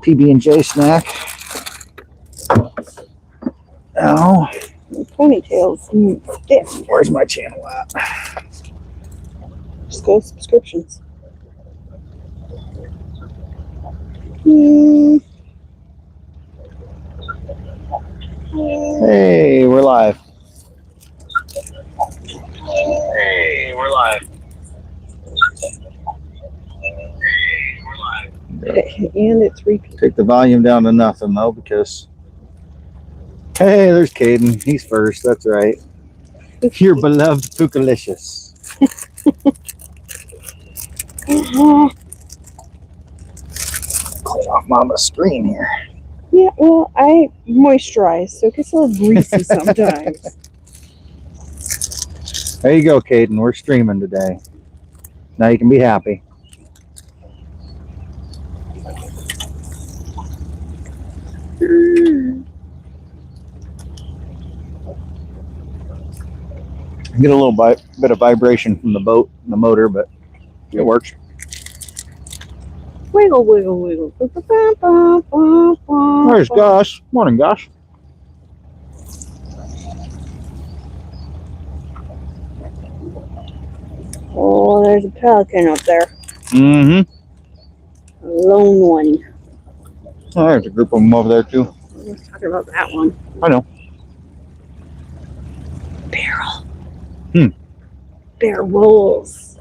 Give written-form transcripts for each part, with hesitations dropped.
PB&J snack. Oh, ponytails. Stiff. Where's my channel at? Just go subscriptions. Hey, we're live. Hey, we're live. And it's repeat. Take the volume down to nothing though, because hey, there's Caden. He's first. That's right. Your beloved Pukalicious. Clean off Mama's screen here. Yeah, well, I moisturize, so it gets a little greasy sometimes. There you go, Caden. We're streaming today. Now you can be happy. Get a little bit of vibration from the boat, the motor, but it works. Wiggle, wiggle, wiggle. There's Gosh. Morning, Gosh. Oh, there's a pelican up there. Mm-hmm. A lone one. Oh, there's a group of them over there, too. I was talking about that one. I know. Barrel. Bear rolls.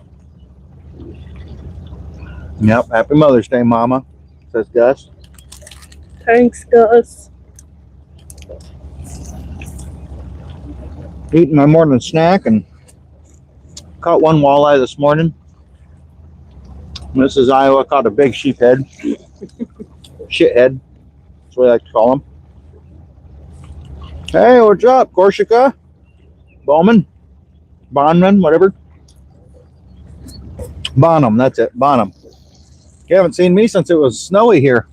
Yep. Happy Mother's Day, Mama, says Gus. Thanks, Gus. Eating my morning snack and caught one walleye this morning. This is Iowa. Caught a big sheephead. Shithead. That's what I like to call him. Hey, what's up, Corsica? Bowman? Bonman, whatever. Bonham, that's it. Bonham. You haven't seen me since it was snowy here.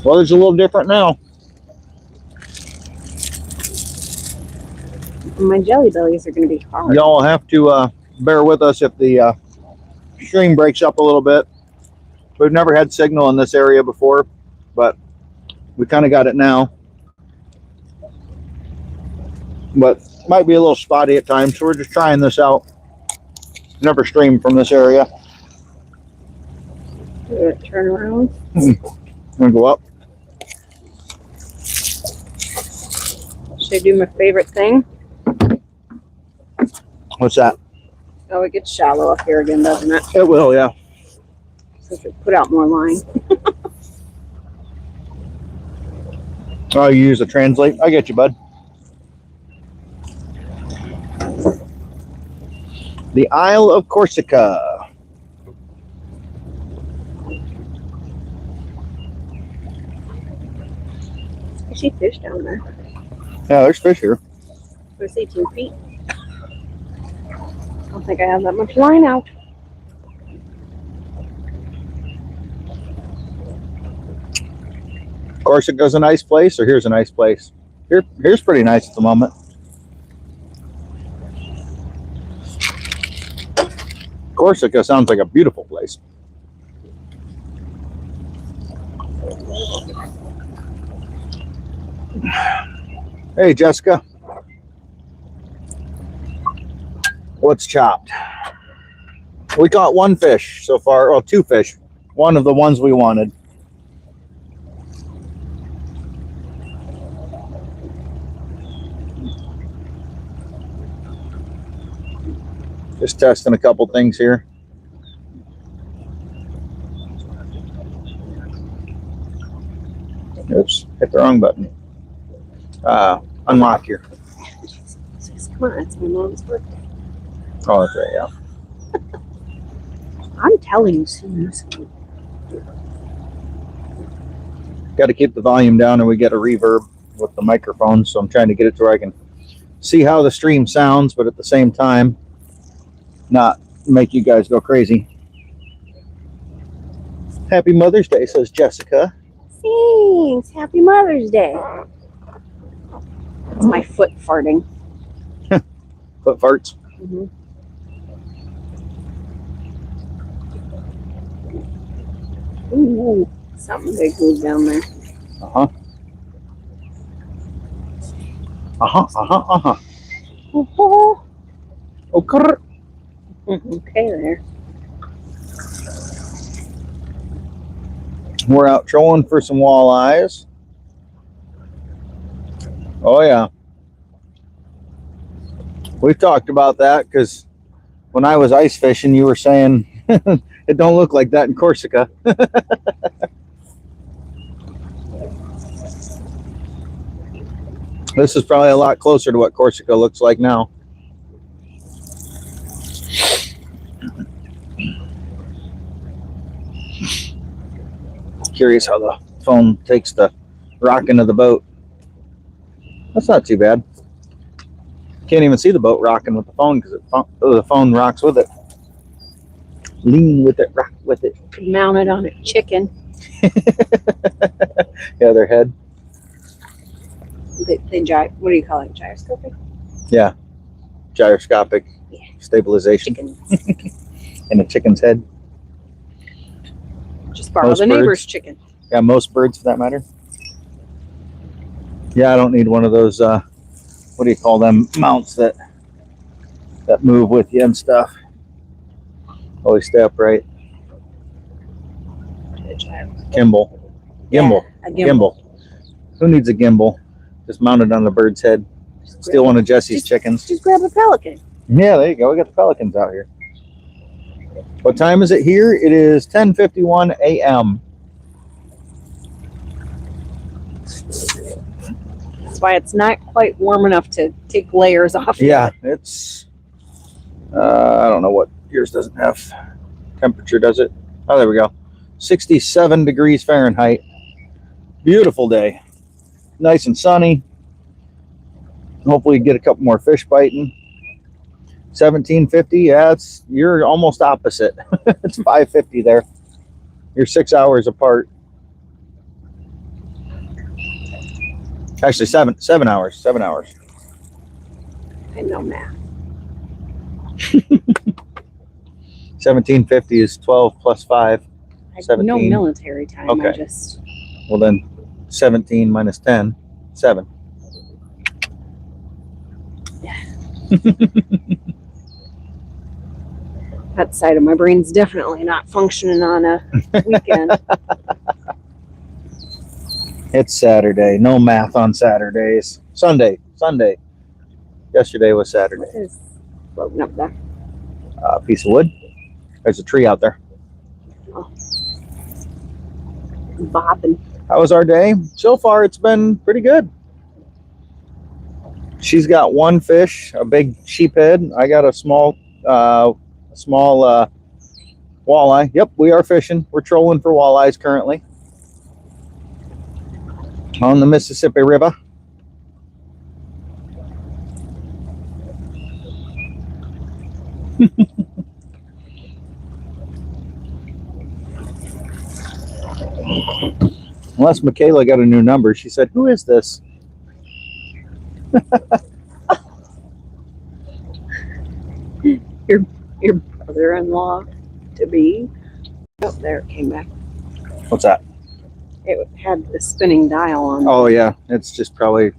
Weather's a little different now. My jelly bellies are going to be hard. Y'all have to bear with us if the stream breaks up a little bit. We've never had signal in this area before, but we kind of got it now. But might be a little spotty at times, so we're just trying this out. Never streamed from this area. Turn around. I'm gonna go up. Should I do my favorite thing? What's that? Oh, it gets shallow up here again, doesn't it? It will, yeah. So it put out more line. Oh, you use the translate? I get you, bud. The Isle of Corsica. I see fish down there. Yeah, there's fish here. I see 2 feet. I don't think I have that much line out. Corsica's a nice place, or here's a nice place? Here's pretty nice at the moment. Corsica sounds like a beautiful place. Hey, Jessica. What's chopped? We caught one fish so far, well, 2 fish. One of the ones we wanted. Just testing a couple things here. Oops, hit the wrong button. Unlock here. Come on, it's my mom's birthday. Oh, that's right, yeah. I'm telling you, seriously. Got to keep the volume down, or we get a reverb with the microphone, so I'm trying to get it to where I can see how the stream sounds, but at the same time, not make you guys go crazy. Happy Mother's Day, says Jessica. Thanks. Happy Mother's Day. That's my foot farting. Foot farts. Ooh, something big moved down there. Uh-huh. Uh-huh. Oh, Okay. okay there. We're out trolling for some walleyes. Oh yeah. We've talked about that because when I was ice fishing, you were saying it don't look like that in Corsica. This is probably a lot closer to what Corsica looks like now. Curious how the phone takes the rocking of the boat. That's not too bad. Can't even see the boat rocking with the phone because the phone rocks with it. Lean with it, rock with it. Could mount it on a chicken. Yeah, their head. They what do you call it? Gyroscopic? Yeah, gyroscopic stabilization. Chicken. In a chicken's head. Just borrow Most the birds. neighbor's chicken. Yeah, most birds for that matter. Yeah, I don't need one of those, what do you call them, mounts that move with you and stuff. Always stay upright. Gimbal. Yeah, a gimbal. Who needs a gimbal? Just mounted on the bird's head. Steal one of Jesse's chickens. Just grab a pelican. Yeah, there you go. We got the pelicans out here. What time is it here? It is 10:51 a.m. That's why it's not quite warm enough to take layers off. Yeah, it's, I don't know what yours doesn't have. Temperature, does it? Oh, there we go. 67 degrees Fahrenheit. Beautiful day. Nice and sunny. Hopefully get a couple more fish biting. 1750, yeah, you're almost opposite. It's 550 there. You're 6 hours apart. Actually, seven hours. 7 hours. I know math. 1750 is 12 plus 5. I 17. no military time. Okay. I just. Well, then 17 minus 10, 7. That side of my brain's definitely not functioning on a weekend. It's Saturday. No math on Saturdays. Sunday. Yesterday was Saturday. What is floating up there? A piece of wood. There's a tree out there. Oh. Bobbing. How was our day? So far, it's been pretty good. She's got one fish, a big sheephead. I got a small walleye. Yep, we are fishing. We're trolling for walleyes currently on the Mississippi River. Unless Michaela got a new number. She said, "Who is this?" Your brother-in-law to be. Oh, there it came back. What's that? It had the spinning dial on. Oh yeah, it's just probably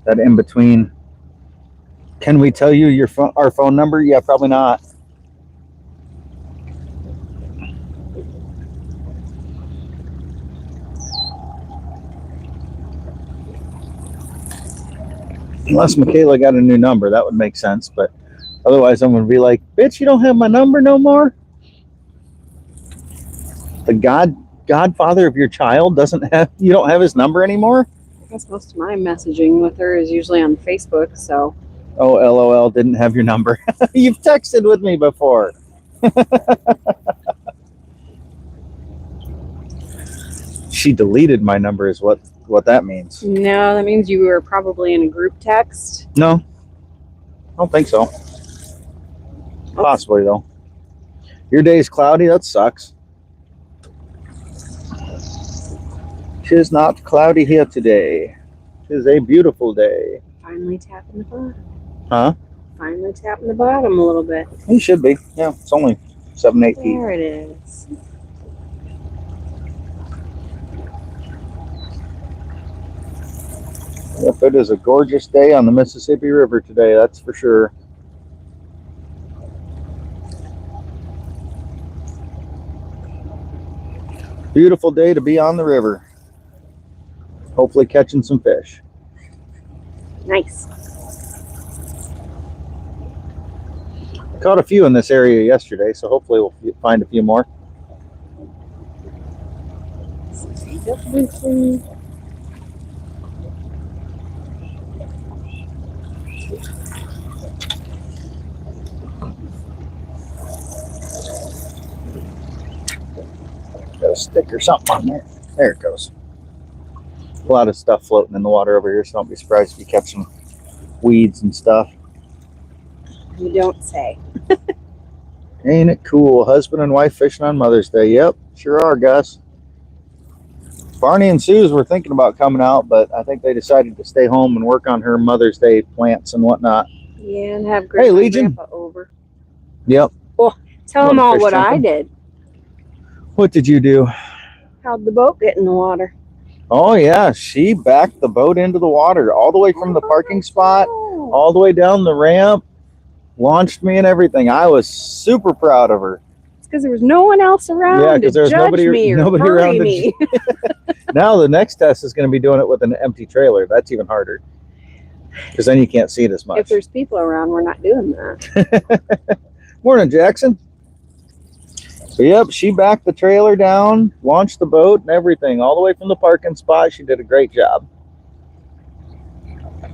that in between. Can we tell you our phone number? Yeah, probably not. Unless Michaela got a new number, that would make sense. But otherwise, I'm going to be like, "Bitch, you don't have my number no more." The godfather of your child you don't have his number anymore? I guess most of my messaging with her is usually on Facebook, so. Oh, LOL, didn't have your number. You've texted with me before. She deleted my number is what that means. No, that means you were probably in a group text. No, I don't think so. Possibly, though. Your day's cloudy? That sucks. Tis not cloudy here today. Tis a beautiful day. Finally tapping the bottom. Huh? Finally tapping the bottom a little bit. You should be. Yeah, it's only 7-8 feet. There it is. Yep, it is a gorgeous day on the Mississippi River today, that's for sure. Beautiful day to be on the river. Hopefully catching some fish. Nice. I caught a few in this area yesterday, so hopefully we'll find a few more. Got a stick or something on there. There it goes. A lot of stuff floating in the water over here, so don't be surprised if you catch some weeds and stuff. You don't say. Ain't it cool? Husband and wife fishing on Mother's Day. Yep, sure are, Gus. Barney and Suze were thinking about coming out, but I think they decided to stay home and work on her Mother's Day plants and whatnot. Yeah, and have Grandma and Grandpa over. Yep. Well, tell them all what I did. What did you do? How'd the boat get in the water? Oh, yeah. She backed the boat into the water all the way from the parking spot, all the way down the ramp, launched me and everything. I was super proud of her. It's because there was no one else around. Yeah, because there's nobody around. Me. Now the next test is going to be doing it with an empty trailer. That's even harder because then you can't see it as much. If there's people around, we're not doing that. Morning, Jackson. So, yep, she backed the trailer down, launched the boat and everything all the way from the parking spot. She did a great job.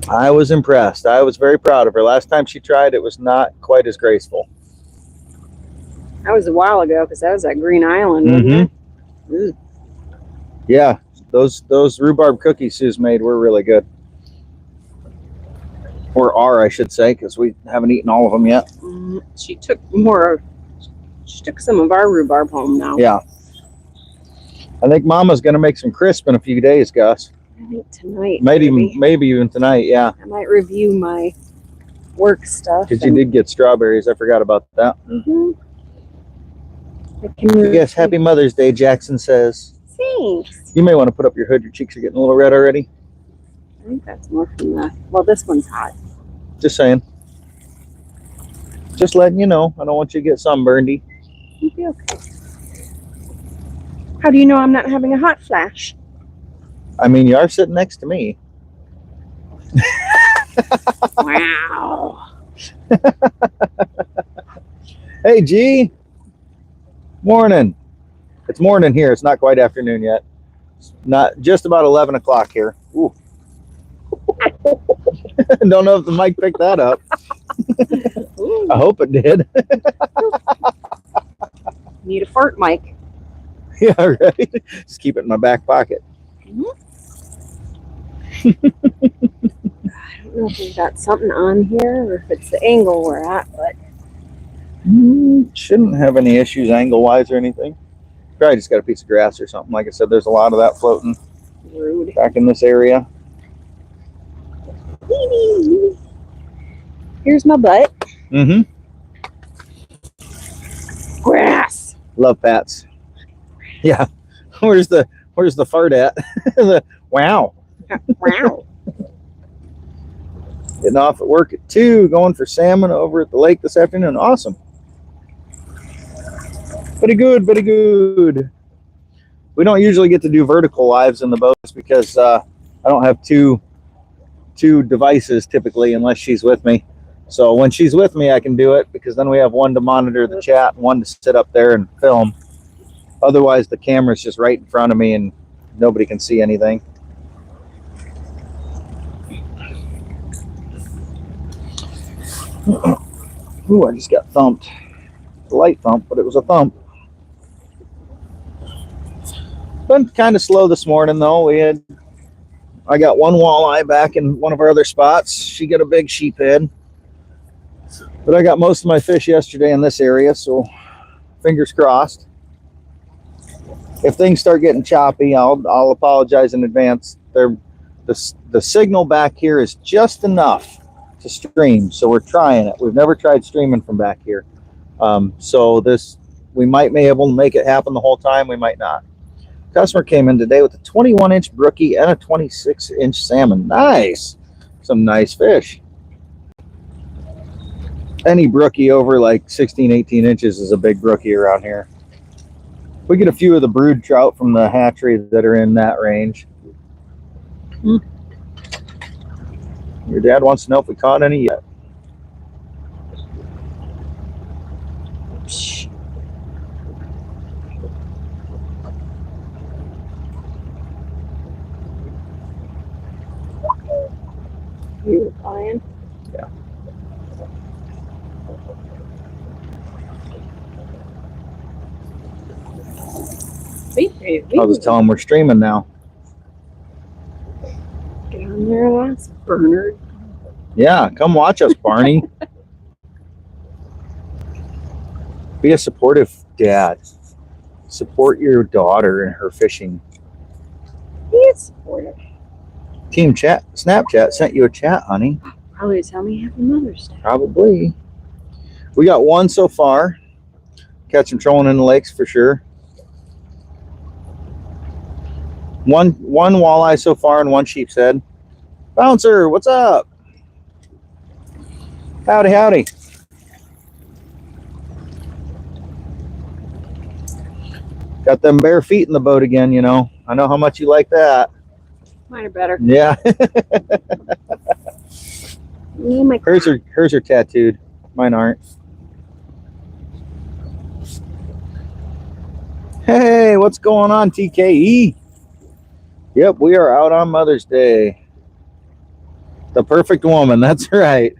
I was impressed. I was very proud of her. Last time she tried, it was not quite as graceful. That was a while ago because that was at Green Island, wasn't it? Yeah, those rhubarb cookies Sue's made were really good. Or are, I should say, because we haven't eaten all of them yet. She took some of our rhubarb home now. Yeah. I think Mama's going to make some crisp in a few days, Gus. I think tonight. Maybe even tonight, yeah. I might review my work stuff. Because you did get strawberries. I forgot about that. Yes, happy Mother's Day, Jackson says. Thanks. You may want to put up your hood. Your cheeks are getting a little red already. I think that's more from the... Well, this one's hot. Just saying. Just letting you know. I don't want you to get sunburnedy. You'll be okay. How do you know I'm not having a hot flash? I mean, you are sitting next to me. Wow. Hey, G. Morning. It's morning here. It's not quite afternoon yet. It's not just about 11 o'clock here. Ooh. Don't know if the mic picked that up. I hope it did. Need a fart mic. Yeah, right. Just keep it in my back pocket. I don't know if we've got something on here or if it's the angle we're at, but shouldn't have any issues angle-wise or anything. Probably just got a piece of grass or something. Like I said, there's a lot of that floating back in this area. Here's my butt. Grass. Love pats. Yeah. Where's the fart at? Wow. Wow. Getting off at work at 2, going for salmon over at the lake this afternoon. Awesome. Pretty good, pretty good. We don't usually get to do vertical lives in the boats because I don't have two devices typically unless she's with me. So when she's with me, I can do it because then we have one to monitor the chat and one to sit up there and film. Otherwise, the camera's just right in front of me and nobody can see anything. Ooh, I just got thumped. A light thump, but it was a thump. Been kind of slow this morning, though. I got one walleye back in one of our other spots. She got a big sheephead. But I got most of my fish yesterday in this area, so fingers crossed. If things start getting choppy, I'll apologize in advance. The signal back here is just enough to stream, so we're trying it. We've never tried streaming from back here. So we might be able to make it happen the whole time. We might not. Customer came in today with a 21-inch brookie and a 26-inch salmon. Nice. Some nice fish. Any brookie over like 16, 18 inches is a big brookie around here. We get a few of the brood trout from the hatchery that are in that range. Your dad wants to know if we caught any yet. You were buying? Yeah. I'll just tell him we're streaming now. Get on there, last Bernard. Yeah, come watch us, Barney. Be a supportive dad. Support your daughter in her fishing. He is supportive. Team Chat Snapchat sent you a chat, honey. Probably tell me Happy Mother's Day. Probably. We got one so far. Catch them trolling in the lakes for sure. One walleye so far and one sheep's head. Bouncer, what's up? Howdy, howdy. Got them bare feet in the boat again, you know. I know how much you like that. Mine are better. Yeah. Oh my God. Hers are tattooed. Mine aren't. Hey, what's going on, TKE? Yep, we are out on Mother's Day. The perfect woman, that's right.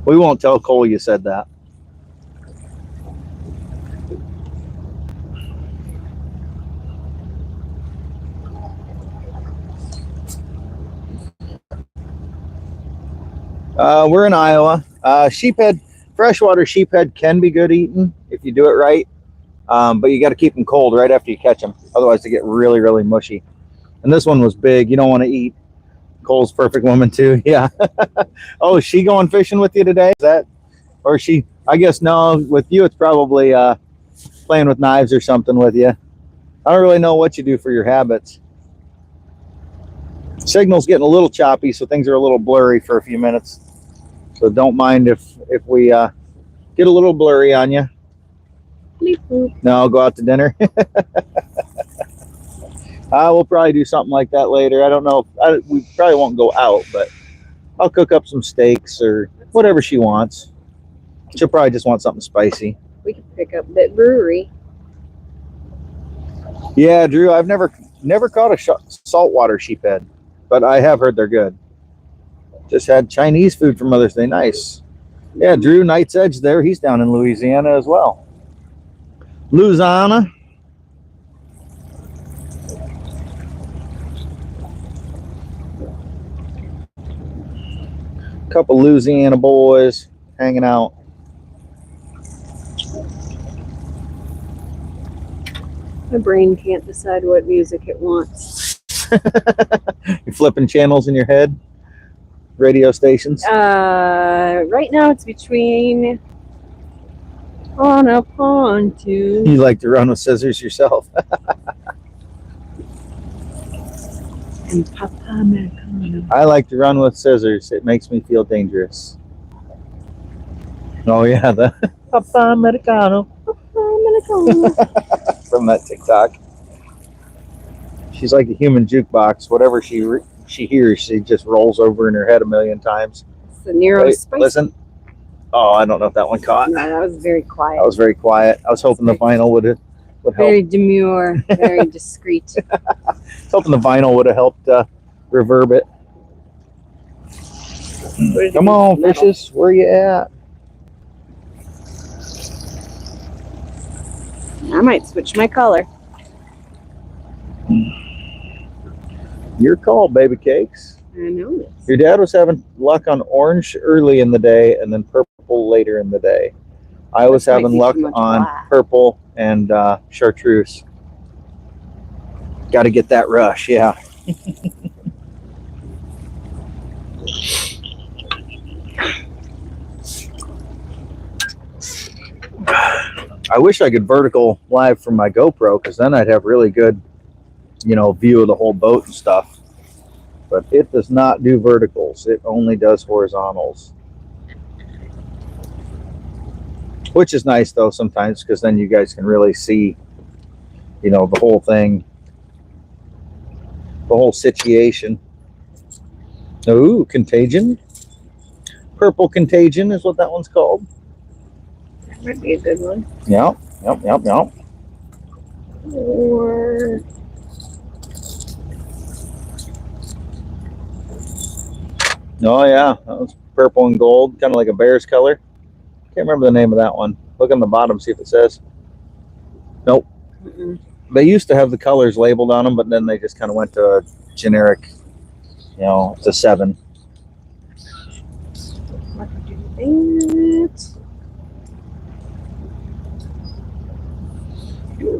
We won't tell Cole you said that. We're in Iowa. Sheephead, freshwater sheephead can be good eating if you do it right. But you got to keep them cold right after you catch them. Otherwise they get really, really mushy. And this one was big. You don't want to eat. Cole's perfect woman too. Yeah. Oh, is she going fishing with you today? Is that, or she, I guess, no, with you, it's probably playing with knives or something with you. I don't really know what you do for your habits. Signal's getting a little choppy, so things are a little blurry for a few minutes. So don't mind if we get a little blurry on you. No, I'll go out to dinner. We'll probably do something like that later. I don't know. We probably won't go out, but I'll cook up some steaks or whatever she wants. She'll probably just want something spicy. We could pick up that brewery. Yeah, Drew, I've never caught a saltwater sheephead, but I have heard they're good. Just had Chinese food for Mother's Day. Nice. Yeah, Drew, Knight's Edge there. He's down in Louisiana as well. Louisiana. Couple Louisiana boys hanging out. My brain can't decide what music it wants. You're flipping channels in your head? Radio stations? Right now it's between On a Pontoon. You like to run with scissors yourself? And Papa Americano. I like to run with scissors. It makes me feel dangerous. Oh yeah, the Papa Americano. Papa Americano. From that TikTok. She's like a human jukebox. Whatever she hears, she just rolls over in her head a million times. It's the Nero Wait, Spice. listen. Oh, I don't know if that one caught. No, that was very quiet. That was very quiet. I was hoping the vinyl would help. Very demure, very discreet. I was hoping the vinyl would have helped reverb it. Come on, fishes. Where you at? I might switch my color. Your call, baby cakes. I know this. Your dad was having luck on orange early in the day and then purple later in the day. I was Might having be luck too much on black. purple and chartreuse. Got to get that rush, yeah. I wish I could vertical live from my GoPro, because then I'd have really good, you know, view of the whole boat and stuff. But it does not do verticals. It only does horizontals. Which is nice though sometimes, because then you guys can really see, you know, the whole thing, the whole situation. Ooh, contagion. Purple contagion is what that one's called. That might be a good one. Yep. Or Oh yeah, that was purple and gold, kind of like a bear's color. Can't remember the name of that one. Look on the bottom, see if it says. Nope. They used to have the colors labeled on them, but then they just kind of went to a generic, you know, it's a 7. what do you think?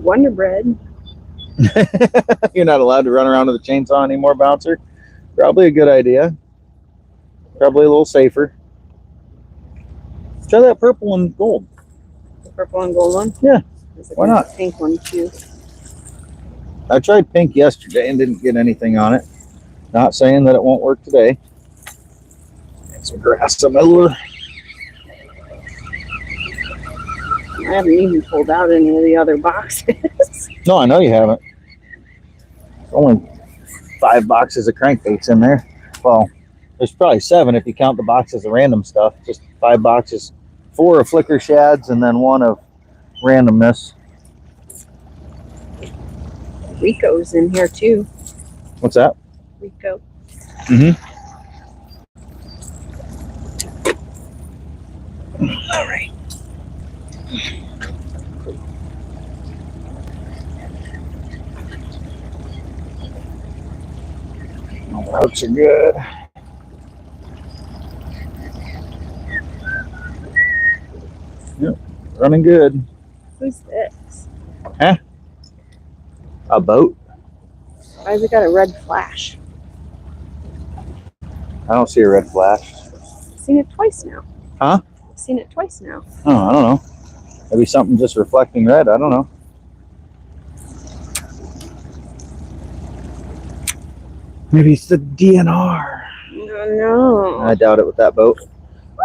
Wonder Bread. You're not allowed to run around with a chainsaw anymore, Bouncer. Probably a good idea. Probably a little safer. Try that purple and gold. The purple and gold one? Yeah. Why not? Pink one too. I tried pink yesterday and didn't get anything on it. Not saying that it won't work today. Get some grass, some lure. I haven't even pulled out any of the other boxes. No, I know you haven't. Only 5 boxes of crankbaits in there. Well, there's probably 7 if you count the boxes of random stuff. Just 5 boxes. 4 of flicker shads and then 1 of randomness. Rico's in here too. What's that? Rico. All right. Hooks are good. Yep, running good. Who's this? Huh? A boat? Why has it got a red flash? I don't see a red flash. I've seen it twice now. Huh? I've seen it twice now. Oh, I don't know. Maybe something just reflecting red. I don't know. Maybe it's the DNR. No. I doubt it with that boat.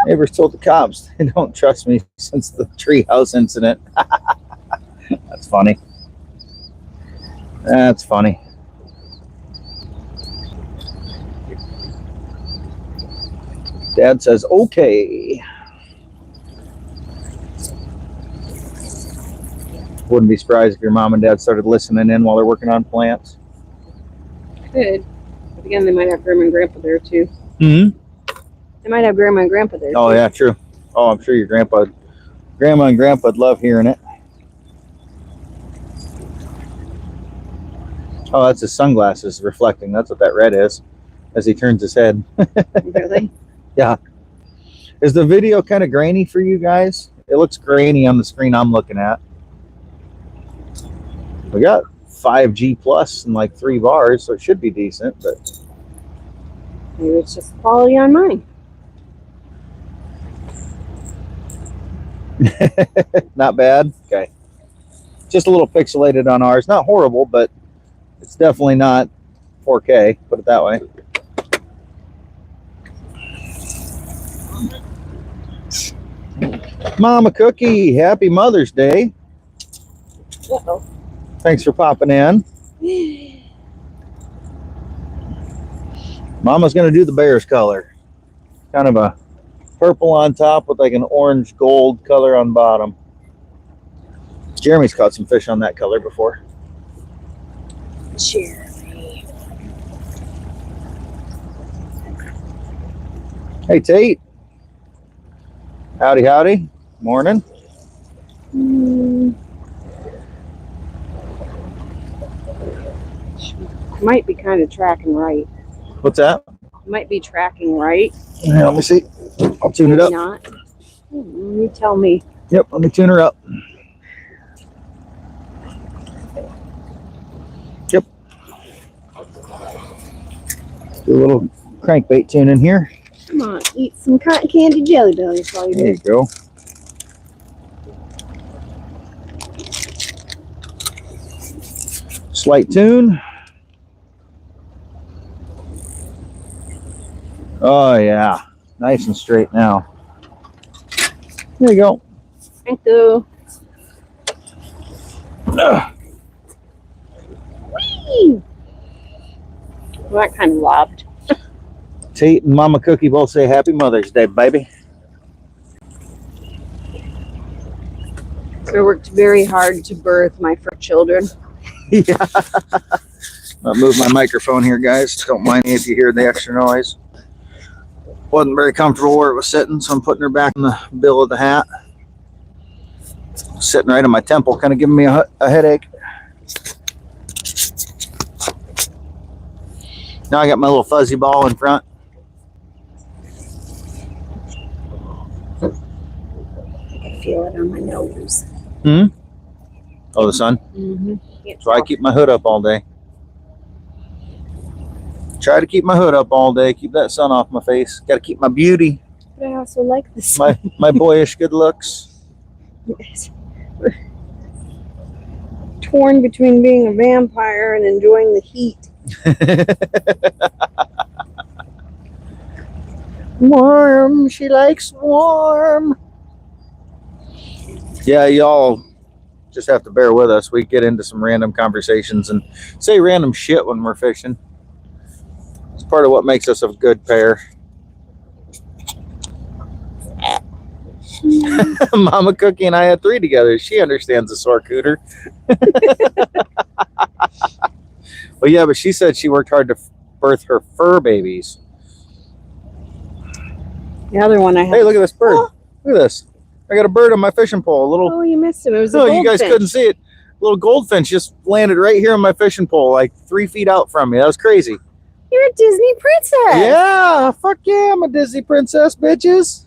Neighbors told the cops they don't trust me since the treehouse incident. That's funny. That's funny. Dad says, okay. Wouldn't be surprised if your mom and dad started listening in while they're working on plants. Good. But again, they might have Grandma and Grandpa there too. Mm-hmm. They might have Grandma and Grandpa there Oh, too. yeah, true. Oh, I'm sure your grandma and grandpa'd love hearing it. Oh, that's his sunglasses reflecting. That's what that red is as he turns his head. Really? Yeah. Is the video kind of grainy for you guys? It looks grainy on the screen I'm looking at. We got 5G plus and like 3 bars, so it should be decent, but Maybe it's just quality on mine. not bad. Okay. Just a little pixelated on ours. Not horrible, but it's definitely not 4K, put it that way. Mama Cookie, happy Mother's Day. Uh-oh. Thanks for popping in. Mama's going to do the bear's color. Kind of a purple on top with like an orange gold color on bottom. Jeremy's caught some fish on that color before. Jeremy. Hey, Tate. Howdy, howdy. Morning. Might be kind of tracking right. What's that? Might be tracking right. Yeah, let me see. I'll tune it Maybe up. not. You tell me. Yep, let me tune her up. Yep. Do a little crankbait tune in here. Come on, eat some cotton candy jelly bellies while you're There here. you go. Slight tune. Oh yeah, nice and straight now. There you go. Thank you. Whee! Well, that kind of lobbed. Tate and Mama Cookie both say Happy Mother's Day, baby. I worked very hard to birth my first children. Yeah. I'll move my microphone here, guys. Don't mind me if you hear the extra noise. Wasn't very comfortable where it was sitting, so I'm putting her back in the bill of the hat. Sitting right on my temple, kind of giving me a headache. Now I got my little fuzzy ball in front. I feel it on my nose. Oh, the sun? Mm-hmm. So I keep my hood up all day. Try to keep my hood up all day. Keep that sun off my face. Got to keep my beauty. But I also like the sun. My boyish good looks. Torn between being a vampire and enjoying the heat. Warm. She likes warm. Yeah, y'all just have to bear with us. We get into some random conversations and say random shit when we're fishing. It's part of what makes us a good pair. Mama Cookie and I had 3 together. She understands the sore cooter. Well, yeah, but she said she worked hard to birth her fur babies. The other one I have. Hey, look at this bird. Oh. Look at this. I got a bird on my fishing pole. A little. Oh, you missed him. It was a No, you guys goldfinch. couldn't see it. A little goldfinch just landed right here on my fishing pole, like 3 feet out from me. That was crazy. You're a Disney princess. Yeah, fuck yeah, I'm a Disney princess, bitches.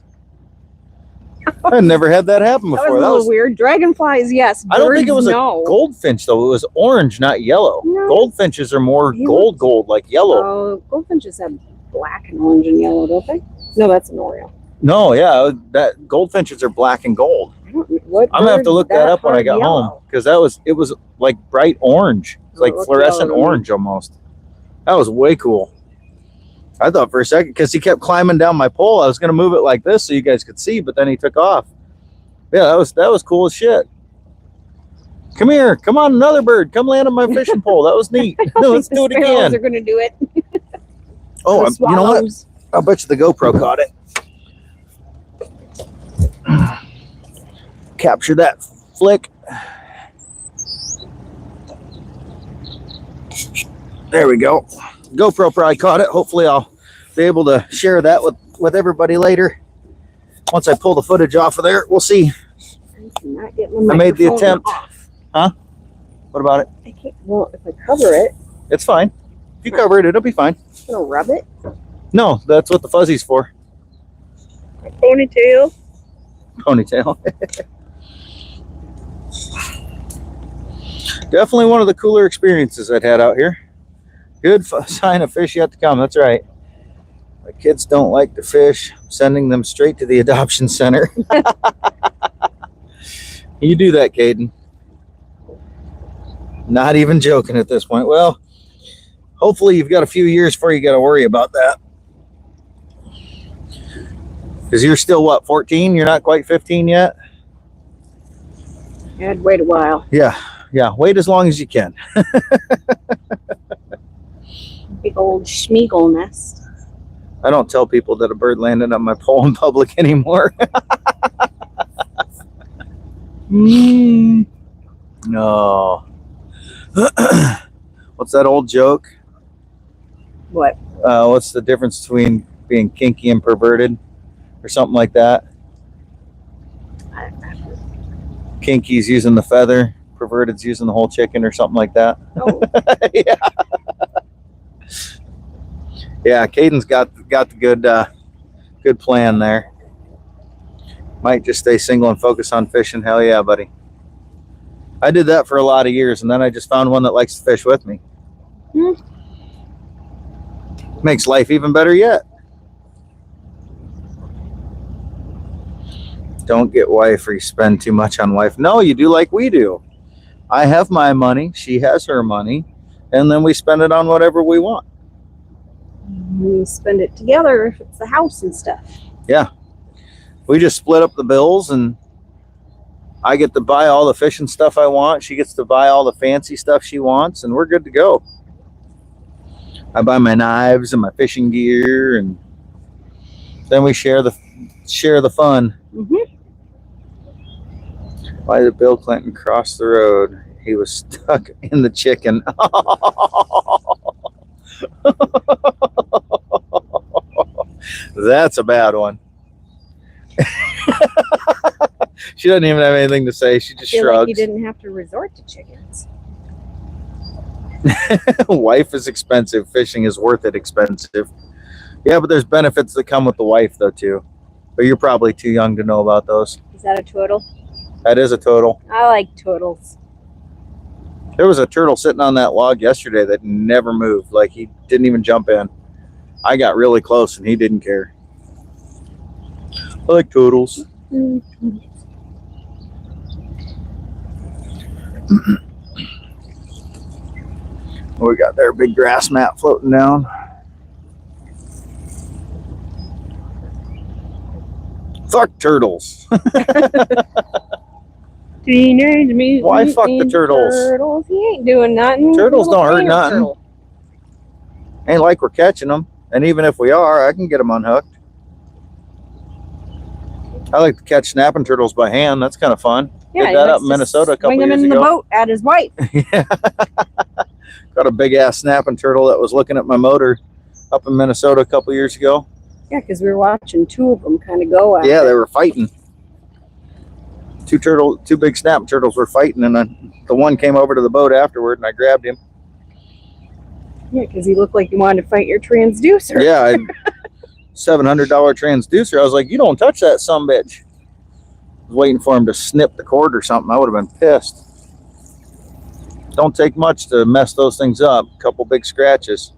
I never had that happen That before. was a little weird. Dragonflies, yes. I don't think it Birds, was no. a goldfinch though. It was orange, not yellow. No. Goldfinches are more He gold, like yellow. Oh, goldfinches have black and orange and yellow, don't they? No, that's an Oriole. No, yeah, that goldfinches are black and gold. What I'm gonna have bird to look is that up when I hard got yellow? home because it was like bright orange. It's like Oh, it looked fluorescent yellow to me. orange almost. That was way cool. I thought for a second because he kept climbing down my pole, I was gonna move it like this so you guys could see, but then he took off. Yeah, that was cool as shit. Come here, come on, another bird, come land on my fishing pole. That was neat. Let's do it The sparrows again. are going to do it. Oh, The you know what? swallows. I'll bet you the GoPro caught it. Capture that flick. There we go. GoPro probably caught it. Hopefully I'll be able to share that with everybody later. Once I pull the footage off of there, we'll see. I cannot get my I made the microphone attempt. off. Huh? What about it? I can't. Well, if I cover it, It's fine. If you cover it, it'll be fine. I'm going to rub it. No, that's what the fuzzy's for. My ponytail. Ponytail. Definitely one of the cooler experiences I'd had out here. Good sign of fish yet to come. That's right. My kids don't like to fish. I'm sending them straight to the adoption center. You do that, Caden. Not even joking at this point. Well, hopefully you've got a few years before you got to worry about that. Because you're still, what, 14? You're not quite 15 yet? I had to wait a while. Yeah. Wait as long as you can. Big old schmeagle nest. I don't tell people that a bird landed on my pole in public anymore. No. What's that old joke? What? What's the difference between being kinky and perverted? Or something like that. Kinky's using the feather, perverted's using the whole chicken or something like that. Oh. Yeah. Yeah, Caden's got the good plan there. Might just stay single and focus on fishing. Hell yeah, buddy. I did that for a lot of years, and then I just found one that likes to fish with me. Makes life even better yet. Don't get wife or you spend too much on wife. No, you do like we do. I have my money, she has her money, and then we spend it on whatever we want. We spend it together if it's the house and stuff. Yeah. We just split up the bills, and I get to buy all the fishing stuff I want. She gets to buy all the fancy stuff she wants, and we're good to go. I buy my knives and my fishing gear, and then we share the fun. Mm-hmm. Why did Bill Clinton cross the road? He was stuck in the chicken. That's a bad one. She doesn't even have anything to say. She just I feel shrugs. like you didn't have to resort to chickens. Wife is expensive. Fishing is worth it expensive. Yeah, but there's benefits that come with the wife, though, too. But you're probably too young to know about those. Is that a turtle? That is a turtle. I like turtles. There was a turtle sitting on that log yesterday that never moved. Like, he didn't even jump in. I got really close, and he didn't care. I like turtles. Mm-hmm. What we got there? Big grass mat floating down. Fuck turtles. Teenage Mutant Why fuck the Ninja turtles? Turtles. He ain't doing nothing. Turtles Little don't hurt painter nothing. turtle. Ain't like we're catching them. And even if we are, I can get them unhooked. I like to catch snapping turtles by hand. That's kind of fun. Yeah, Did that up in Minnesota a couple swing him years in ago. the boat at his wife. Yeah. Got a big ass snapping turtle that was looking at my motor up in Minnesota a couple years ago. Yeah, because we were watching two of them kind of go at Yeah, it. they were fighting. Two big snapping turtles were fighting, and the one came over to the boat afterward, and I grabbed him. Yeah, because he looked like he wanted to fight your transducer. Yeah, $700 transducer. I was like, you don't touch that sumbitch. I was waiting for him to snip the cord or something. I would have been pissed. Don't take much to mess those things up. A couple big scratches.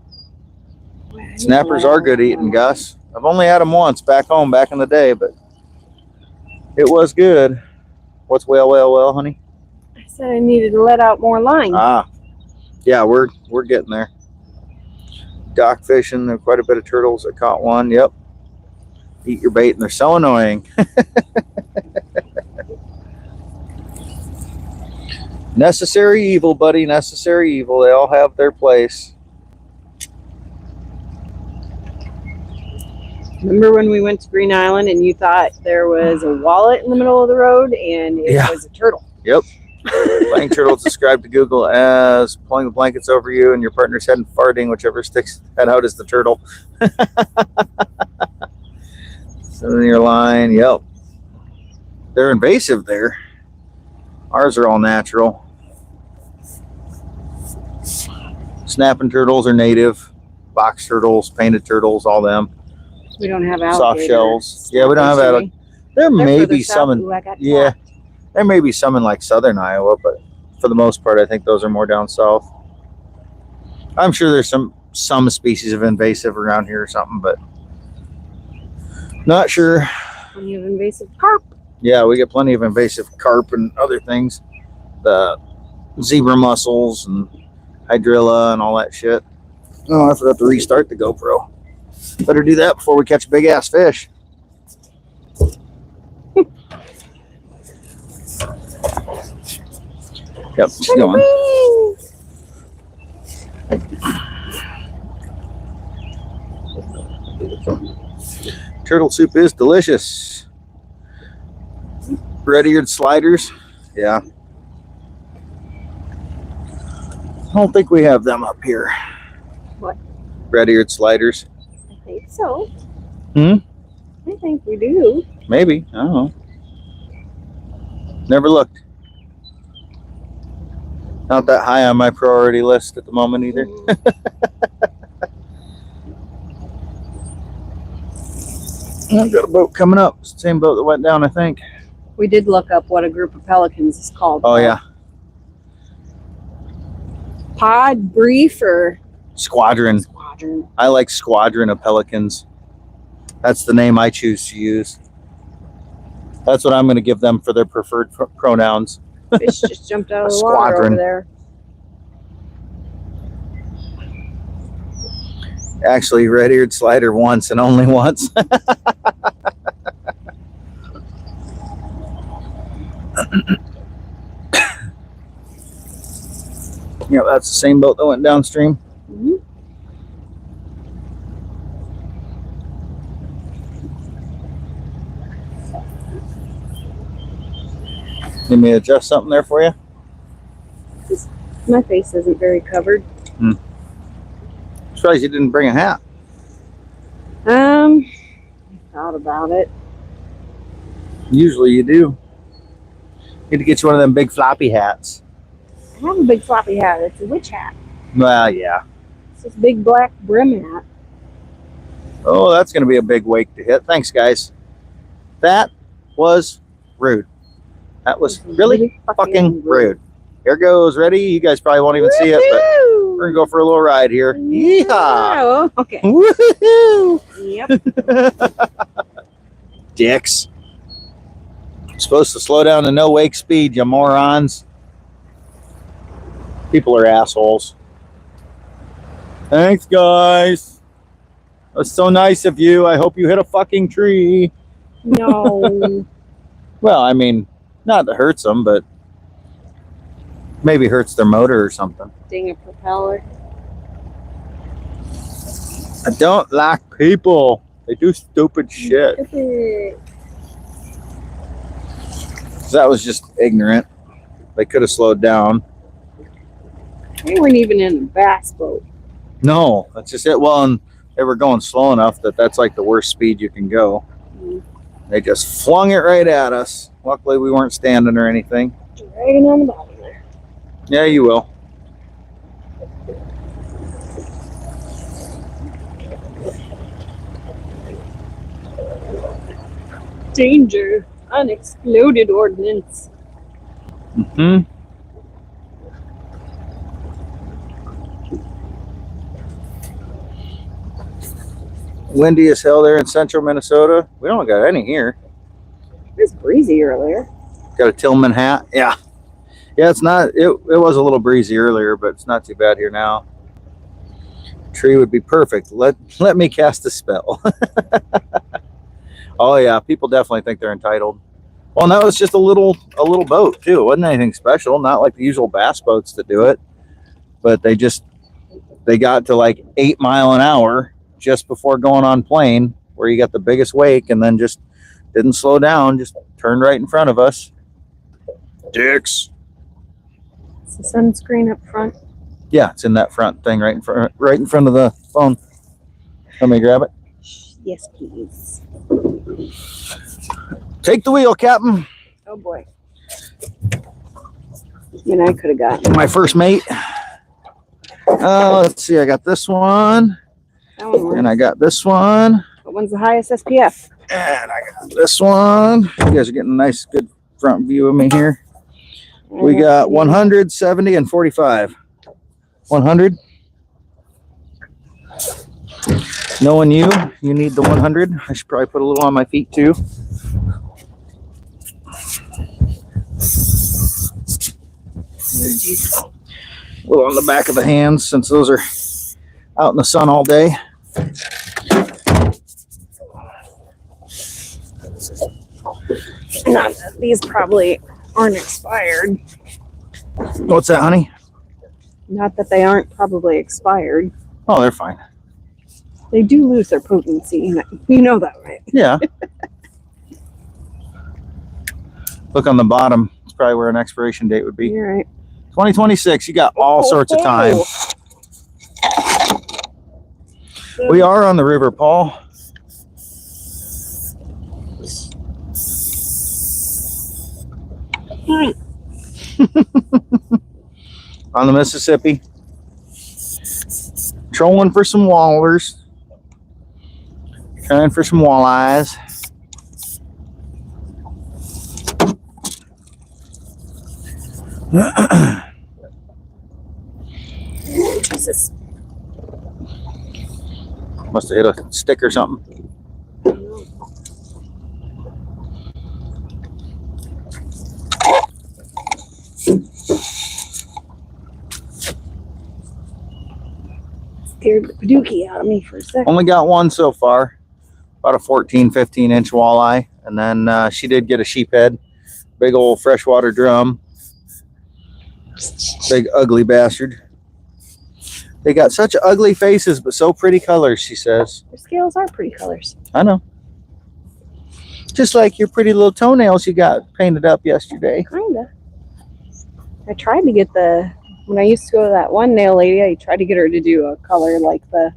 Snappers are good eating, Gus. I've only had them once back home back in the day, but it was good. What's well, honey? I said I needed to let out more line. Ah, yeah, we're getting there. Dock fishing, there are quite a bit of turtles. I caught one. Yep. Eat your bait, and they're so annoying. Necessary evil, buddy. Necessary evil. They all have their place. Remember when we went to Green Island and you thought there was a wallet in the middle of the road and it was a turtle? Yep. Playing turtles described to Google as pulling the blankets over you and your partner's head and farting, whichever sticks head out is the turtle. So in your line, yep. They're invasive there. Ours are all natural. Snapping turtles are native. Box turtles, painted turtles, all them. We don't have alligator. Soft shells. Yeah, we don't have snappers, alligator. There They're may further be south. some in, Ooh, I got yeah. tapped. There may be some in like southern Iowa, but for the most part, I think those are more down south. I'm sure there's some species of invasive around here or something, but not sure. Plenty of invasive carp. Yeah, we get plenty of invasive carp and other things. The zebra mussels and hydrilla and all that shit. Oh, I forgot to restart the GoPro. Better do that before we catch a big ass fish. Yep, she's going. Turtle soup is delicious. Red-eared sliders. Yeah. I don't think we have them up here. What? Red-eared sliders. I think so. Hmm? I think we do. Maybe. I don't know. Never looked. Not that high on my priority list at the moment either. I've got a boat coming up. It's the same boat that went down, I think. We did look up what a group of pelicans is called. Oh, yeah. Pod, brief, or Squadron. squadron. I like squadron of pelicans. That's the name I choose to use. That's what I'm going to give them for their preferred pronouns. Fish just jumped out of A the water squadron. over there. Actually, red-eared slider once and only once. Yeah, that's the same boat that went downstream. Mm-hmm. Let me adjust something there for you. My face isn't very covered. Surprised you didn't bring a hat. I thought about it. Usually you do. Need to get you one of them big floppy hats. I have a big floppy hat. It's a witch hat. Well, yeah. It's this big black brim hat. Oh, that's going to be a big wake to hit. Thanks, guys. That was rude. That was really fucking rude. Here goes. Ready? You guys probably won't even see it, but we're going to go for a little ride here. Yeehaw! Oh, okay. Woohoo! Yep. Dicks. Supposed to slow down to no wake speed, you morons. People are assholes. Thanks, guys. That was so nice of you. I hope you hit a fucking tree. No. Well, I mean, not that hurts them, but maybe hurts their motor or something. Dang a propeller. I don't like people. They do stupid shit. That was just ignorant. They could have slowed down. They weren't even in a bass boat. No, that's just it. Well, and they were going slow enough that that's like the worst speed you can go. They just flung it right at us. Luckily, we weren't standing or anything. Dragging on the bottom there. Yeah, you will. Danger. Unexploded ordnance. Mm-hmm. Windy as hell there in central Minnesota. We don't got any here. It was breezy earlier. Got a Tillman hat. Yeah. Yeah, it's not, it was a little breezy earlier, but it's not too bad here now. Tree would be perfect. Let me cast a spell. Oh yeah, people definitely think they're entitled. Well, no, it's just a little boat too. It wasn't anything special, not like the usual bass boats that do it. But they got to like 8 miles an hour just before going on plane, where you got the biggest wake, and then just didn't slow down, just turned right in front of us. Dicks. It's the sunscreen up front. Yeah, it's in that front thing right in front of the phone. Let me grab it. Yes, please. Take the wheel, Captain. Oh boy. And I could have gotten My first mate. Let's see. I got this one, that one works. and I got this one, What one's the highest SPF? and I got this one. You guys are getting a nice, good front view of me here. We got 100, 70, and 45. 100. Knowing you need the 100. I should probably put a little on my feet too. A little on the back of the hands, since those are out in the sun all day. Not that these probably aren't expired. What's that, honey? Not that they aren't probably expired. Oh, they're fine. They do lose their potency. You know that, right? Yeah. Look on the bottom. It's probably where an expiration date would be. You're right. 2026. You got all sorts of time. We are on the river, Paul. On the Mississippi. Trolling for some wallers. Trying for some walleyes. Jesus. Must have hit a stick or something. Scared the padookie out of me for a second. Only got one so far, about a 14, 15-inch walleye. And then she did get a sheephead, big old freshwater drum. Big ugly bastard. They got such ugly faces, but so pretty colors, she says. Their scales are pretty colors. I know. Just like your pretty little toenails you got painted up yesterday. Kinda. I tried to get when I used to go to that one nail lady, I tried to get her to do a color like the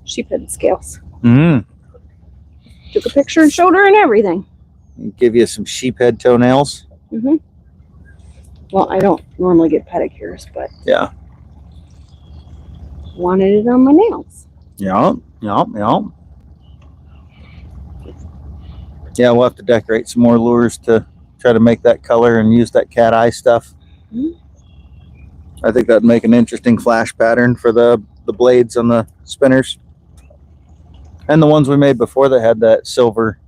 sheephead scales. Took a picture and showed her and everything. Give you some sheephead toenails. Well, I don't normally get pedicures, but yeah, wanted it on my nails. Yeah, we'll have to decorate some more lures to try to make that color and use that cat eye stuff. I think that'd make an interesting flash pattern for the blades on the spinners. And the ones we made before that had that silver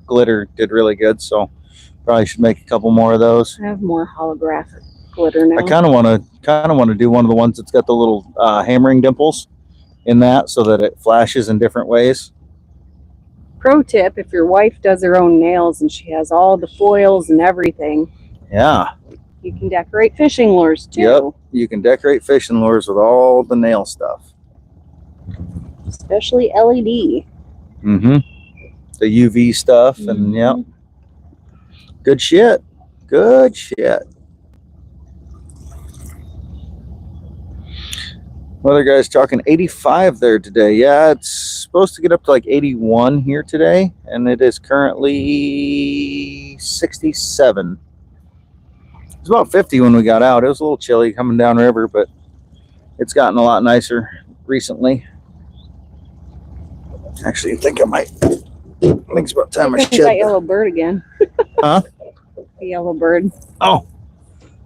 glitter did really good, so probably should make a couple more of those. I have more holographic glitter now. I kind of want to do one of the ones that's got the little hammering dimples in that, so that it flashes in different ways. Pro tip: if your wife does her own nails and she has all the foils and everything, you can decorate fishing lures too. Yep, you can decorate fishing lures with all the nail stuff, especially LED. The UV stuff, and good shit. Weather guy's talking 85 there today. Yeah, it's supposed to get up to like 81 here today, and it is currently 67. It was about 50 when we got out. It was a little chilly coming down river, but it's gotten a lot nicer recently. Actually, I think it's about time I shed that yellow bird again. Huh? The yellow bird. Oh,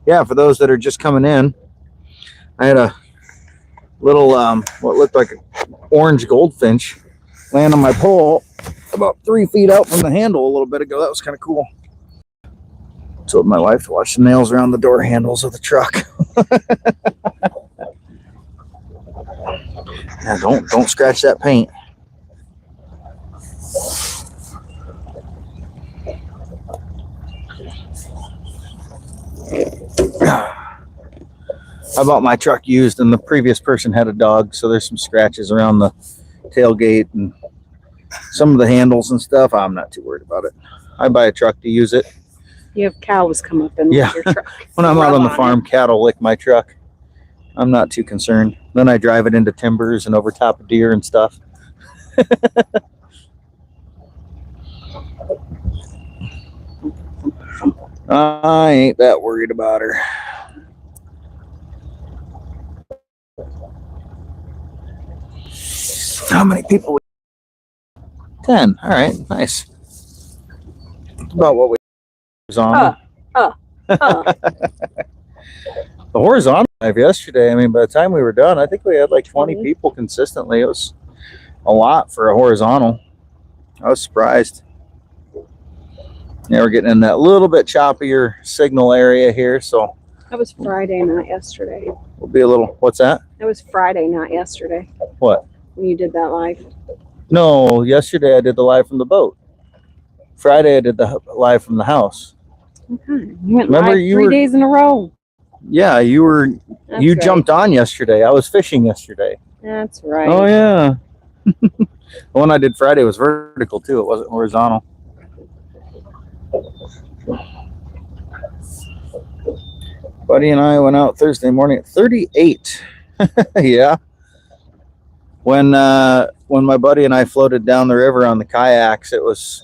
yeah. For those that are just coming in, I had a little what looked like an orange goldfinch land on my pole about 3 feet out from the handle a little bit ago. That was kind of cool. Told my wife to watch the nails around the door handles of the truck. Yeah, don't scratch that paint. I bought my truck used, and the previous person had a dog, so there's some scratches around the tailgate and some of the handles and stuff. I'm not too worried about it. I buy a truck to use it. You have cows come up and lick your truck. When I'm out on the farm, cattle lick my truck. I'm not too concerned. Then I drive it into timbers and over top of deer and stuff. I ain't that worried about her. How many people? 10. All right, nice. About what we horizontal. The horizontal dive yesterday. I mean, by the time we were done, I think we had like 20 people consistently. It was a lot for a horizontal. I was surprised. Yeah, we're getting in that little bit choppier signal area here, so that was Friday, not yesterday. We'll be a little. What's that? That was Friday, not yesterday. What? When you did that live. No, yesterday I did the live from the boat. Friday I did the live from the house. Okay. You went live 3 days in a row. Yeah, you were. That's you right. Jumped on yesterday. I was fishing yesterday. That's right. Oh yeah. The one I did Friday was vertical too. It wasn't horizontal. Buddy and I went out Thursday morning at 38. Yeah. When my buddy and I floated down the river on the kayaks, it was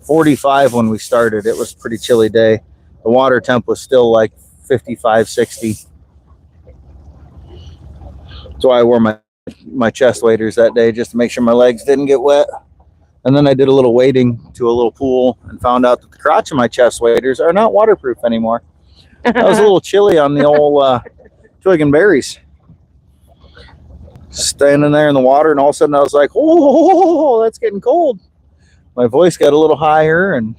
45 when we started. It was a pretty chilly day. The water temp was still like 55, 60. So I wore my chest waders that day just to make sure my legs didn't get wet. And then I did a little wading to a little pool and found out that the crotch of my chest waders are not waterproof anymore. I was a little chilly on the old twig and berries. Standing there in the water, and all of a sudden I was like, oh, that's getting cold. My voice got a little higher, and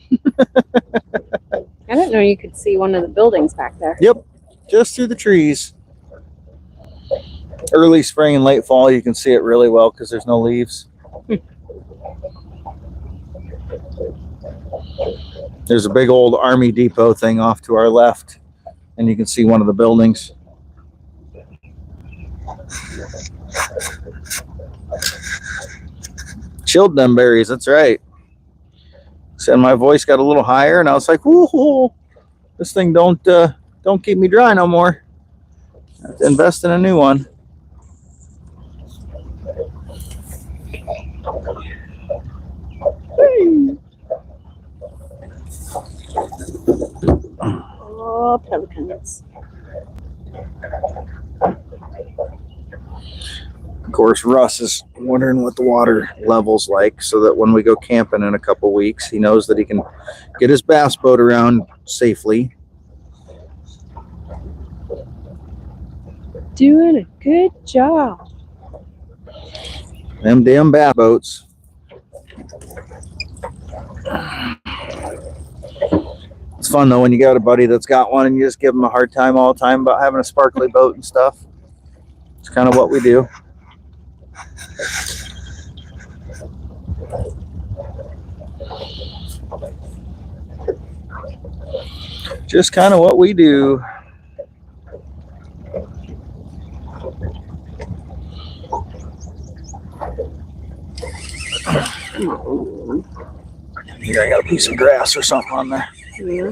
I didn't know you could see one of the buildings back there. Yep, just through the trees. Early spring and late fall, you can see it really well because there's no leaves. There's a big old Army Depot thing off to our left, and you can see one of the buildings. Chilled them berries, that's right. So my voice got a little higher, and I was like, "Woohoo! This thing don't keep me dry no more. I have to invest in a new one." Oh, pelicans. Of course, Russ is wondering what the water level's like so that when we go camping in a couple weeks, he knows that he can get his bass boat around safely. Doing a good job. Them damn bass boats. It's fun though when you got a buddy that's got one and you just give them a hard time all the time about having a sparkly boat and stuff. It's kind of what we do. Just kind of what we do. Here, I got a piece of grass or something on there. Yeah.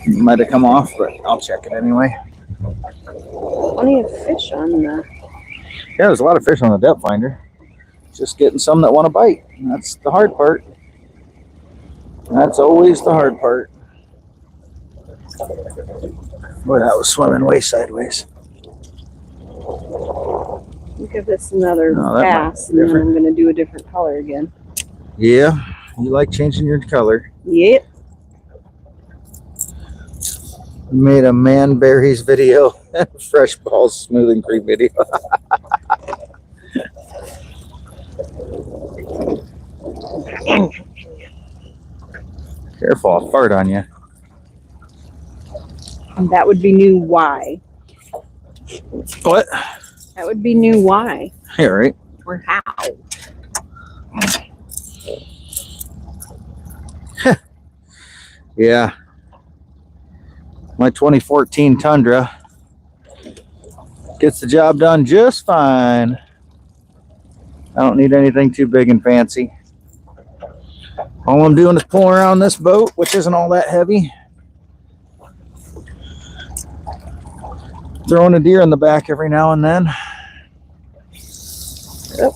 Might have come off, but I'll check it anyway. Plenty of fish on the. Yeah, there's a lot of fish on the depth finder. Just getting some that want to bite. That's the hard part. That's always the hard part. Boy, that was swimming way sideways. Give this another No, pass, and then I'm going to do a different color again. Yeah, you like changing your color. Yep. Made a man berries video, fresh balls smoothing cream video. Careful, I'll fart on you. And that would be new why. What? That would be new why. Yeah, right. Or how. Yeah. My 2014 Tundra gets the job done just fine. I don't need anything too big and fancy. All I'm doing is pulling around this boat, which isn't all that heavy. Throwing a deer in the back every now and then. Yep.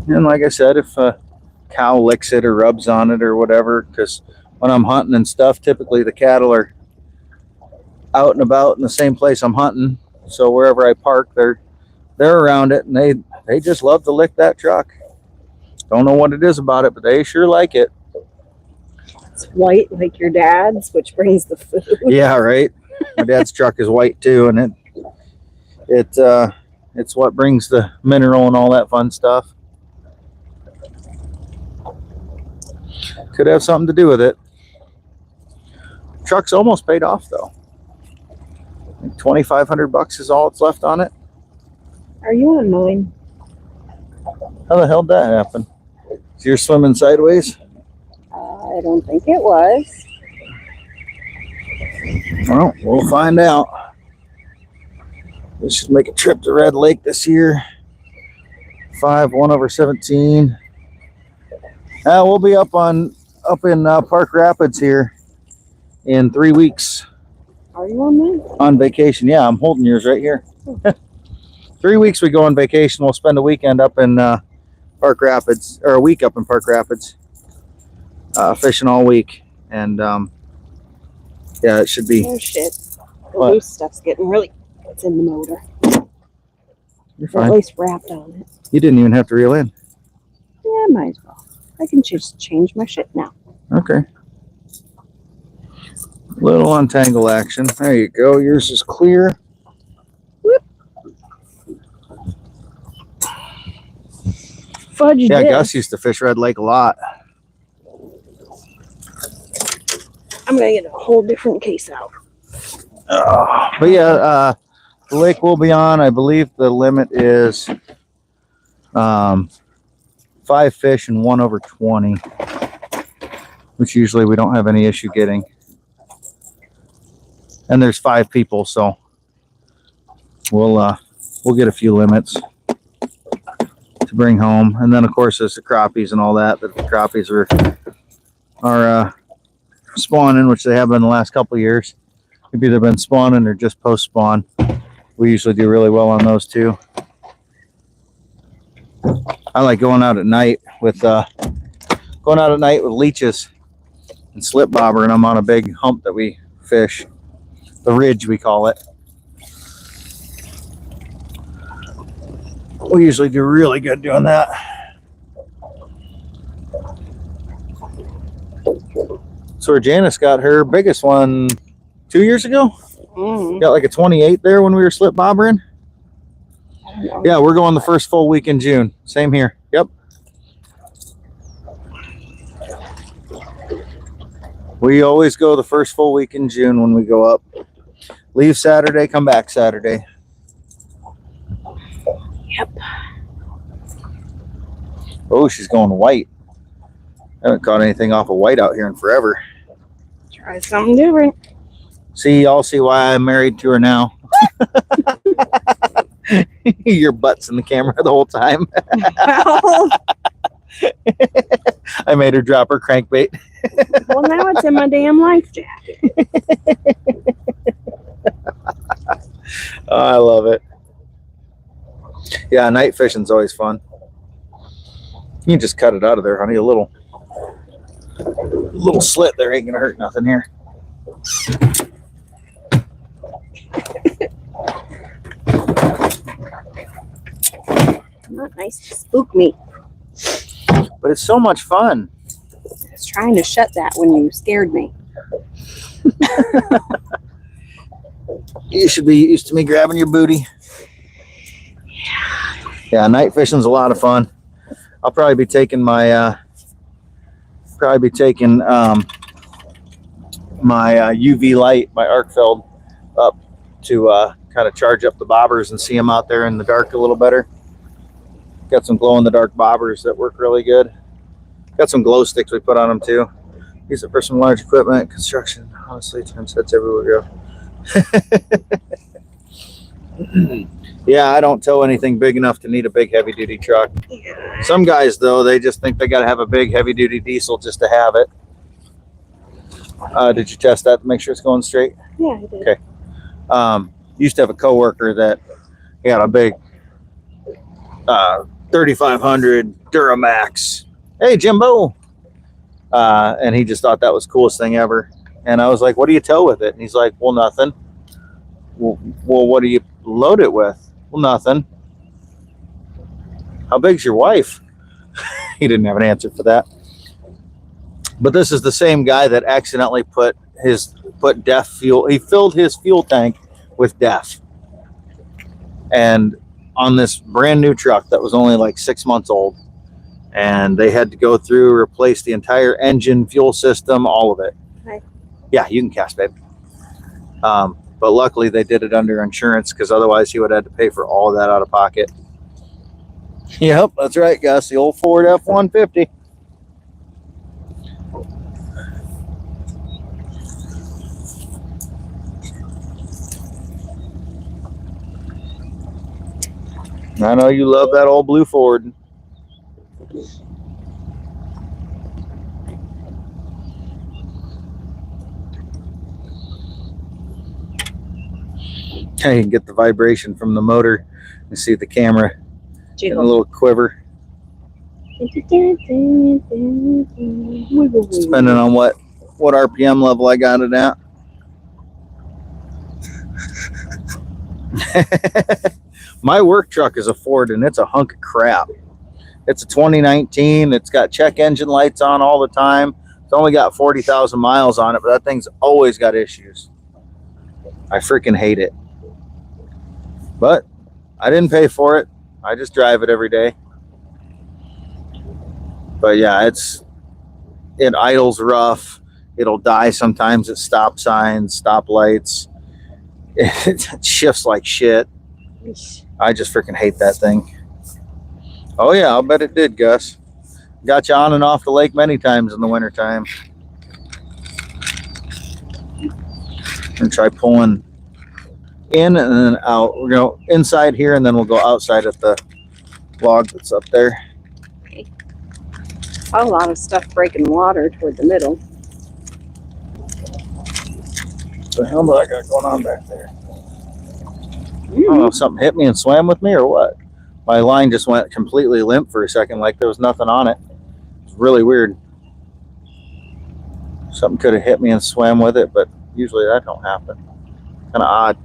And like I said, if a cow licks it or rubs on it or whatever, because when I'm hunting and stuff, typically the cattle are out and about in the same place I'm hunting. So wherever I park, they're around it, and they just love to lick that truck. Don't know what it is about it, but they sure like it. It's white like your dad's, which brings the food. Yeah, right. My dad's truck is white too, and it's what brings the mineral and all that fun stuff. Could have something to do with it. Truck's almost paid off though. $2,500 is all that's left on it. Are you on mine? How the hell did that happen? So you're swimming sideways? I don't think it was. Well, we'll find out. We should make a trip to Red Lake this year. 1/17. We'll be up in Park Rapids here in 3 weeks. Are you on mine? On vacation. Yeah, I'm holding yours right here. 3 weeks we go on vacation. We'll spend a weekend up in Park Rapids, or a week up in Park Rapids, fishing all week. And yeah, it should be. Oh shit. The What? loose stuff's getting really. It's in the motor. You're Or fine. at least wrapped on it. You didn't even have to reel in. Yeah, might as well. I can just change my shit now. Okay. Little untangle action. There you go. Yours is clear. Whoop. Fudge Yeah, this. Gus used to fish Red Lake a lot. I'm gonna get a whole different case out. But yeah, the lake will be on. I believe the limit is 5 fish and 1 over 20, which usually we don't have any issue getting. And there's 5 people, so we'll get a few limits to bring home. And then of course there's the crappies and all that. But the crappies are spawning, which they have been the last couple of years. They've either been spawning or just post spawn. We usually do really well on those too. I like going out at night with leeches and slip bobber, and I'm on a big hump that we fish, the ridge we call it. We usually do really good doing that. So Janice got her biggest one 2 years ago. Got like a 28 there when we were slip bobbering. Yeah, we're going the first full week in June. Same here. Yep. We always go the first full week in June when we go up. Leave Saturday, come back Saturday. Yep. Oh, she's going white. I haven't caught anything off of white out here in forever. Try something different. See, y'all see why I'm married to her now. Your butt's in the camera the whole time. I made her drop her crankbait. Well, now it's in my damn life jacket. Oh, I love it. Yeah, night fishing's always fun. You can just cut it out of there, honey. A little slit there ain't gonna hurt nothing here. Not nice to spook me. But it's so much fun. I was trying to shut that when you scared me. You should be used to me grabbing your booty. Yeah, night fishing's a lot of fun. I'll probably be taking my my UV light, my arc feld, up to kind of charge up the bobbers and see them out there in the dark a little better. Got some glow in the dark bobbers that work really good. Got some glow sticks we put on them too. Use it for some large equipment, construction. Honestly, turns heads everywhere we go. Yeah, I don't tow anything big enough to need a big heavy duty truck. Some guys though, they just think they got to have a big heavy duty diesel just to have it. Did you test that to make sure it's going straight? Yeah, I did. Okay. Used to have a coworker that had a big 3500 Duramax. Hey, Jimbo. And he just thought that was the coolest thing ever. And I was like, what do you tow with it? And he's like, well, nothing. Well, what do you load it with? Well, nothing. How big's your wife? He didn't have an answer for that. But this is the same guy that accidentally put DEF fuel. He filled his fuel tank with DEF. And on this brand new truck that was only like 6 months old. And they had to go through, replace the entire engine, fuel system, all of it. Okay. Yeah, you can cast, babe. But luckily they did it under insurance, because otherwise he would have had to pay for all of that out of pocket. Yep, that's right, Gus. The old Ford F-150. I know you love that old blue Ford. You can get the vibration from the motor and see the camera and a little quiver. Depending on what RPM level I got it at. My work truck is a Ford, and it's a hunk of crap. It's a 2019. It's got check engine lights on all the time. It's only got 40,000 miles on it, but that thing's always got issues. I freaking hate it. But I didn't pay for it. I just drive it every day. But yeah, it idles rough. it'll die sometimes at stop signs, stop lights. It shifts like shit. I just freaking hate that thing. Oh yeah, I'll bet it did, Gus. Got you on and off the lake many times in the wintertime. And try pulling in and then out. We're going to go inside here and then we'll go outside at the log that's up there. A lot of stuff breaking water toward the middle. What the hell do I got going on back there? I don't know if something hit me and swam with me or what. My line just went completely limp for a second, like there was nothing on it. It's really weird. Something could have hit me and swam with it, but usually that don't happen. Kind of odd.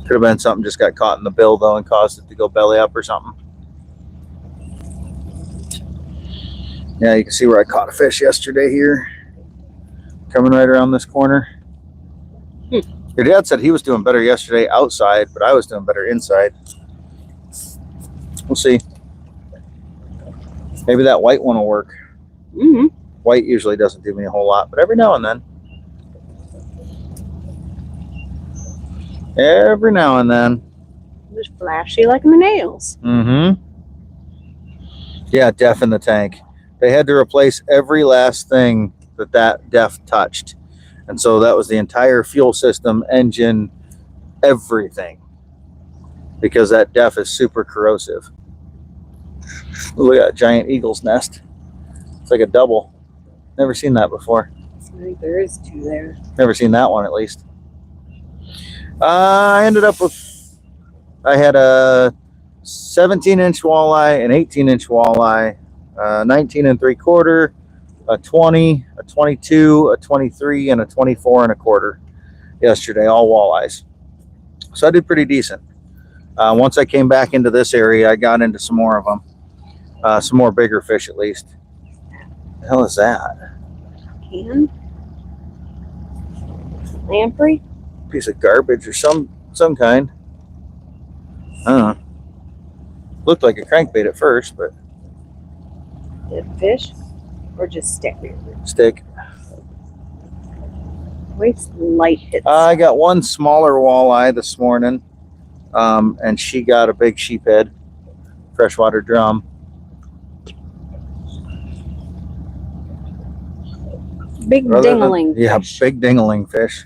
Could have been something just got caught in the bill though and caused it to go belly up or something. Yeah, you can see where I caught a fish yesterday here. Coming right around this corner. Your dad said he was doing better yesterday outside, but I was doing better inside. We'll see. Maybe that white one will work. White usually doesn't do me a whole lot, but every now and then. Every now and then. Just flashy like my nails. Yeah, def in the tank. They had to replace every last thing that def touched. And so that was the entire fuel system, engine, everything. Because that def is super corrosive. Ooh, look at that giant eagle's nest. It's like a double. Never seen that before. I think there is two there. Never seen that one at least. I ended up with, I had a 17-inch walleye, an 18-inch walleye, 19 3/4, a 20, a 22, a 23, and a 24 1/4 yesterday, all walleyes. So I did pretty decent. Once I came back into this area, I got into some more of them. Some more bigger fish at least. What the hell is that? Can? Lamprey? Piece of garbage or some kind. I don't know. Looked like a crankbait at first, but Is it fish? Or just stick? stick. Waits light hits. I got one smaller walleye this morning, and she got a big sheephead, freshwater drum. Big dingling. Yeah, fish. big dingling fish.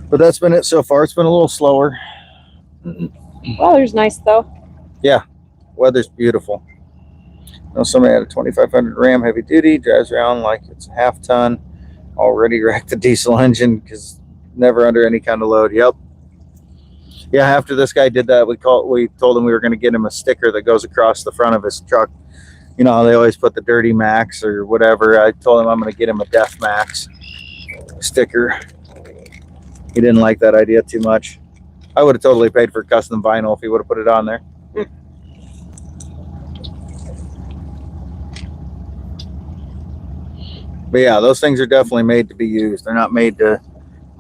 But that's been it so far. It's been a little slower. Weather's nice though. Yeah, weather's beautiful. You know, somebody had a 2500 Ram heavy duty, drives around like it's a half ton, already wrecked the diesel engine because never under any kind of load. Yep. Yeah, after this guy did that, we told him we were going to get him a sticker that goes across the front of his truck. You know, they always put the Dirty Max or whatever. I told him I'm going to get him a Def Max sticker. He didn't like that idea too much. I would have totally paid for custom vinyl if he would have put it on there. But yeah, those things are definitely made to be used. They're not made to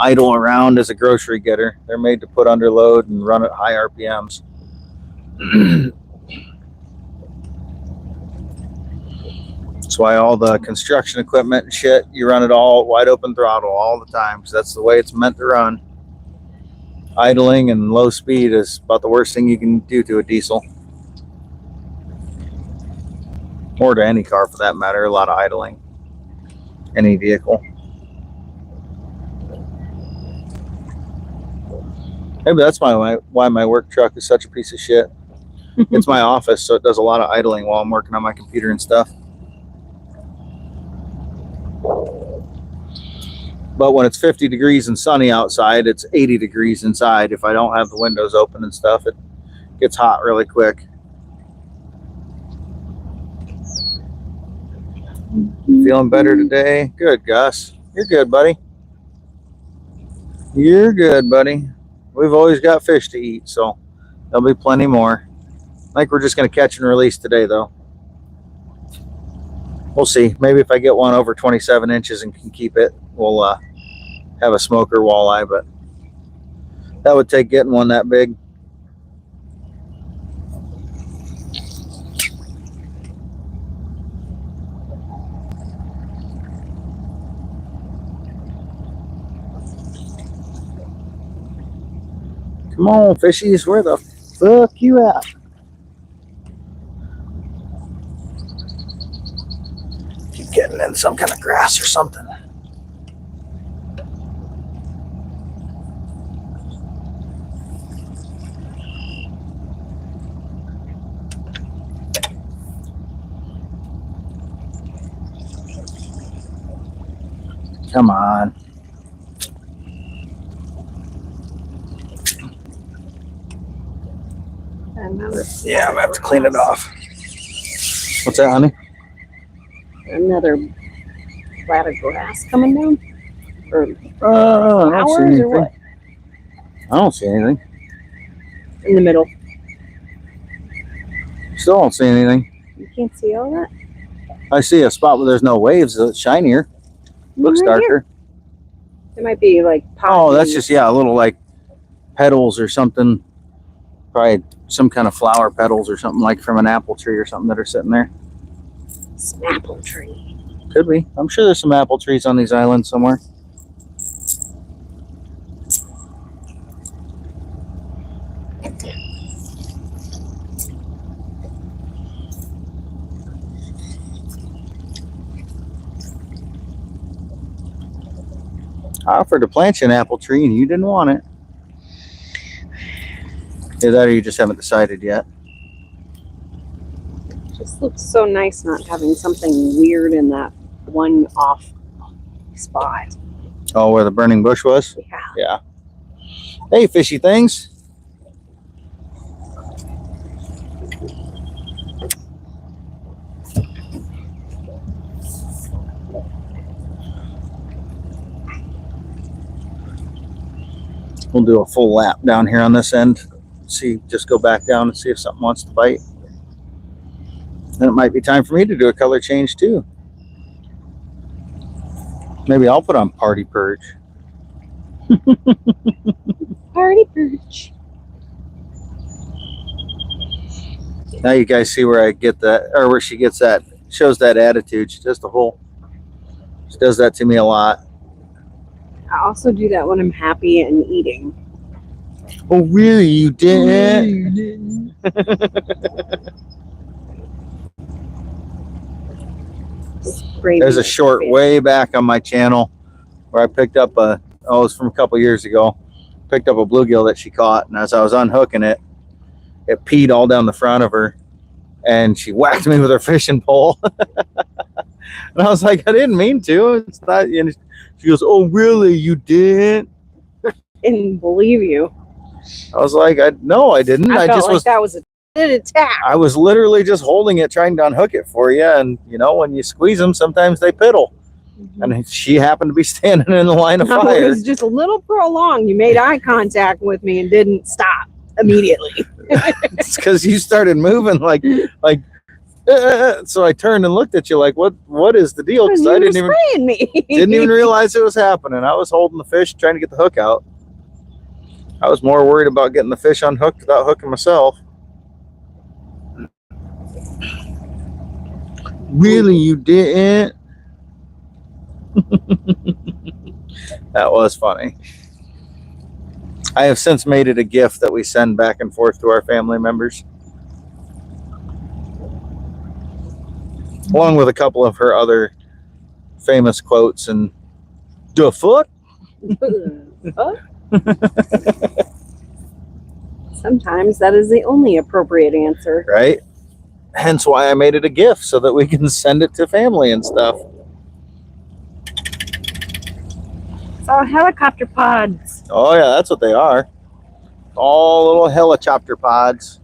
idle around as a grocery getter. They're made to put under load and run at high RPMs. That's why all the construction equipment and shit, you run it all wide open throttle all the time, because that's the way it's meant to run. Idling and low speed is about the worst thing you can do to a diesel. Or to any car for that matter, a lot of idling. Any vehicle. Maybe that's why my work truck is such a piece of shit. It's my office, so it does a lot of idling while I'm working on my computer and stuff. But when it's 50 degrees and sunny outside, it's 80 degrees inside. If I don't have the windows open and stuff, it gets hot really quick. Feeling better today? Good, Gus. You're good, buddy. You're good, buddy. We've always got fish to eat, so there'll be plenty more. I think we're just going to catch and release today, though. We'll see. Maybe if I get one over 27 inches and can keep it, we'll have a smoker walleye, but that would take getting one that big. Come on, fishies. Where the fuck you at? Keep getting in some kind of grass or something. Come on. Yeah, I'm gonna have to clean it off. What's that, honey? Another flat of grass coming down? Or I don't see flowers or anything. what? I don't see anything. In the middle. Still don't see anything. You can't see all that? I see a spot where there's no waves. It's shinier. Looks Right darker. here. It might be like Oh, that's just, yeah, a little like petals or something. Probably some kind of flower petals or something, like from an apple tree or something that are sitting there. It's an apple tree. Could be. I'm sure there's some apple trees on these islands somewhere. I offered to plant you an apple tree and you didn't want it. Either that or you just haven't decided yet. Just looks so nice not having something weird in that one off spot. Oh, where the burning bush was? Yeah. Yeah. Hey, fishy things. We'll do a full lap down here on this end. See, just go back down and see if something wants to bite. Then it might be time for me to do a color change too. Maybe I'll put on Party Purge. Party perch. Now you guys see where I get that, or where she gets that, shows that attitude. She does she does that to me a lot. I also do that when I'm happy and eating. Oh, really? You didn't? There's a short way back on my channel where I picked up it was from a couple years ago. Picked up a bluegill that she caught, and as I was unhooking it, it peed all down the front of her, and she whacked me with her fishing pole. And I was like, I didn't mean to. It's not. And she goes, "Oh, really? You didn't?" Didn't believe you. I was like, no, I didn't. I felt just like was. that was an attack. I was literally just holding it, trying to unhook it for you. And you know, when you squeeze them, sometimes they piddle. And she happened to be standing in the line of fire. It was just a little prolonged. You made eye contact with me and didn't stop immediately. It's because you started moving like. So I turned and looked at you like, what is the deal? Because I didn't even realize it was happening. I was holding the fish, trying to get the hook out. I was more worried about getting the fish unhooked without hooking myself. Really, you didn't? That was funny. I have since made it a gift that we send back and forth to our family members, along with a couple of her other famous quotes and "the fuck." Sometimes that is the only appropriate answer. Right? Hence why I made it a gift, so that we can send it to family and stuff. It's all helicopter pods. Oh yeah, that's what they are. All little helicopter pods.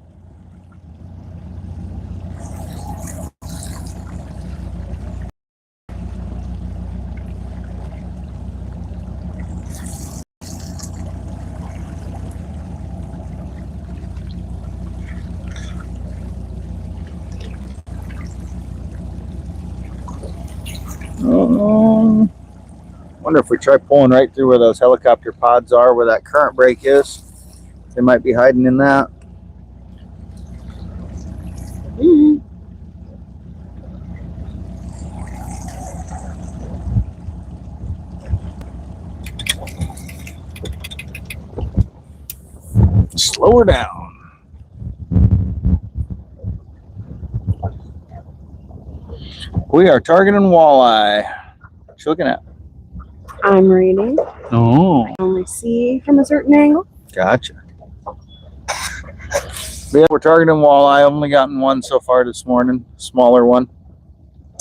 Wonder if we try pulling right through where those helicopter pods are, where that current break is. They might be hiding in that. slow her down. We are targeting walleye. What you looking at? I'm reading. Oh, I only see from a certain angle. gotcha. Yeah, we're targeting walleye. I've only gotten one so far this morning, smaller one.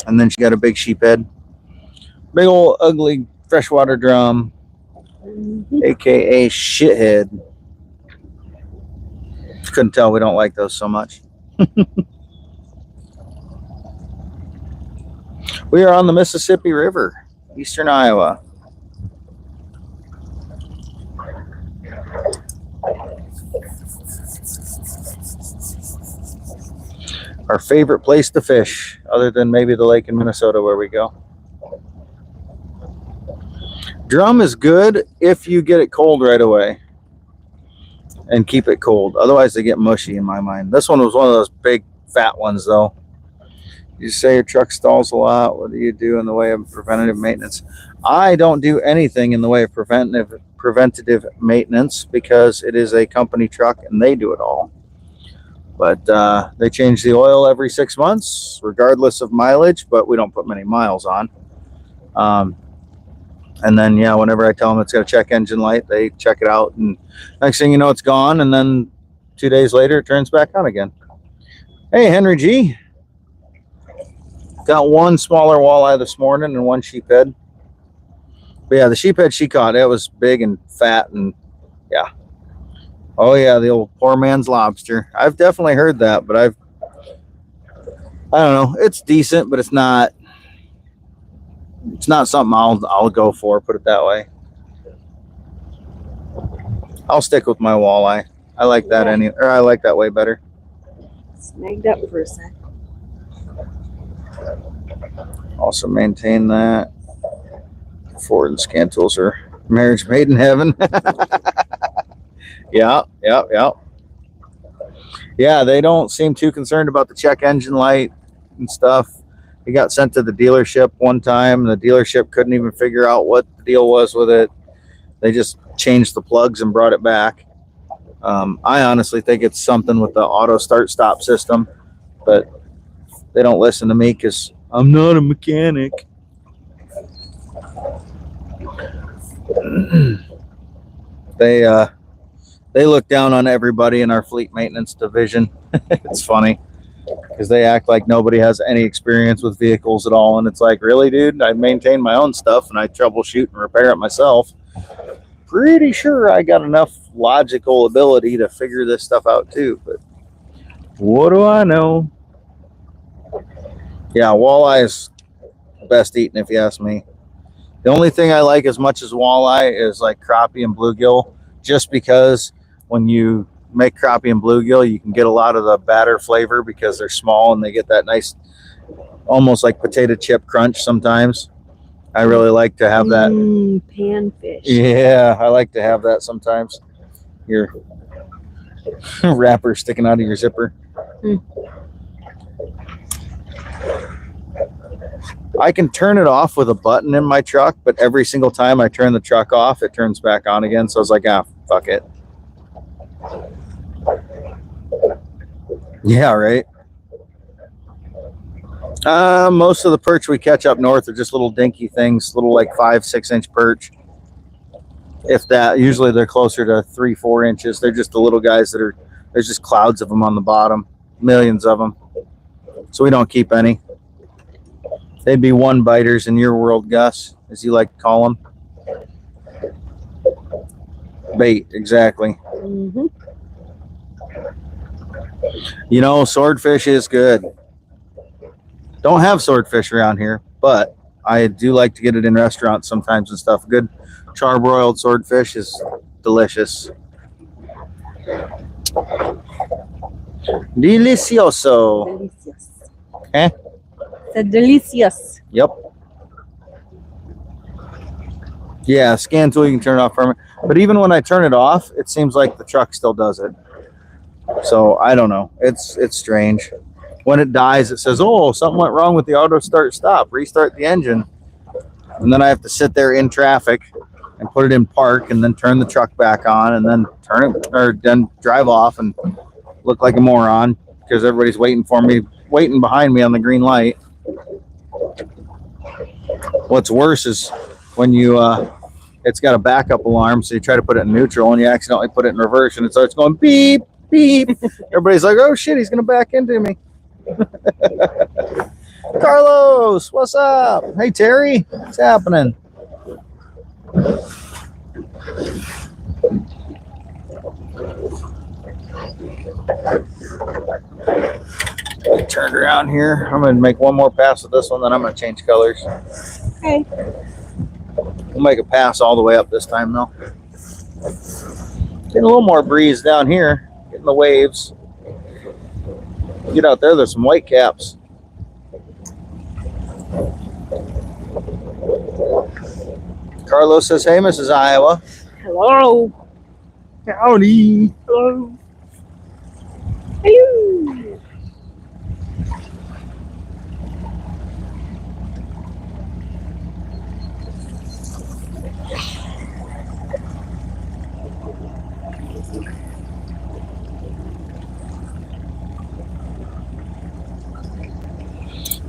And then she got a big sheephead. Big old ugly freshwater drum, aka shithead. Couldn't tell we don't like those so much. We are on the Mississippi River, eastern Iowa. Our favorite place to fish, other than maybe the lake in Minnesota where we go. Drum is good if you get it cold right away and keep it cold. Otherwise, they get mushy in my mind. This one was one of those big, fat ones, though. You say your truck stalls a lot. What do you do in the way of preventative maintenance? I don't do anything in the way of preventative maintenance because it is a company truck and they do it all. But they change the oil every 6 months, regardless of mileage, but we don't put many miles on. And then, yeah, whenever I tell them it's got a check engine light, they check it out. And next thing you know, it's gone. And then 2 days later, it turns back on again. Hey, Henry G. Got one smaller walleye this morning and one sheephead. But yeah, the sheephead she caught, it was big and fat. And yeah. Oh, yeah, the old poor man's lobster. I've definitely heard that, but I don't know. It's decent, but it's not something I'll go for, put it that way. I'll stick with my walleye. I like that I like that way better. Snagged up for a sec. Also maintain that. Ford and Scan Tools are marriage made in heaven. Yeah. Yeah, they don't seem too concerned about the check engine light and stuff. He got sent to the dealership one time. The dealership couldn't even figure out what the deal was with it. They just changed the plugs and brought it back. I honestly think it's something with the auto start stop system, but they don't listen to me because I'm not a mechanic. They look down on everybody in our fleet maintenance division. It's funny because they act like nobody has any experience with vehicles at all. And it's like, really, dude? I maintain my own stuff and I troubleshoot and repair it myself. Pretty sure I got enough logical ability to figure this stuff out too. But what do I know? Yeah, walleye is best eaten if you ask me. The only thing I like as much as walleye is like crappie and bluegill, just because when you make crappie and bluegill, you can get a lot of the batter flavor because they're small and they get that nice, almost like potato chip crunch sometimes. I really like to have that. Panfish. Yeah, I like to have that sometimes. Your wrapper sticking out of your zipper. I can turn it off with a button in my truck, but every single time I turn the truck off, it turns back on again. So I was like, fuck it. Yeah, right. Most of the perch we catch up north are just little dinky things, little like 5-6 inch perch. If that, usually they're closer to 3-4 inches. They're just the little guys that are, there's just clouds of them on the bottom, millions of them. So we don't keep any. They'd be one biters in your world, Gus, as you like to call them. Bait, exactly. Mm-hmm. You know, swordfish is good. Don't have swordfish around here, but I do like to get it in restaurants sometimes and stuff. Good charbroiled swordfish is delicious. Delicioso. Delicious. Eh? It's delicious. Yep. Yeah, scan tool, you can turn it off from it. But even when I turn it off, it seems like the truck still does it. So I don't know. It's strange. When it dies, it says, oh, something went wrong with the auto start stop. Restart the engine. And then I have to sit there in traffic and put it in park, and then turn the truck back on, and then then drive off and look like a moron because everybody's waiting behind me on the green light. What's worse is when you it's got a backup alarm, so you try to put it in neutral and you accidentally put it in reverse and it starts going beep beep. Everybody's like, oh shit, he's gonna back into me. Carlos, what's up? Hey Terry, what's happening? I turned around here. I'm gonna make one more pass with this one, then I'm gonna change colors. Okay. We'll make a pass all the way up this time though. Getting a little more breeze down here, getting the waves. Get out there, there's some white caps. Carlos says, hey, Mrs. Iowa. Hello. Howdy. Hello. Hello.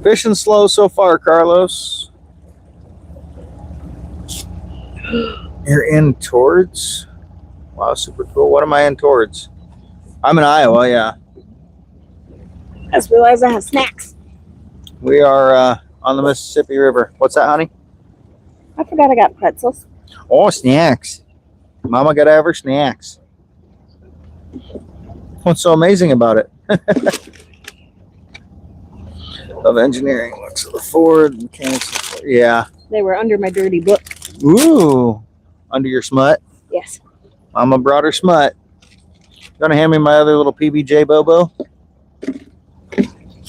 Fishing slow so far, Carlos. You're in towards? Wow, super cool. What am I in towards? I'm in Iowa, yeah. I just realized I have snacks. We are on the Mississippi River. What's that, honey? I forgot I got pretzels. Oh, snacks. Mama gotta have her snacks. What's so amazing about it? Of engineering. Looks at the Ford. Mechanics. Yeah. They were under my dirty book. Ooh. Under your smut. Yes. Mama brought her smut. Gonna hand me my other little PBJ Bobo.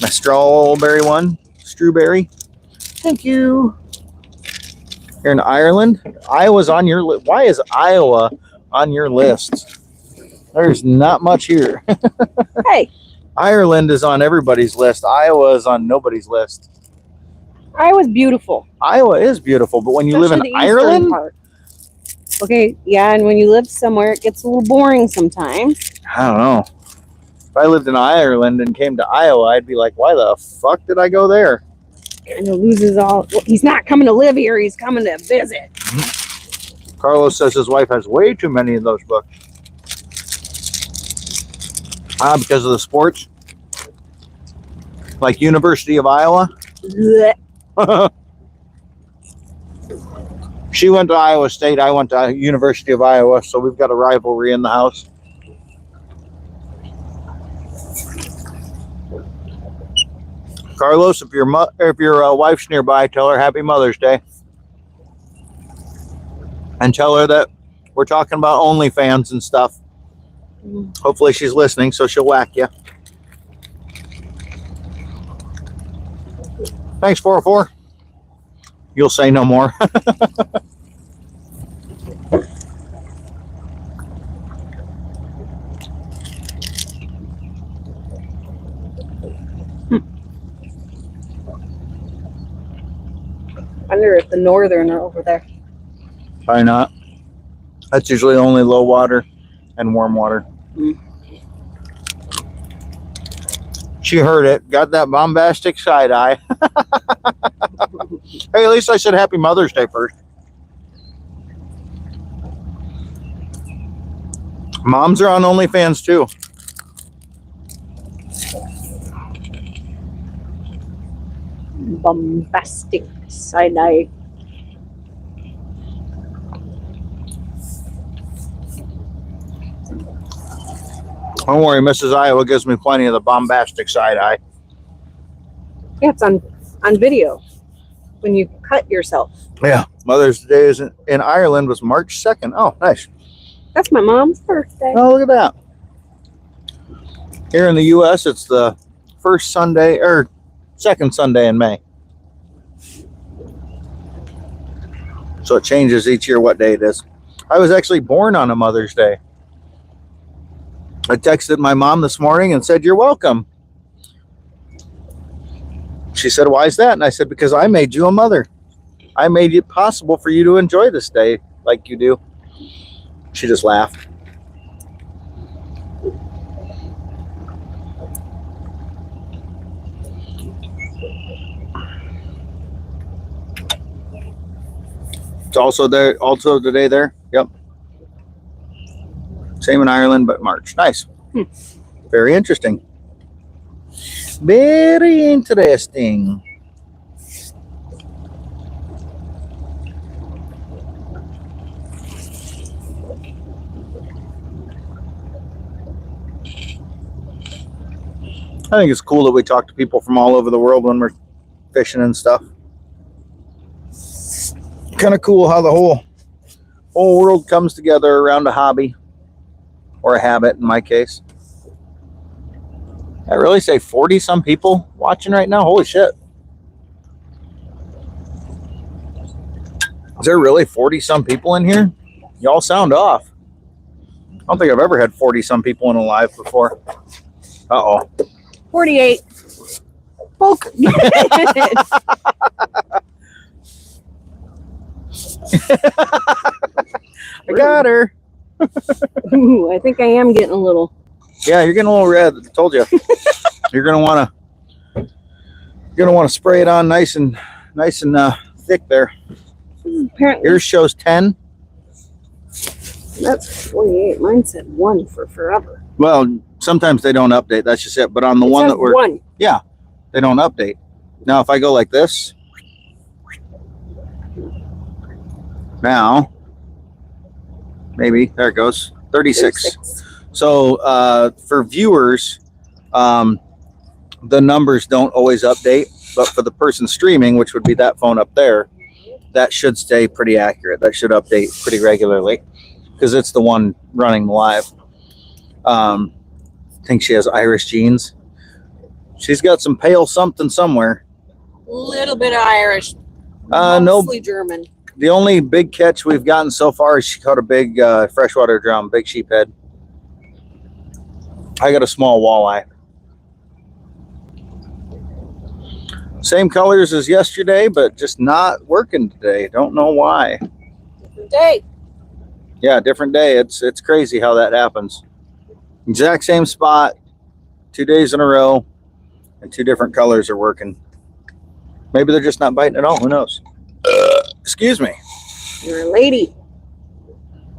My strawberry one. Strawberry. Thank you. You're in Ireland. Iowa's on your list. Why is Iowa on your list? There's not much here. Hey. Ireland is on everybody's list. Iowa is on nobody's list. Iowa's beautiful. Iowa is beautiful, but when you live in Ireland, okay, yeah, and when you live somewhere, it gets a little boring sometimes. I don't know. If I lived in Ireland and came to Iowa, I'd be like, why the fuck did I go there? Kind of loses all. Well, he's not coming to live here. He's coming to visit. Mm-hmm. Carlos says his wife has way too many of those books. Because of the sports, like University of Iowa. She went to Iowa State. I went to University of Iowa, so we've got a rivalry in the house. Carlos, if your wife's nearby, tell her Happy Mother's Day, and tell her that we're talking about OnlyFans and stuff. Hopefully she's listening, so she'll whack you. Thanks, 404. You'll say no more. I wonder if the northern are over there. Probably not. That's usually only low water and warm water. She heard it, got that bombastic side eye. Hey, at least I said Happy Mother's Day first. Moms are on OnlyFans too. Bombastic side eye. Don't worry, Mrs. Iowa gives me plenty of the bombastic side eye. Yeah, it's on video when you cut yourself. Yeah, Mother's Day is in Ireland was March 2nd. Oh, nice. That's my mom's birthday. Oh, look at that. Here in the U.S., it's the first Sunday or second Sunday in May. So it changes each year what day it is. I was actually born on a Mother's Day. I texted my mom this morning and said, "You're welcome." She said, "Why is that?" And I said, "Because I made you a mother. I made it possible for you to enjoy this day like you do. She just laughed. It's also there, also today there. Yep. Same in Ireland, but March. Nice. Very interesting. Very interesting. I think it's cool that we talk to people from all over the world when we're fishing and stuff. Kind of cool how the whole world comes together around a hobby, or a habit in my case. I really say 40 some people watching right now. Holy shit. Is there really 40 some people in here? Y'all sound off. I don't think I've ever had 40 some people in a live before. Uh-oh. 48. Poke. I got her. Ooh, I think I am getting a little. Yeah, you're getting a little red. I told you. You're gonna want to spray it on nice and thick there. Apparently, Yours shows 10. that's 48. Mine said 1 for forever. Well, sometimes they don't update. That's just it. But on the one that we're 1. Yeah, they don't update. Now, if I go like this, now, maybe, there it goes, 36. So for viewers, the numbers don't always update, but for the person streaming, which would be that phone up there, that should stay pretty accurate. That should update pretty regularly because it's the one running live. I think she has Irish genes. She's got some pale something somewhere. A little bit of Irish. No, Mostly German. the only big catch we've gotten so far is she caught a big freshwater drum, big sheephead. I got a small walleye. Same colors as yesterday, but just not working today. Don't know why. Different day. Yeah, different day. It's crazy how that happens. Exact same spot, 2 days in a row, and 2 different colors are working. Maybe they're just not biting at all. Who knows? Excuse me. You're a lady.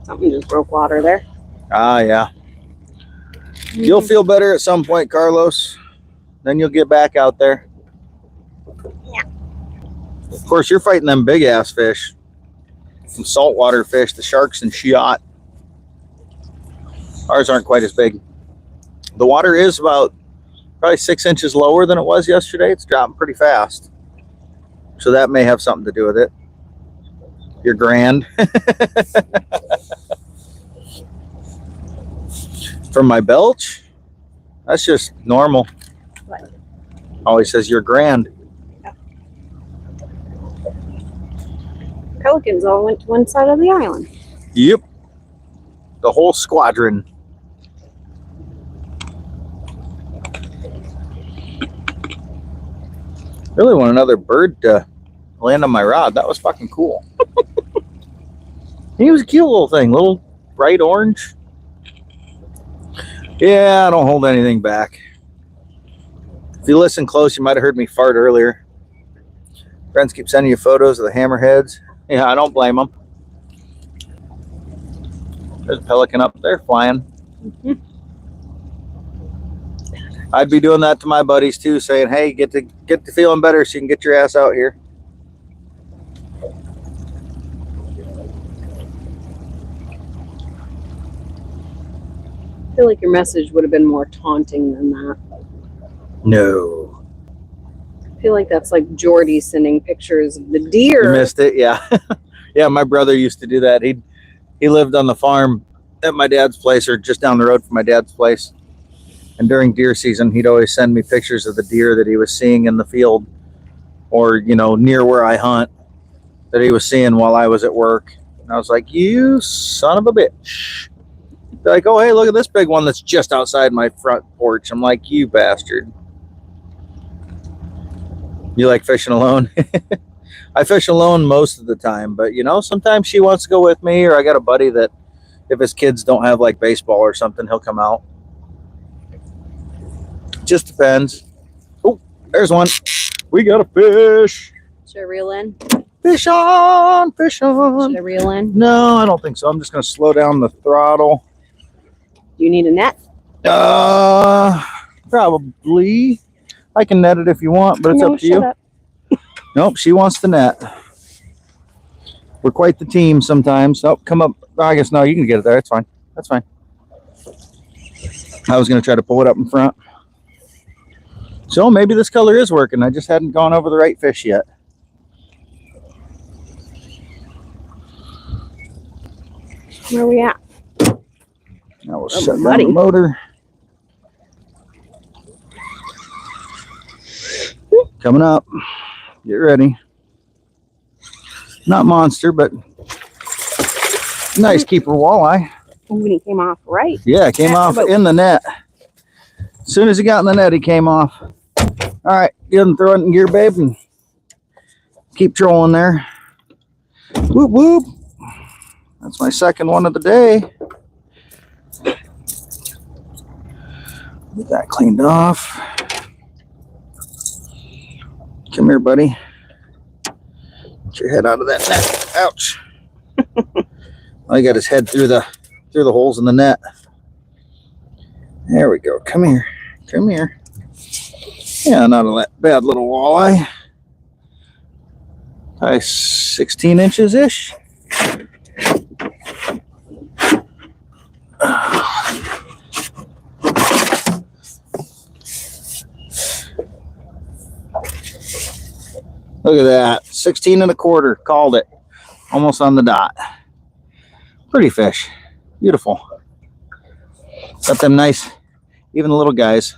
Something just broke water there. Ah, yeah. You'll feel better at some point, Carlos. Then you'll get back out there. Yeah. Of course, you're fighting them big ass fish. Some saltwater fish, the sharks and shot. Ours aren't quite as big. The water is about probably 6 inches lower than it was yesterday. It's dropping pretty fast. So that may have something to do with it. You're grand. From my belch? That's just normal. What? Always says you're grand. Yeah. Pelicans all went to one side of the island. Yep. The whole squadron. Really want another bird to land on my rod. That was fucking cool. He was a cute little thing. Little bright orange. Yeah, I don't hold anything back. If you listen close, you might have heard me fart earlier. Friends keep sending you photos of the hammerheads. Yeah, I don't blame them. There's a pelican up there flying. Mm-hmm. I'd be doing that to my buddies too, saying, "Hey, get to feeling better so you can get your ass out here." I feel like your message would have been more taunting than that. No. I feel like that's like Jordy sending pictures of the deer. You missed it, yeah. Yeah, my brother used to do that. He lived on the farm at my dad's place, or just down the road from my dad's place. And during deer season, he'd always send me pictures of the deer that he was seeing in the field, or, you know, near where I hunt, that he was seeing while I was at work. And I was like, you son of a bitch. They're like, oh, hey, look at this big one that's just outside my front porch. I'm like, you bastard. You like fishing alone? I fish alone most of the time, but you know, sometimes she wants to go with me, or I got a buddy that if his kids don't have like baseball or something, he'll come out. Just depends. Oh, there's one. We got a fish. Should I reel in? Fish on, fish on. Should I reel in? No, I don't think so. I'm just going to slow down the throttle. Do you need a net? Probably. I can net it if you want, but it's No, up to you. up. Nope, she wants the net. We're quite the team sometimes. Oh, come up. I guess no, you can get it there. That's fine. That's fine. I was going to try to pull it up in front. So maybe this color is working. I just hadn't gone over the right fish yet. Where are we at? Now we'll shut down the motor. Coming up. Get ready. Not monster, but nice keeper walleye. When he came off right. Yeah, it came off in the net. As soon as he got in the net, he came off. All right, get him, throw it in gear, babe, and keep trolling there. Whoop, whoop. That's my second one of the day. Get that cleaned off. Come here, buddy. Get your head out of that net. Ouch. Oh, he got his head through the holes in the net. There we go. Come here. Come here. Yeah, not a bad little walleye. Probably 16 inches-ish. Look at that. 16 1/4. Called it. Almost on the dot. Pretty fish. Beautiful. Got them nice, even the little guys,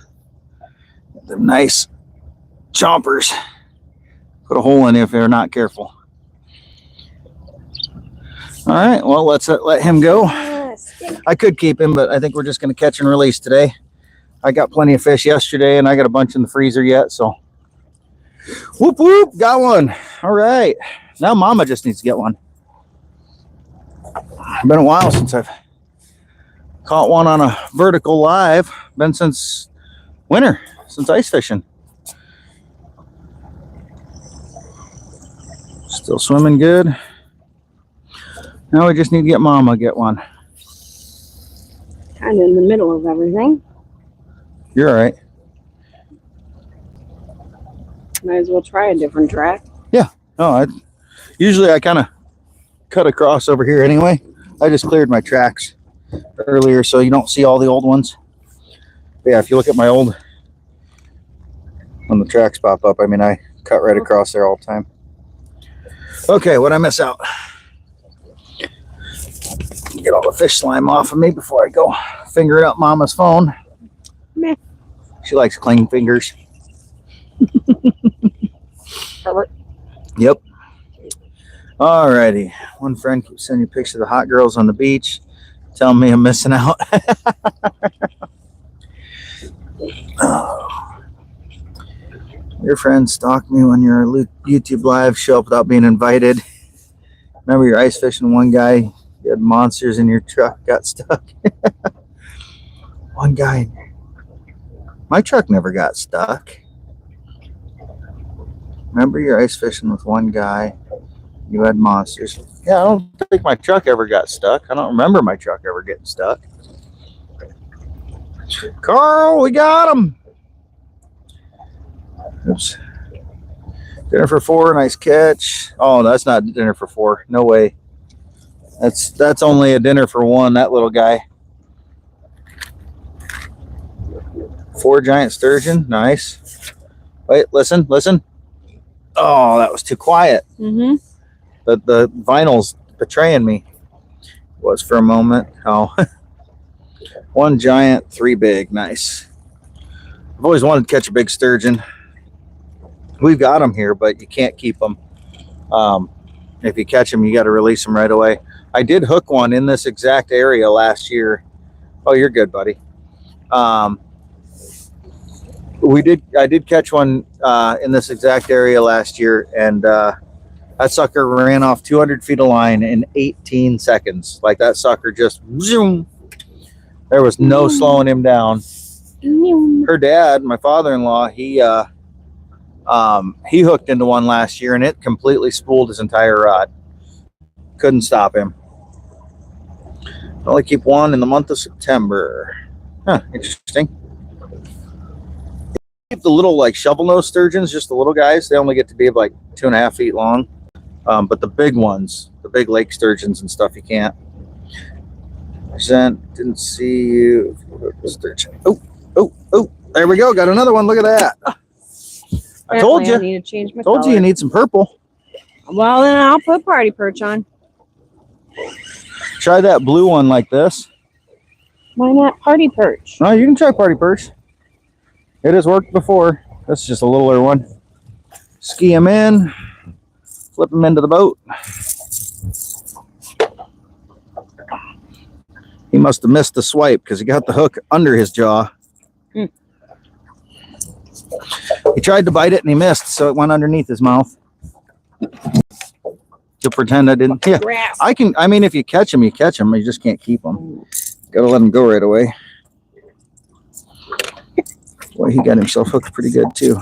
got them nice chompers. Put a hole in if they're not careful. All right, well, let's let him go. I could keep him, but I think we're just going to catch and release today. I got plenty of fish yesterday, and I got a bunch in the freezer yet, so. Whoop, whoop, got one. All right. Now Mama just needs to get one. Been a while since I've caught one on a vertical live. Been since winter, since ice fishing. Still swimming good. Now we just need to get Mama get one. Kind of in the middle of everything. You're all right. Might as well try a different track. Yeah. No, usually I kind of cut across over here anyway. I just cleared my tracks earlier so you don't see all the old ones. But yeah, if you look at my old, when the tracks pop up, I mean, I cut right across there all the time. Okay, what'd I miss out? Get all the fish slime off of me before I go fingering up Mama's phone. Meh. She likes clean fingers. Yep. Alrighty. One friend keeps sending you pictures of the hot girls on the beach, telling me I'm missing out. Oh. Your friends stalk me when your YouTube live show up without being invited. Remember your ice fishing one guy, you had monsters in your truck, got stuck. One guy. My truck never got stuck. Remember your ice fishing with one guy, you had monsters. Yeah, I don't think my truck ever got stuck. I don't remember my truck ever getting stuck. Carl, we got him. Oops. Dinner for 4, nice catch. Oh, that's not dinner for 4. No way. That's only a dinner for 1, that little guy. 4 giant sturgeon, nice. Wait, listen. Oh, that was too quiet. Mm-hmm. The vinyl's betraying me. Was for a moment. Oh, 1 giant, 3 big, nice. I've always wanted to catch a big sturgeon. We've got them here, but you can't keep them. If you catch them, you got to release them right away. I did hook one in this exact area last year. Oh, you're good, buddy. I did catch one in this exact area last year, and That sucker ran off 200 feet of line in 18 seconds. Like that sucker just zoom. There was no slowing him down. Her dad, my father-in-law, he hooked into one last year and it completely spooled his entire rod. Couldn't stop him. Only keep one in the month of September. Huh, interesting. Keep the little like shovel nose sturgeons, just the little guys. They only get to be like 2.5 feet long. But the big ones, the big lake sturgeons and stuff, you can't. Didn't see you. Sturgeon. Oh, there we go. Got another one. Look at that. I told you. I need to change my Told color. you need some purple. Well, then I'll put party perch on. Try that blue one like this. Why not party perch? No, you can try party perch. It has worked before. That's just a littler one. Ski him in. Flip him into the boat. He must have missed the swipe because he got the hook under his jaw. He tried to bite it and he missed, so it went underneath his mouth. To pretend I didn't. Yeah, I mean, if you catch him, you catch him. You just can't keep him. Got to let him go right away. Boy, he got himself hooked pretty good too.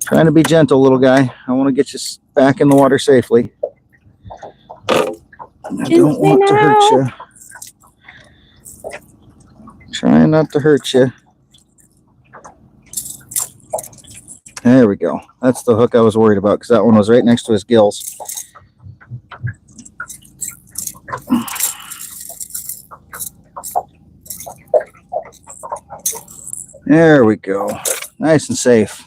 Trying to be gentle, little guy. I want to get you back in the water safely. I don't want to hurt you. Trying not to hurt you. There we go. That's the hook I was worried about because that one was right next to his gills. There we go. Nice and safe.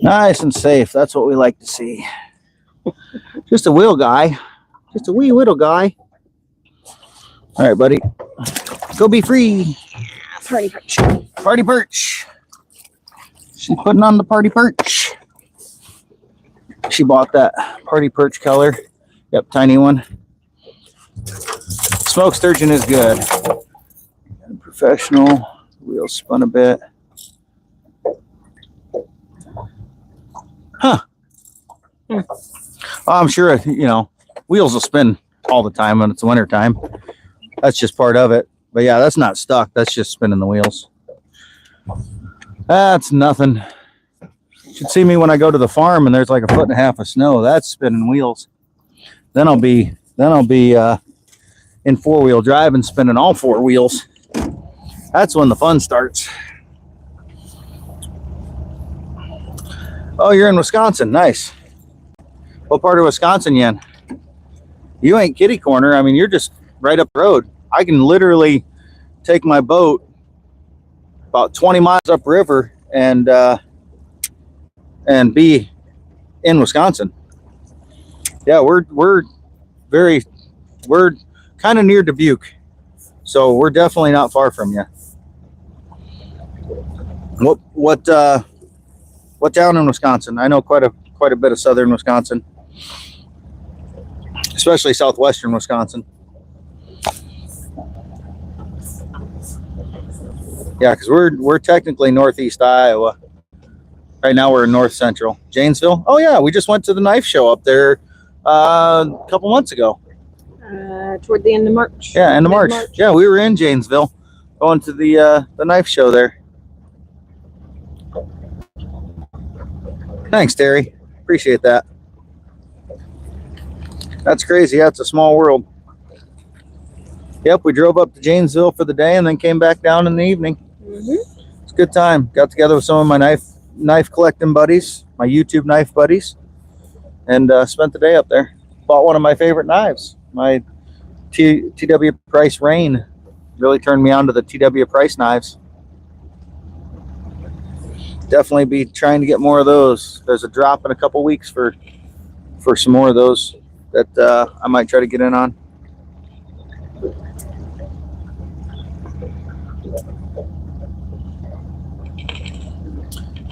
Nice and safe. That's what we like to see. Just a wheel guy. Just a wee little guy. All right, buddy. Go be free. Party perch. Party perch. She's putting on the party perch. She bought that party perch color. Yep, tiny one. Smoke sturgeon is good. Professional. Wheel spun a bit. Huh. Well, I'm sure, you know, wheels will spin all the time when it's winter time. That's just part of it. But yeah, that's not stuck. That's just spinning the wheels. That's nothing. You should see me when I go to the farm and there's like 1.5 feet of snow. That's spinning wheels. Then I'll be in four-wheel drive and spinning all four wheels. That's when the fun starts. Oh, you're in Wisconsin. Nice. What part of Wisconsin you in? You ain't kitty corner. I mean, you're just right up the road. I can literally take my boat about 20 miles upriver and be in Wisconsin. Yeah, we're kind of near Dubuque, so we're definitely not far from you. What town in Wisconsin? I know quite a bit of southern Wisconsin, especially southwestern Wisconsin. Yeah, because we're technically northeast Iowa. Right now we're in north central. Janesville. Oh yeah, we just went to the knife show up there a couple months ago. Toward the end of March. Yeah, end of March. Yeah, we were in Janesville going to the knife show there. Thanks, Terry. Appreciate that. That's crazy. Yeah, it's a small world. Yep, we drove up to Janesville for the day and then came back down in the evening. It's a good time. Got together with some of my knife collecting buddies, my YouTube knife buddies, and spent the day up there. Bought one of my favorite knives. My T.W. Price Rain really turned me on to the T.W. Price knives. Definitely be trying to get more of those. There's a drop in a couple weeks for some more of those that I might try to get in on.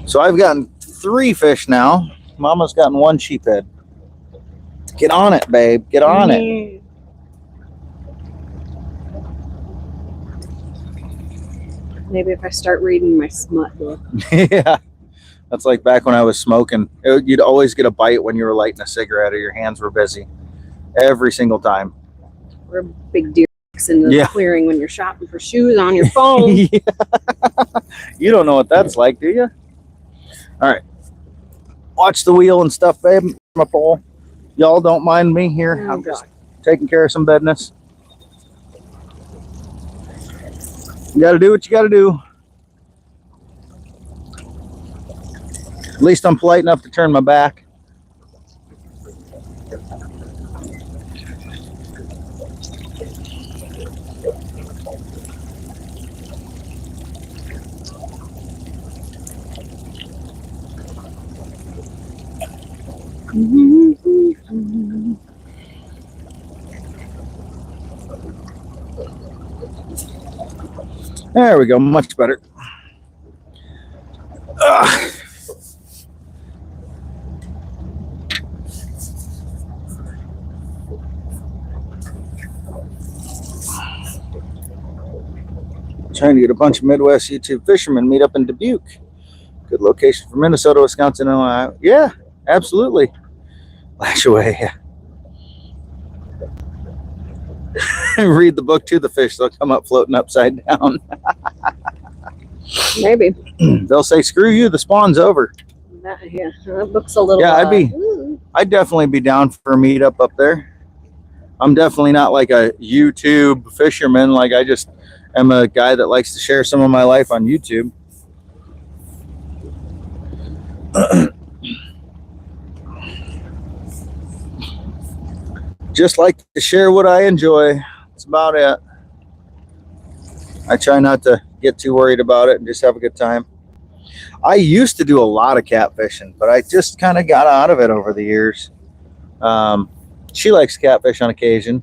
So I've gotten 3 fish now. Mama's gotten 1 sheephead. Get on it, babe. Get on it. Maybe if I start reading my smut book. Yeah. That's like back when I was smoking. You'd always get a bite when you were lighting a cigarette or your hands were busy. Every single time. Or a big deer in the Yeah. clearing when you're shopping for shoes on your phone. Yeah. You don't know what that's like, do you? All right. Watch the wheel and stuff, babe. My pole. Y'all don't mind me here. Oh, I'm just taking care of some business. You got to do what you got to do. At least I'm polite enough to turn my back. There we go, much better. Ugh. Trying to get a bunch of Midwest YouTube fishermen meet up in Dubuque. Good location for Minnesota, Wisconsin, and Ohio. Yeah, absolutely. Lash away. Yeah. Read the book to the fish, they'll come up floating upside down. Maybe. They'll say, screw you, the spawn's over. That book's a little. Yeah, I'd definitely be down for a meetup up there. I'm definitely not like a YouTube fisherman. Like, I just am a guy that likes to share some of my life on YouTube. Just like to share what I enjoy. That's about it. I try not to get too worried about it and just have a good time. I used to do a lot of catfishing, but I just kind of got out of it over the years. She likes catfish on occasion,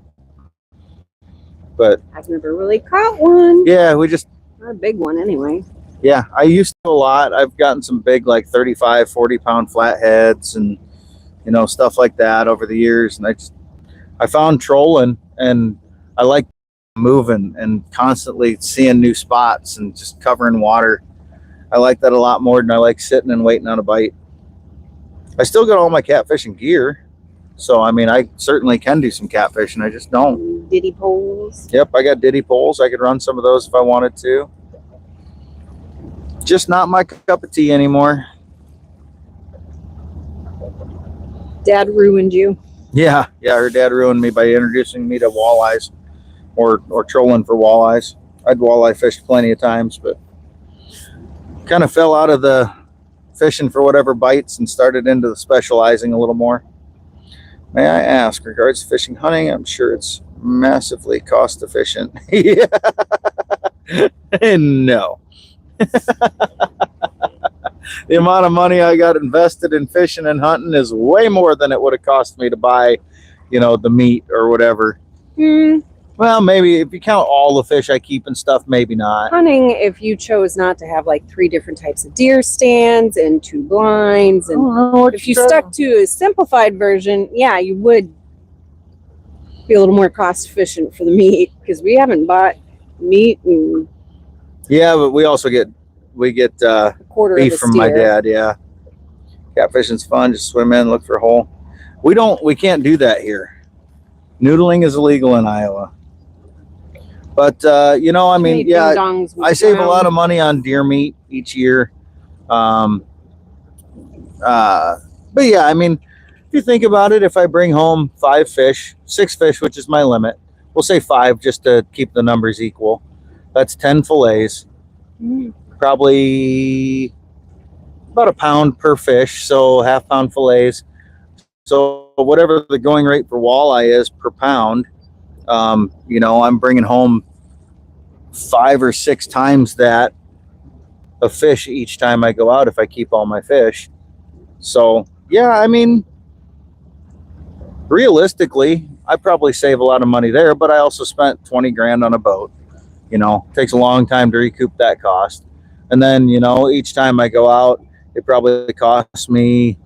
but I've never really caught one. yeah, we just Not a big one anyway. Yeah, I used to a lot. I've gotten some big, like 35, 40-pound flatheads and, you know, stuff like that over the years. And I found trolling, and I like moving and constantly seeing new spots and just covering water. I like that a lot more than I like sitting and waiting on a bite. I still got all my catfishing gear. So, I mean, I certainly can do some catfishing. I just don't. Diddy poles. Yep, I got diddy poles. I could run some of those if I wanted to. Just not my cup of tea anymore. Dad ruined you. Yeah, her dad ruined me by introducing me to walleyes or trolling for walleyes. I'd walleye fished plenty of times, but kind of fell out of the fishing for whatever bites and started into the specializing a little more. May I ask, regards to fishing hunting, I'm sure it's massively cost efficient. Yeah. No. The amount of money I got invested in fishing and hunting is way more than it would have cost me to buy, you know, the meat or whatever. Well, maybe if you count all the fish I keep and stuff, maybe not. Hunting, if you chose not to have like 3 different types of deer stands and 2 blinds, and if you stuck to a simplified version, yeah, you would be a little more cost efficient for the meat, because we haven't bought meat and yeah, but we also get a quarter beef of a from my steer. dad. Yeah, catfishing's fun. Just swim in, look for a hole. We can't do that here. Noodling is illegal in Iowa. But you know, I mean, yeah, I save a lot of money on deer meat each year. But yeah, I mean, if you think about it, if I bring home 5 fish, 6 fish, which is my limit, we'll say 5 just to keep the numbers equal. That's 10 fillets. Probably about a pound per fish, so half-pound fillets. So whatever the going rate for walleye is per pound, you know, I'm bringing home 5 or 6 times that of fish each time I go out if I keep all my fish. So yeah, I mean, realistically, I probably save a lot of money there, but I also spent 20 grand on a boat. You know, it takes a long time to recoup that cost. And then, you know, each time I go out, it probably costs me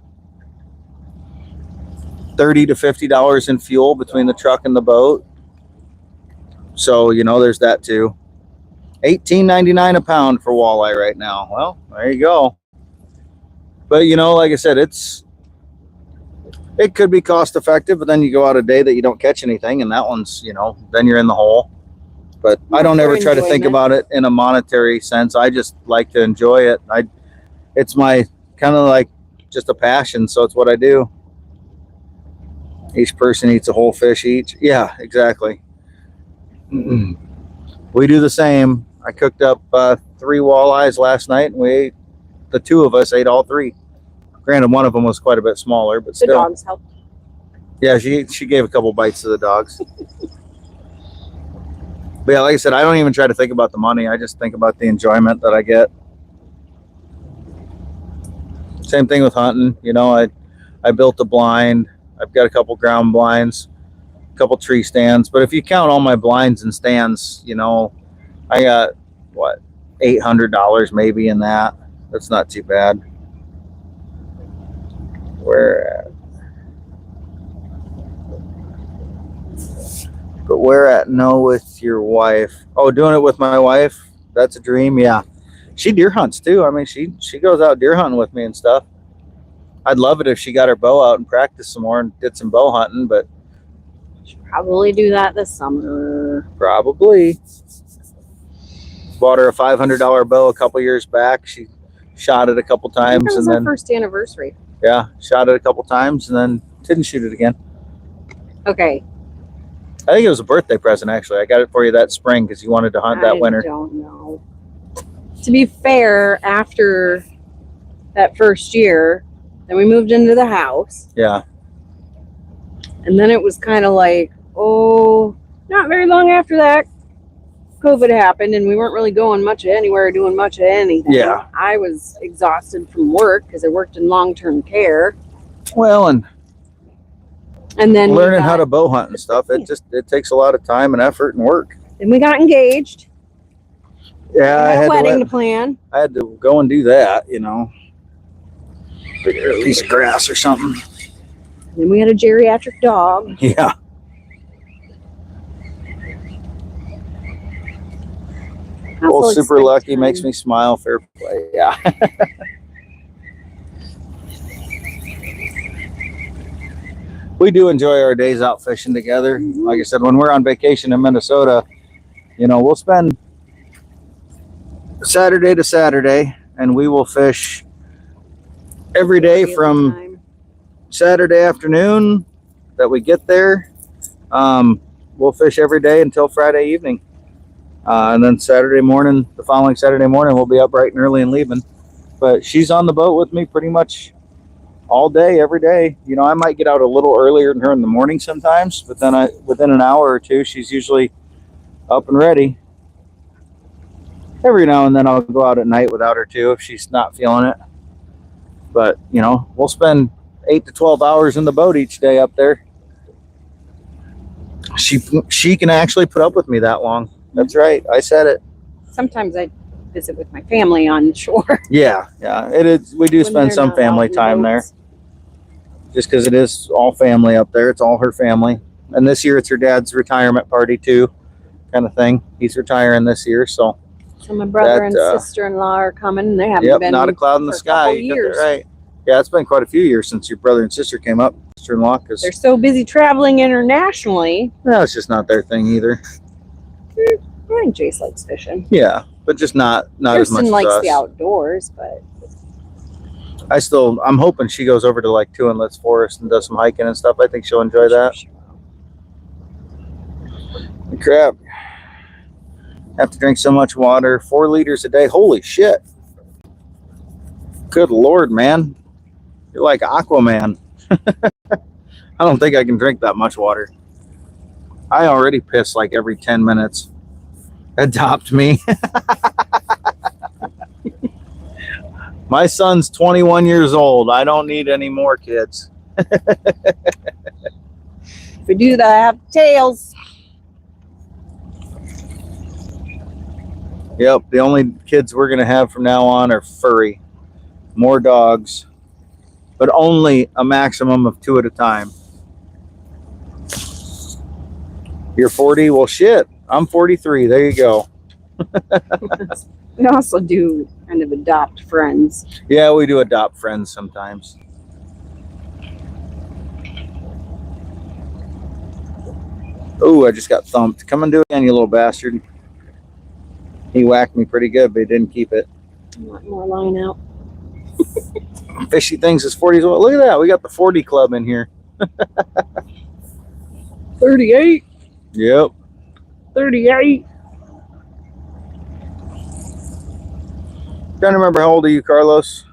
$30 to $50 in fuel between the truck and the boat. So, you know, there's that too. $18.99 a pound for walleye right now. Well, there you go. But you know, like I said, it could be cost effective, but then you go out a day that you don't catch anything, and that one's, you know, then you're in the hole. But I don't ever try to think about it in a monetary sense. I just like to enjoy it. It's my kind of like just a passion, so it's what I do. Each person eats a whole fish each. Yeah, exactly. We do the same. I cooked up 3 walleyes last night, and the 2 of us ate all 3. Granted, one of them was quite a bit smaller, but still. The dogs helped. Yeah, she gave a couple bites to the dogs. But yeah, like I said, I don't even try to think about the money. I just think about the enjoyment that I get. Same thing with hunting. You know, I built a blind. I've got a couple ground blinds, a couple tree stands. But if you count all my blinds and stands, you know, I got, what, $800 maybe in that. That's not too bad. Where at no with your wife? Oh, doing it with my wife? That's a dream. Yeah, she deer hunts too. I mean, she goes out deer hunting with me and stuff. I'd love it if she got her bow out and practiced some more and did some bow hunting, but should probably do that this summer. Probably. Bought her a $500 bow a couple years back. She shot it a couple times, that was and our then first anniversary. Yeah, shot it a couple times and then didn't shoot it again. Okay. I think it was a birthday present, actually. I got it for you that spring because you wanted to hunt that winter. I don't know. To be fair, after that first year, then we moved into the house. Yeah. And then it was kind of like, oh, not very long after that, COVID happened, and we weren't really going much anywhere, doing much of anything. Yeah. I was exhausted from work because I worked in long-term care. Well, and then learning how to bow hunt and stuff, it takes a lot of time and effort and work. Then we got engaged. Yeah, I had a wedding to plan. I had to go and do that, you know. Bigger piece of grass or something. Then we had a geriatric dog. Yeah. Well, super lucky time. Makes me smile. Fair play. Yeah. We do enjoy our days out fishing together. Like I said, when we're on vacation in Minnesota, you know, we'll spend Saturday to Saturday, and we will fish every day from Saturday afternoon that we get there. We'll fish every day until Friday evening. And then Saturday morning, the following Saturday morning, we'll be up bright and early and leaving. But she's on the boat with me pretty much all day, every day. You know, I might get out a little earlier than her in the morning sometimes, but then within an hour or two, she's usually up and ready. Every now and then I'll go out at night without her too if she's not feeling it. But, you know, we'll spend 8 to 12 hours in the boat each day up there. She can actually put up with me that long. That's right. I said it. Sometimes I visit with my family on shore. Yeah. It is. We do spend some family time there. Just because it is all family up there. It's all her family. And this year it's her dad's retirement party too, kind of thing. He's retiring this year, so my brother and sister-in-law are coming, and they haven't been. Not a cloud in the sky. You got that right. Yeah, it's been quite a few years since your brother and sister came up, sister-in-law, because they're so busy traveling internationally. No, it's just not their thing either. I think Jace likes fishing. Yeah, but just not as much as us. Kirsten likes the outdoors, but I'm hoping she goes over to like Two Inlets Forest and does some hiking and stuff. I think she'll enjoy that. Crap. Have to drink so much water. 4 liters a day. Holy shit. Good Lord, man. You're like Aquaman. I don't think I can drink that much water. I already piss like every 10 minutes. Adopt me. My son's 21 years old. I don't need any more kids. If we do that, I have tails. Yep, the only kids we're going to have from now on are furry. More dogs, but only a maximum of 2 at a time. You're 40? Well, shit. I'm 43. There you go. We also do kind of adopt friends. Yeah, we do adopt friends sometimes. Oh, I just got thumped. Come and do it again, you little bastard. He whacked me pretty good, but he didn't keep it. Want more line out. Fishy things is 40s. Look at that. We got the 40 club in here. 38. Yep. 38. Trying to remember, how old are you, Carlos?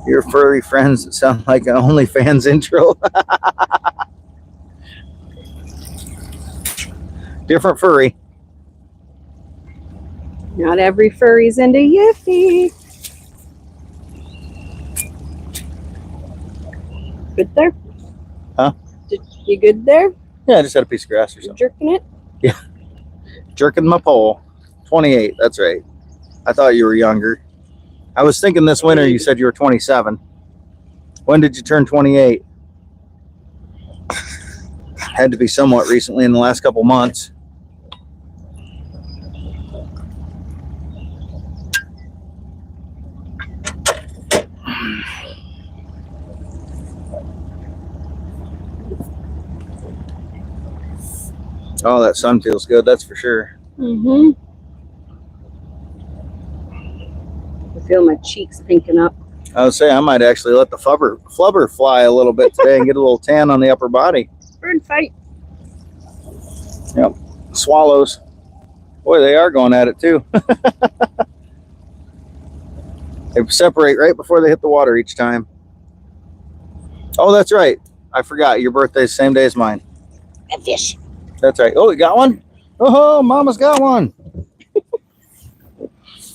Your furry friends that sound like an OnlyFans intro. Different furry. Not every furry's into Yiffy. Good there? Huh? You good there? Yeah, I just had a piece of grass or You something. jerking it? Yeah. Jerking my pole. 28, that's right. I thought you were younger. I was thinking this winter you said you were 27. When did you turn 28? Had to be somewhat recently, in the last couple months. Oh, that sun feels good, that's for sure. Mm-hmm. I feel my cheeks pinking up. I would say I might actually let the flubber fly a little bit today and get a little tan on the upper body. Bird fight. Yep. Swallows. Boy, they are going at it too. They separate right before they hit the water each time. Oh, that's right. I forgot. Your birthday's the same day as mine. A fish. That's right. Oh, you got one? Oh, Mama's got one.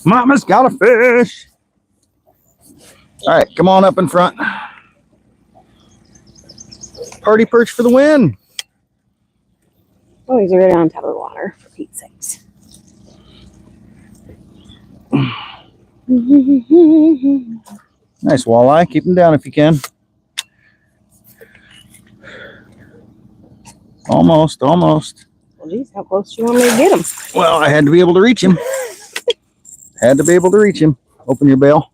Mama's got a fish. All right, come on up in front. Party perch for the win. Oh, he's right on top of the water, for Pete's sakes. Nice walleye. Keep them down if you can. Almost, almost. Well, geez, how close do you want me to get him? Well, I had to be able to reach him. Had to be able to reach him. Open your bail.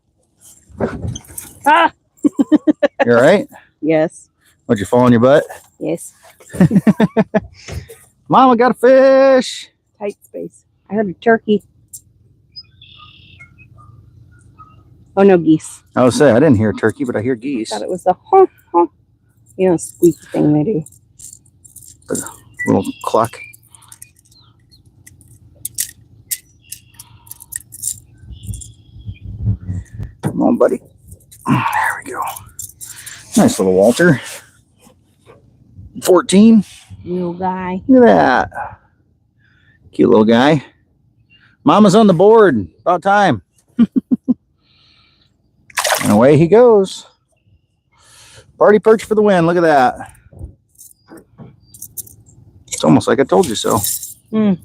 Ah! You all right? Yes. Would you fall on your butt? Yes. Mama got a fish. Tight space. I heard a turkey. Oh, no, geese. I was saying, I didn't hear a turkey, but I hear geese. Thought it was the honk, honk. You know, squeaky thing they do. The little cluck. Come on, buddy. There we go. Nice little Walter. 14. Little guy. Look at that. Cute little guy. Mama's on the board. About time. And away he goes. Party perch for the win. Look at that. It's almost like I told you so. Funny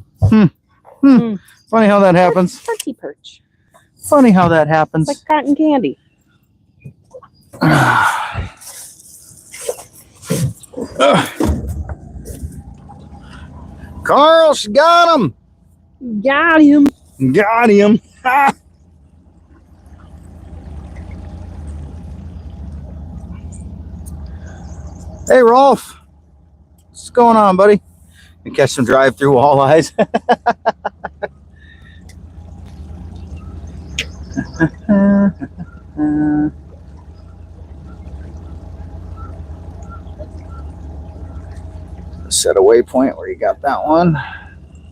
how that happens. Turkey perch. Funny how that happens. It's like cotton candy. Carl, she got him. Got him. Got him. Ha! Hey, Rolf. What's going on, buddy? You catch some drive-through walleyes. Set a waypoint where you got that one.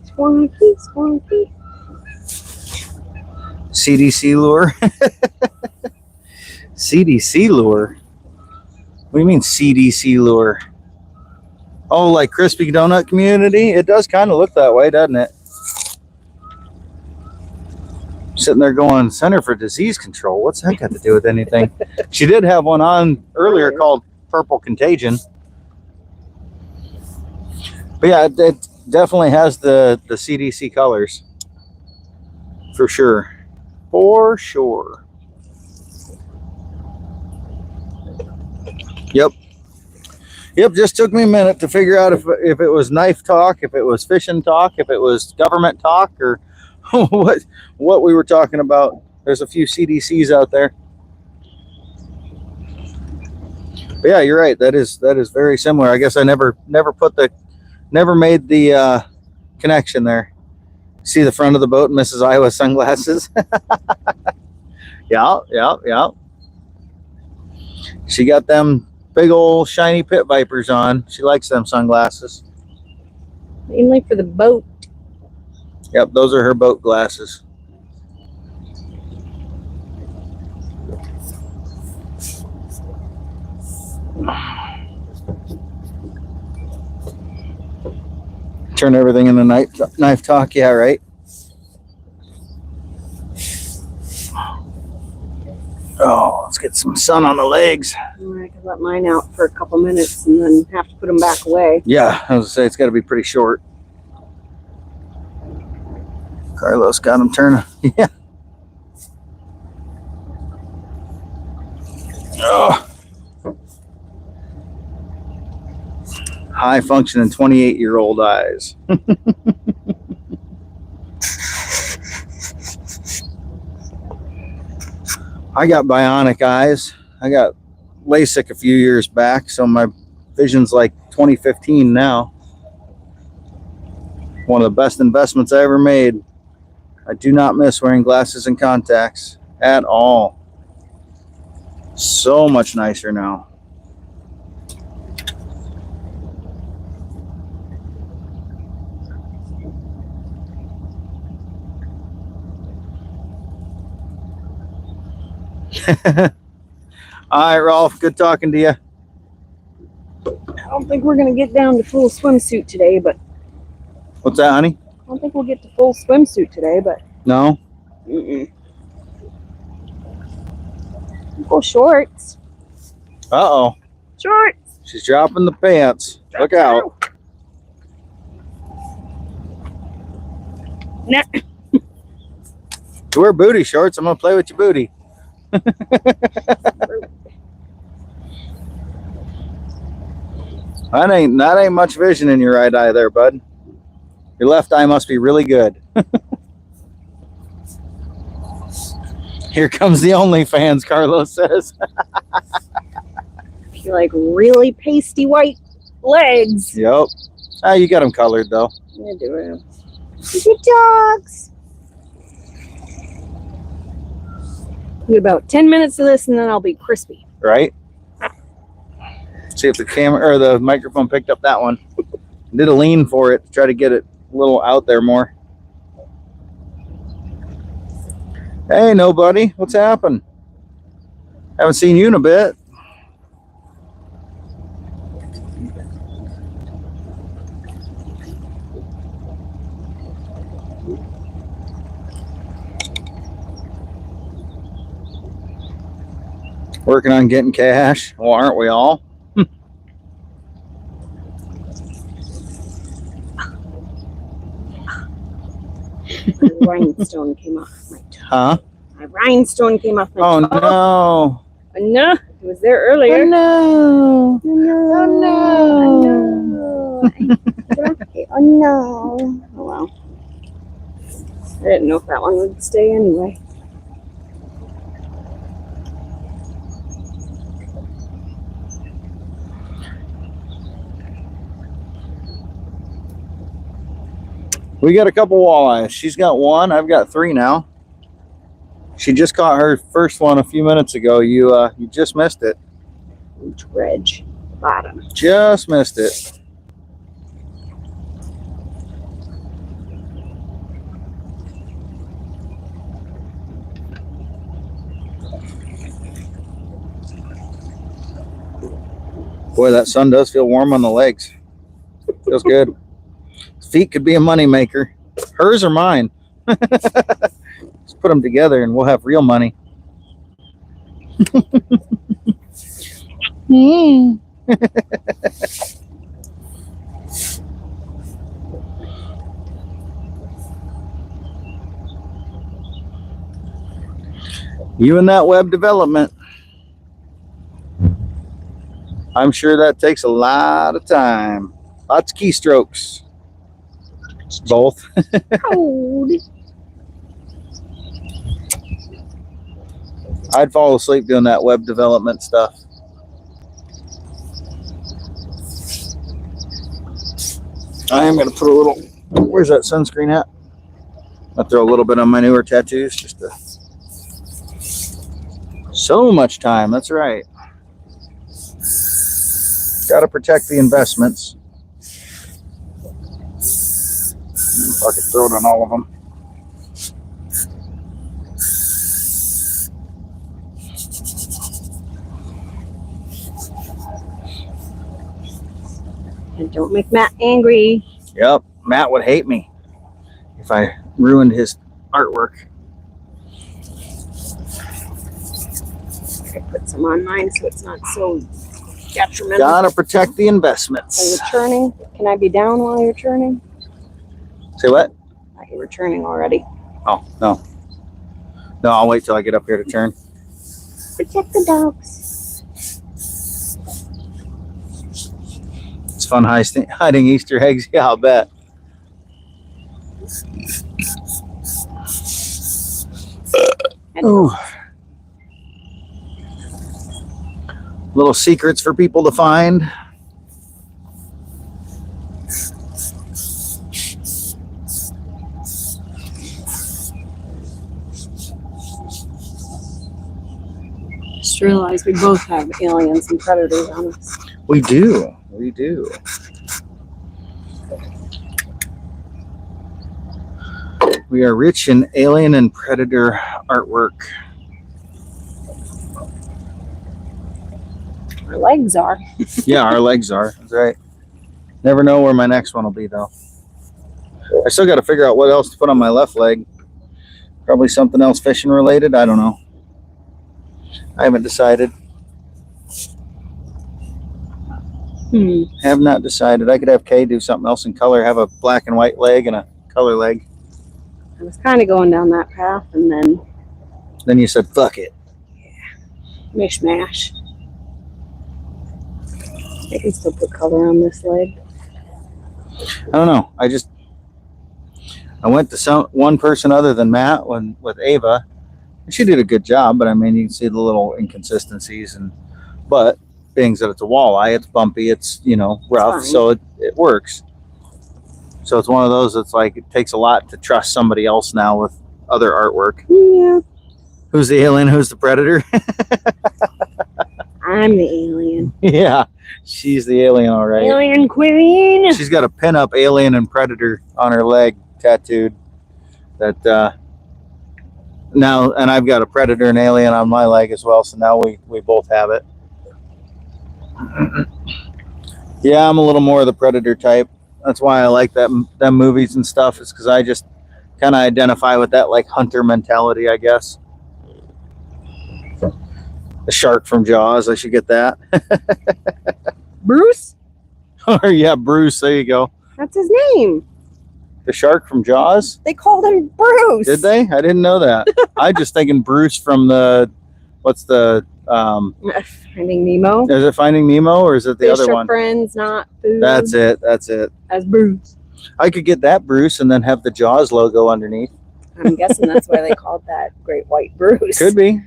Squonky, squonky. CDC lure. CDC lure. What do you mean CDC lure? Oh, like crispy donut community? It does kind of look that way, doesn't it? Sitting there going, Center for Disease Control. What's that got to do with anything? She did have one on earlier called Purple Contagion. But yeah, it definitely has the CDC colors. For sure. For sure. Yep. Yep, just took me a minute to figure out if it was knife talk, if it was fishing talk, if it was government talk, or what we were talking about. There's a few CDCs out there. But yeah, you're right. That is very similar. I guess I never made the connection there. See the front of the boat, Mrs. Iowa sunglasses. Yeah. She got them big old shiny pit vipers on. She likes them sunglasses. Mainly for the boat. Yep, those are her boat glasses. Turn everything into knife talk. Yeah, right. Oh, let's get some sun on the legs. I could let mine out for a couple minutes and then have to put them back away. Yeah, I was gonna say it's got to be pretty short. Carlos got him turning. Yeah. Oh. High functioning 28-year-old eyes. I got bionic eyes. I got LASIK a few years back, so my vision's like 2015 now. One of the best investments I ever made. I do not miss wearing glasses and contacts at all. So much nicer now. All right, Rolf, good talking to you. I don't think we're going to get down to full swimsuit today, but... What's that, honey? I don't think we'll get to full swimsuit today, but... No? Go shorts. Uh-oh. Shorts. She's dropping the pants. Look out. Nah. You wear booty shorts, I'm going to play with your booty. That ain't much vision in your right eye there, bud. Your left eye must be really good. Here comes the OnlyFans, Carlos says. You like really pasty white legs. Yep. Ah, you got them colored though. Yeah, do it. Good dogs. Get about 10 minutes of this and then I'll be crispy. Right? See if the camera or the microphone picked up that one. Did a lean for it to try to get it a little out there more. Hey, nobody. What's happened? Haven't seen you in a bit. Working on getting cash. Well, aren't we all? My rhinestone came off my toe. Huh? My rhinestone came off my Oh, toe. no. No, it was there earlier. Oh, no. Oh, no. Oh, no. Oh, well. I didn't know if that one would stay anyway. We got a couple walleyes. She's got one. I've got three now. She just caught her first one a few minutes ago. You just missed it. Dredge bottom. Just missed it. Boy, that sun does feel warm on the legs. Feels good. Feet could be a money maker. Hers or mine. Let's put them together and we'll have real money. You and that web development. I'm sure that takes a lot of time. Lots of keystrokes. Both. Cold. I'd fall asleep doing that web development stuff. I am going to put a little, where's that sunscreen at? I'll throw a little bit on my newer tattoos just to, so much time, that's right. Got to protect the investments. If I could throw it on all of them. And don't make Matt angry. Yep, Matt would hate me if I ruined his artwork. I put some on mine so it's not so detrimental. Gotta protect the Are you investments. churning? Can I be down while you're churning? Say what? I thought you were churning already. Oh, no. No, I'll wait till I get up here to turn. Protect the dogs. It's fun hiding Easter eggs. Yeah, I'll bet. Ooh. Little secrets for people to find. Just realized we both have aliens and predators on us. We do. We do. We are rich in alien and predator artwork. Our legs are. Yeah, our legs are. That's right. Never know where my next one will be, though. I still got to figure out what else to put on my left leg. Probably something else fishing related. I don't know. I haven't decided. Have not decided. I could have Kay do something else in color. Have a black and white leg and a color leg. I was kind of going down that path, and then you said, fuck it. Mishmash. I can still put color on this leg. I don't know. I went to one person other than Matt with Ava. And she did a good job, but I mean, you can see the little inconsistencies. But being that it's a walleye, it's bumpy, it's, rough, so it works. So it's one of those that's like, it takes a lot to trust somebody else now with other artwork. Yeah. Who's the alien? Who's the predator? I'm the alien. Yeah, she's the alien, all right. Alien queen. She's got a pin-up alien and predator on her leg tattooed. That now, and I've got a predator and alien on my leg as well. So now we both have it. Yeah, I'm a little more of the predator type. That's why I like them movies and stuff. Is because I just kind of identify with that like hunter mentality, I guess. The shark from Jaws, I should get that. Bruce? Or yeah, Bruce, there you go. That's his name. The shark from Jaws? They called him Bruce. Did they? I didn't know that. I just thinking Bruce from what's the Finding Nemo. Is it Finding Nemo or is it the other one? Friends, not food. That's it. As Bruce. I could get that Bruce and then have the Jaws logo underneath. I'm guessing that's why they called that Great White Bruce. Could be.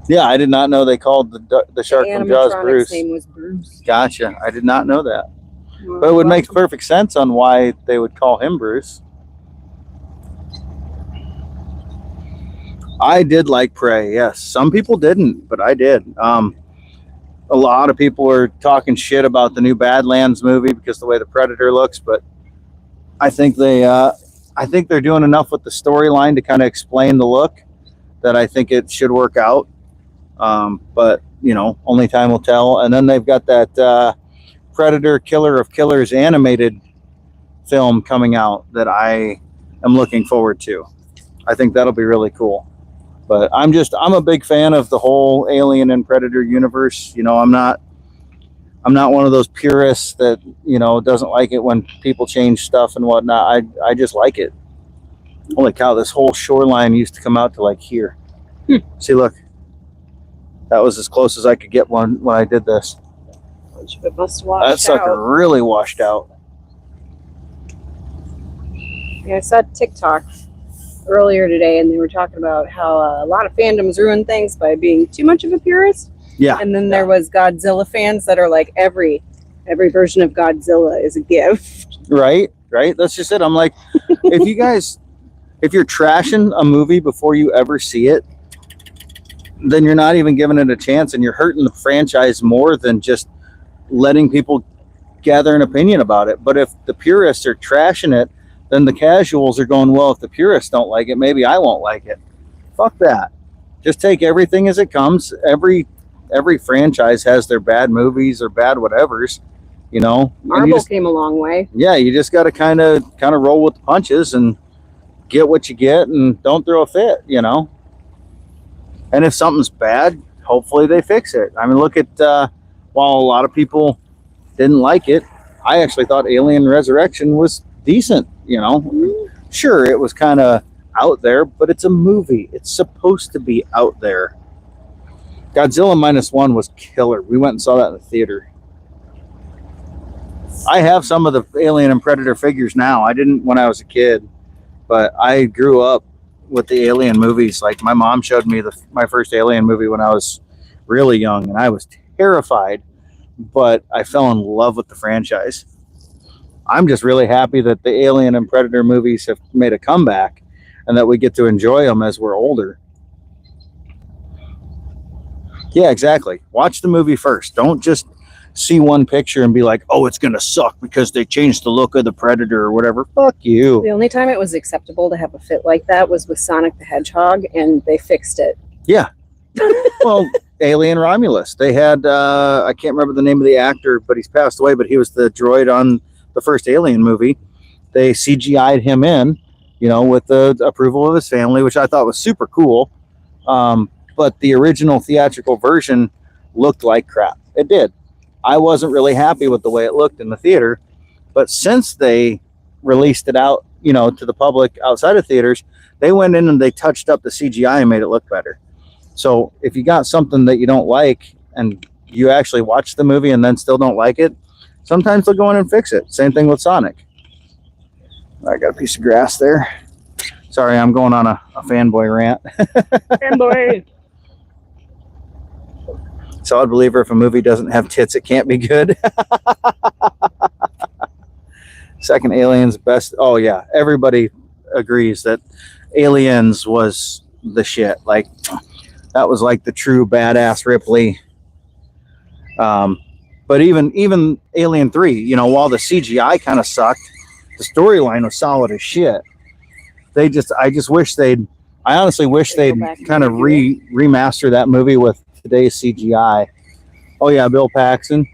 Yeah, I did not know they called the shark from Jaws Bruce. His name was Bruce. Gotcha. I did not know that. But it would make perfect sense on why they would call him Bruce. I did like Prey, yes. Some people didn't, but I did. A lot of people were talking shit about the new Badlands movie because the way the Predator looks, but I think they're doing enough with the storyline to kind of explain the look that I think it should work out. But only time will tell. And then they've got that Predator Killer of Killers animated film coming out that I am looking forward to. I think that'll be really cool. But I'm a big fan of the whole Alien and Predator universe. I'm not one of those purists that, doesn't like it when people change stuff and whatnot. I just like it. Holy cow, this whole shoreline used to come out to like here. See, look. That was as close as I could get one when I did this. It must wash That sucker out. really washed out. Yeah, I saw TikTok earlier today, and they were talking about how a lot of fandoms ruin things by being too much of a purist. Yeah. And then there was Godzilla fans that are like, every version of Godzilla is a gift. Right. That's just it. I'm like, if you're trashing a movie before you ever see it, then you're not even giving it a chance, and you're hurting the franchise more than just letting people gather an opinion about it. But if the purists are trashing it, then the casuals are going, well, if the purists don't like it, maybe I won't like it. Fuck that. Just take everything as it comes. Every franchise has their bad movies or bad whatevers, you know. Marvel came a long way. Yeah, you just got to kind of roll with the punches and get what you get, and don't throw a fit, you know. And if something's bad, hopefully they fix it. I mean, look at while a lot of people didn't like it, I actually thought Alien Resurrection was decent, you know. Sure, it was kind of out there, but it's a movie. It's supposed to be out there. Godzilla -1 was killer. We went and saw that in the theater. I have some of the Alien and Predator figures now. I didn't when I was a kid, but I grew up with the Alien movies. Like, my mom showed me my first Alien movie when I was really young, and I was terrified, but I fell in love with the franchise. I'm just really happy that the Alien and Predator movies have made a comeback, and that we get to enjoy them as we're older. Yeah, exactly. Watch the movie first. Don't just see one picture and be like, oh, it's gonna suck because they changed the look of the Predator or whatever. Fuck you. The only time it was acceptable to have a fit like that was with Sonic the Hedgehog, and they fixed it. Yeah. Well, Alien Romulus. They had I can't remember the name of the actor, but he's passed away, but he was the droid on the first Alien movie. They CGI'd him in, you know, with the approval of his family, which I thought was super cool. But the original theatrical version looked like crap. It did. I wasn't really happy with the way it looked in the theater, but since they released it out, you know, to the public outside of theaters, they went in and they touched up the CGI and made it look better. So if you got something that you don't like and you actually watch the movie and then still don't like it, sometimes they'll go in and fix it. Same thing with Sonic. I got a piece of grass there. Sorry, I'm going on a fanboy rant. Fanboy. Solid believer, if a movie doesn't have tits, it can't be good. Second Aliens, best. Oh yeah, everybody agrees that Aliens was the shit. Like, that was like the true badass Ripley. But even Alien 3, you know, while the CGI kind of sucked, the storyline was solid as shit. I honestly wish they'd kind of remaster that movie with today's CGI. Oh yeah, Bill Paxton.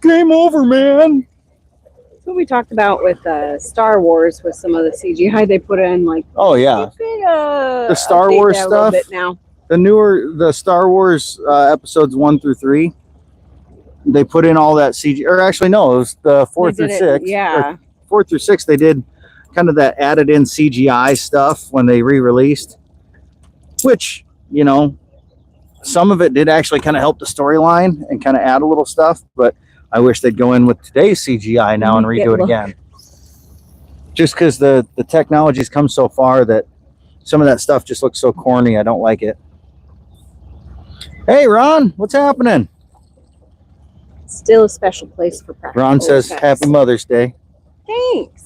Game over, man. That's what we talked about with Star Wars, with some of the CGI they put in. Like, oh yeah, the Star Wars stuff. Now, the Star Wars episodes 1 through 3. They put in all that CGI, or actually no, it was the 4 through 6. Yeah, 4 through 6. They did kind of that added in CGI stuff when they re-released, which, you know, some of it did actually kind of help the storyline and kind of add a little stuff, but I wish they'd go in with today's CGI now and redo it again. Just because the technology's come so far that some of that stuff just looks so corny. I don't like it. Hey, Ron, what's happening? Still a special place for practice. Ron says, Happy Mother's Day. Thanks.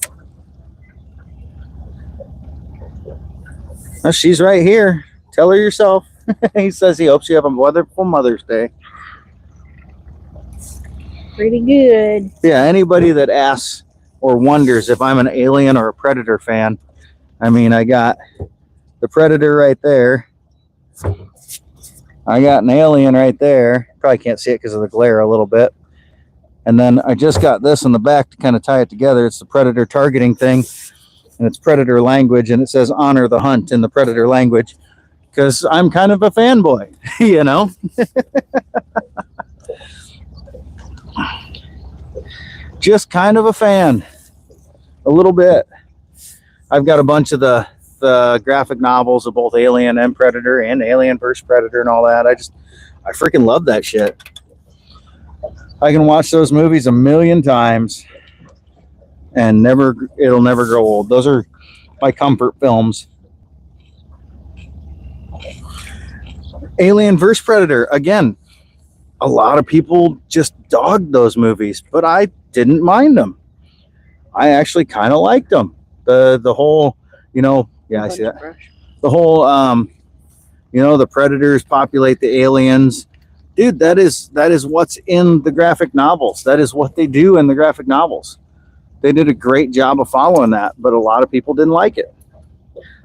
Oh, she's right here. Tell her yourself. He says he hopes you have a wonderful Mother's Day. Pretty good. Yeah, anybody that asks or wonders if I'm an Alien or a Predator fan, I mean, I got the Predator right there. I got an Alien right there. Probably can't see it because of the glare a little bit. And then I just got this in the back to kind of tie it together. It's the Predator targeting thing, and it's Predator language, and it says honor the hunt in the Predator language, because I'm kind of a fanboy, you know? Just kind of a fan. A little bit. I've got a bunch of the graphic novels of both Alien and Predator and Alien vs. Predator and all that. I freaking love that shit. I can watch those movies a million times and it'll never grow old. Those are my comfort films. Alien vs. Predator, again, a lot of people just dogged those movies, but I didn't mind them. I actually kind of liked them. The whole, I see that. The whole, the predators populate the aliens. Dude, that is what's in the graphic novels. That is what they do in the graphic novels. They did a great job of following that, but a lot of people didn't like it.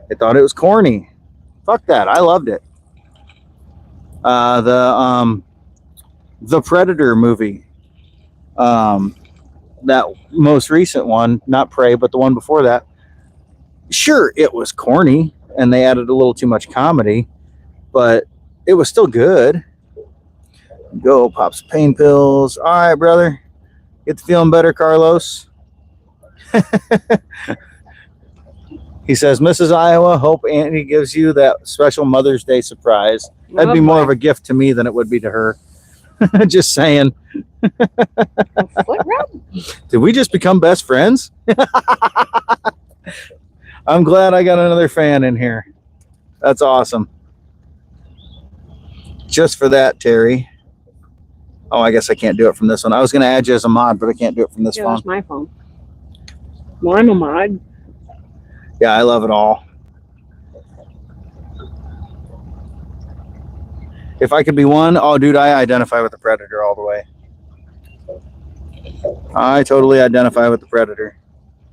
They thought it was corny. Fuck that. I loved it. The Predator movie, that most recent one, not Prey, but the one before that, sure, it was corny and they added a little too much comedy, but it was still good. Go pop some pain pills. All right, brother, get to feeling better, Carlos. He says, Mrs. Iowa, hope Auntie gives you that special Mother's Day surprise. That'd be more of a gift to me than it would be to her. Just saying. Did we just become best friends? I'm glad I got another fan in here. That's awesome. Just for that, Terry. Oh, I guess I can't do it from this one. I was going to add you as a mod, but I can't do it from this phone. That's my phone. Well, I'm a mod. Yeah, I love it all. If I could be one, oh, dude, I identify with the Predator all the way. I totally identify with the Predator.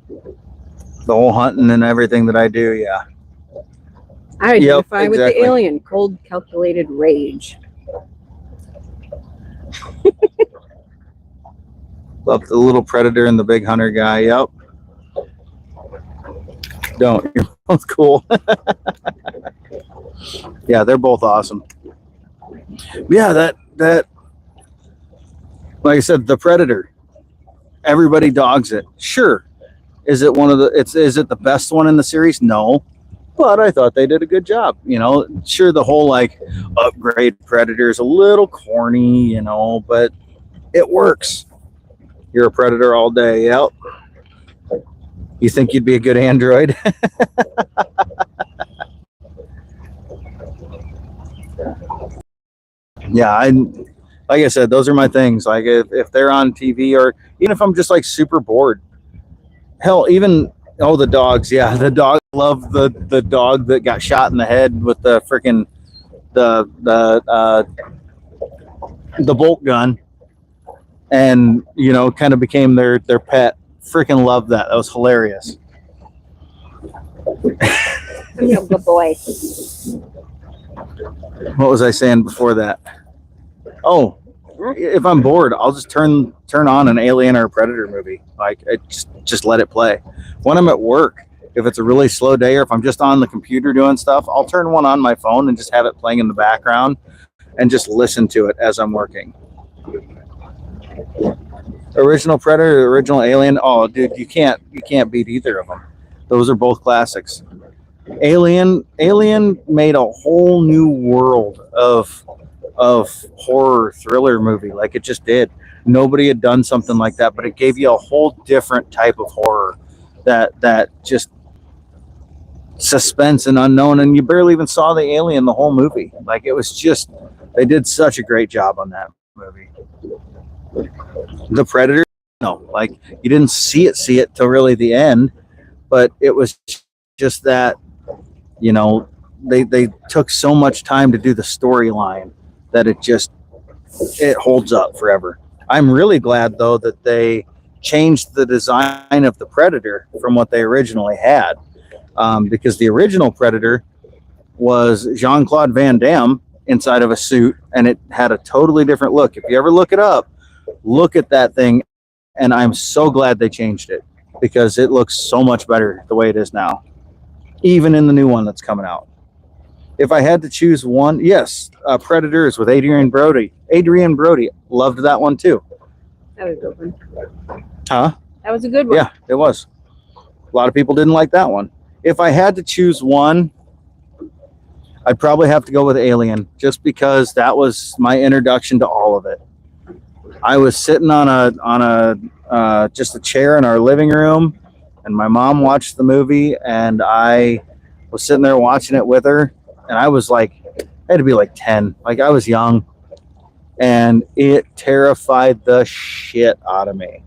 The whole hunting and everything that I do, yeah. I identify with the Alien. Cold, calculated rage. Love the little Predator and the big hunter guy, yep. Don't. You're both cool. Yeah, they're both awesome. Yeah, that like I said, the Predator. Everybody dogs it. Sure. Is it is it the best one in the series? No. But I thought they did a good job. Sure, the whole upgrade Predator is a little corny, but it works. You're a Predator all day, yep. You think you'd be a good android? Yeah, like I said, those are my things. Like if they're on TV, or even if I'm just super bored. Hell, even the dogs. Yeah, the dog. Love the dog that got shot in the head with the freaking the bolt gun, and kind of became their pet. Freaking love that. That was hilarious. You're a good boy. What was I saying before that? Oh, if I'm bored, I'll just turn on an Alien or a Predator movie. I just let it play. When I'm at work, if it's a really slow day, or if I'm just on the computer doing stuff, I'll turn one on my phone and just have it playing in the background and just listen to it as I'm working. Original Predator, original Alien. Oh, dude, you can't beat either of them. Those are both classics. Alien made a whole new world of horror thriller movie. Like it just did. Nobody had done something like that, but it gave you a whole different type of horror that just suspense and unknown, and you barely even saw the alien the whole movie. Like it was just, they did such a great job on that movie. The Predator, no, like you didn't see it till really the end, but it was just that, they took so much time to do the storyline that it holds up forever. I'm really glad though that they changed the design of the Predator from what they originally had, because the original Predator was Jean-Claude Van Damme inside of a suit, and it had a totally different look. If you ever look it up, look at that thing, and I'm so glad they changed it, because it looks so much better the way it is now, even in the new one that's coming out. If I had to choose one, yes, Predators with Adrian Brody. Loved that one too. That was a good one. Huh? That was a good one. Yeah, it was. A lot of people didn't like that one. if I had to choose one, I'd probably have to go with Alien, just because that was my introduction to all of it. I was sitting on a just a chair in our living room, and my mom watched the movie, and I was sitting there watching it with her, and I was like, I had to be like 10, like I was young, and it terrified the shit out of me.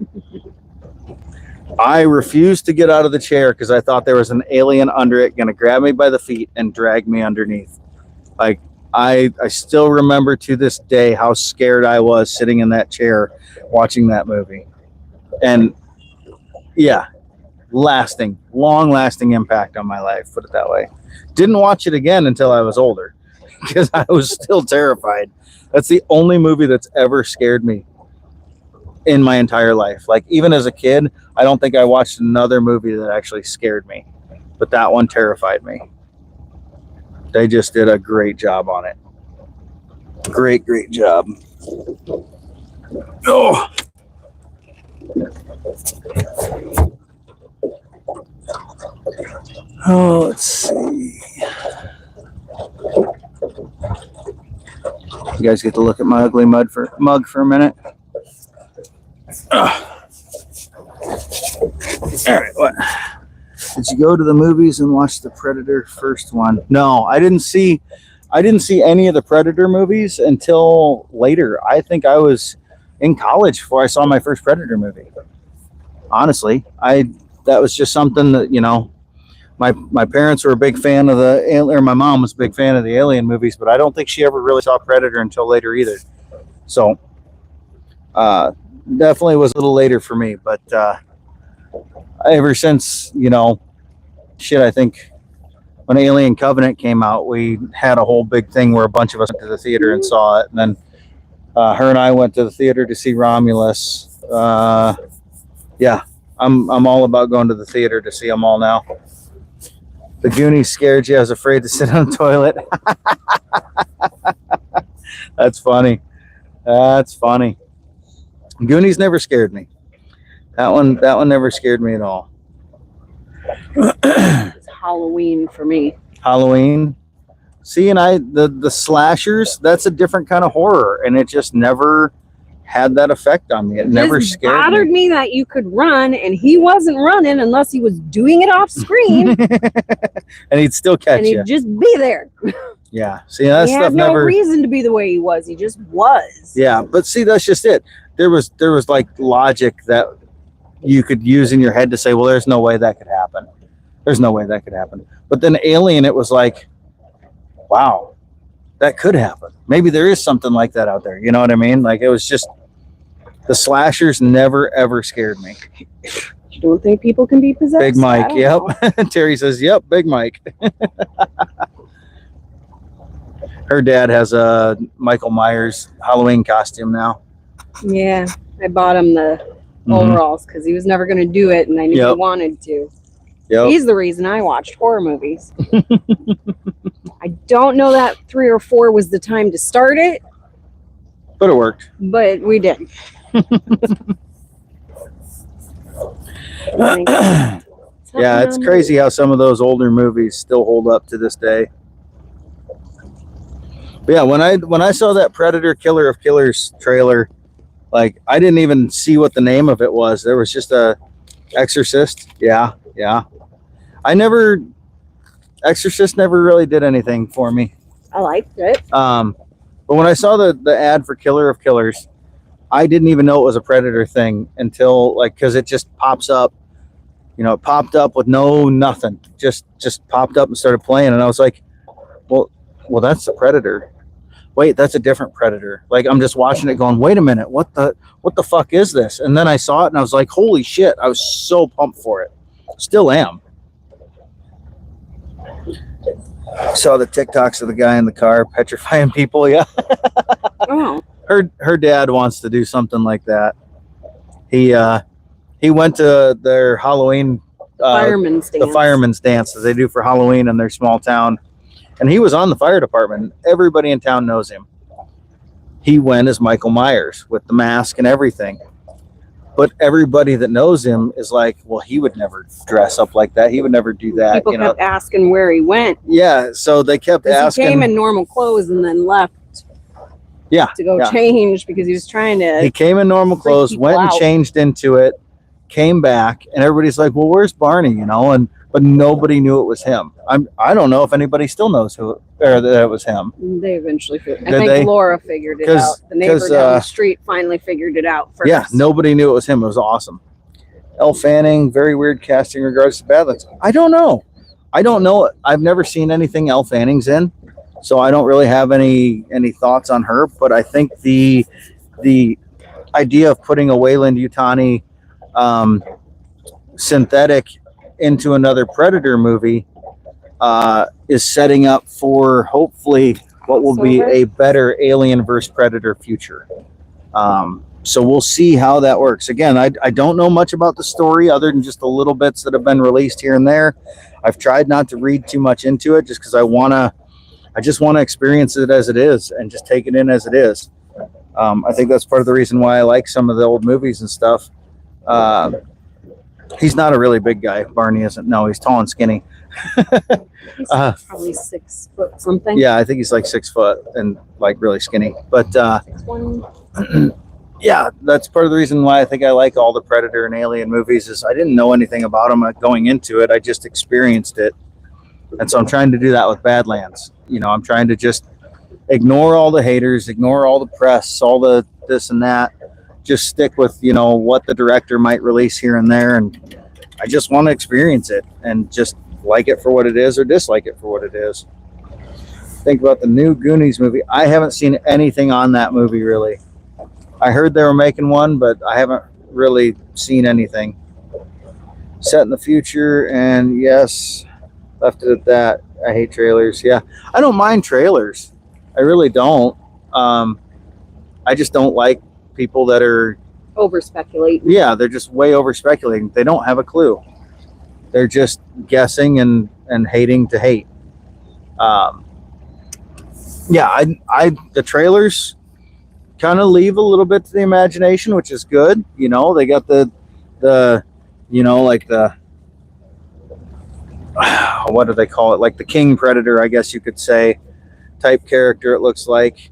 I refused to get out of the chair because I thought there was an alien under it going to grab me by the feet and drag me underneath. Like, I still remember to this day how scared I was sitting in that chair watching that movie. And yeah, long lasting impact on my life, put it that way. Didn't watch it again until I was older because I was still terrified. That's the only movie that's ever scared me in my entire life. Like, even as a kid, I don't think I watched another movie that actually scared me, but that one terrified me. They just did a great job on it. Great job. Oh. Oh, let's see. You guys get to look at my ugly mug for a minute. All right, what? Did you go to the movies and watch the Predator first one? No, I didn't see any of the Predator movies until later. I think I was in college before I saw my first Predator movie. Honestly, that was just something that, you know, my parents were a big fan of or my mom was a big fan of the Alien movies, but I don't think she ever really saw Predator until later either. So, definitely was a little later for me, but ever since, you know, shit, I think when Alien Covenant came out, we had a whole big thing where a bunch of us went to the theater and saw it, and then her and I went to the theater to see Romulus. Yeah, I'm all about going to the theater to see them all now. The Goonies scared you. I was afraid to sit on the toilet. That's funny. That's funny. Goonies never scared me. That one never scared me at all. It's Halloween for me. Halloween. See, and the slashers, that's a different kind of horror, and it just never had that effect on me. It never scared me. It bothered me that you could run, and he wasn't running unless he was doing it off screen. And he'd still catch you. And he'd just be there. Yeah. See, that stuff never. He had no reason to be the way he was. He just was. Yeah, but see, that's just it. There was like logic that you could use in your head to say, well, there's no way that could happen. There's no way that could happen. But then Alien, it was like, wow, that could happen. Maybe there is something like that out there. You know what I mean? Like, it was just, the slashers never, ever scared me. You don't think people can be possessed? Big Mike, yep. Terry says, yep, Big Mike. Her dad has a Michael Myers Halloween costume now. Yeah, I bought him the overalls because he was never going to do it, and I knew he wanted to. Yep. He's the reason I watched horror movies. I don't know that 3 or 4 was the time to start it. But it worked. But we did. Yeah, it's crazy how some of those older movies still hold up to this day. But yeah, when I saw that Predator Killer of Killers trailer, like, I didn't even see what the name of it was. There was just a Exorcist. Yeah. Exorcist never really did anything for me. I liked it. But when I saw the ad for Killer of Killers, I didn't even know it was a Predator thing until, like, because it just pops up. You know, it popped up with nothing. Just popped up and started playing, and I was like, well, that's the Predator. Wait, that's a different Predator. Like, I'm just watching it going, wait a minute, what the fuck is this? And then I saw it and I was like, holy shit, I was so pumped for it. Still am. Saw the TikToks of the guy in the car petrifying people. Yeah. Oh. Her dad wants to do something like that. He went to their Halloween the fireman's dance that they do for Halloween in their small town. And he was on the fire department. Everybody in town knows him. He went as Michael Myers with the mask and everything. But everybody that knows him is like, well, he would never dress up like that. He would never do that. People kept asking where he went. Yeah, so they kept asking. He came in normal clothes and then left. Yeah, to go change because he was trying to. He came in normal clothes, went and changed into it, came back, and everybody's like, "Well, where's Barney?" But nobody knew it was him. I don't know if anybody still knows that it was him. They eventually figured. I think Laura figured it out. The neighbor down the street finally figured it out first. Yeah, nobody knew it was him. It was awesome. Elle Fanning, very weird casting in regards to Badlands. I don't know. I've never seen anything Elle Fanning's in. So I don't really have any thoughts on her, but I think the idea of putting a Weyland-Yutani synthetic into another Predator movie is setting up for hopefully what will be a better Alien versus Predator future. So we'll see how that works. Again, I don't know much about the story other than just the little bits that have been released here and there. I've tried not to read too much into it just because I just want to experience it as it is and just take it in as it is. I think that's part of the reason why I like some of the old movies and stuff. He's not a really big guy. Barney isn't. No, he's tall and skinny. He's probably 6 foot something. Yeah, I think he's like 6 foot and like really skinny. But yeah, that's part of the reason why I think I like all the Predator and Alien movies is I didn't know anything about them going into it. I just experienced it. And so I'm trying to do that with Badlands. I'm trying to just ignore all the haters, ignore all the press, all the this and that. Just stick with, what the director might release here and there. And I just want to experience it and just like it for what it is or dislike it for what it is. Think about the new Goonies movie. I haven't seen anything on that movie, really. I heard they were making one, but I haven't really seen anything. Set in the future, and yes, left it at that. I hate trailers. Yeah, I don't mind trailers. I really don't. I just don't like people that are over speculating. Yeah, they're just way over speculating. They don't have a clue. They're just guessing and hating to hate. Yeah, the trailers kind of leave a little bit to the imagination, which is good. They got the like the what do they call it? Like the King Predator, I guess you could say, type character. It looks like.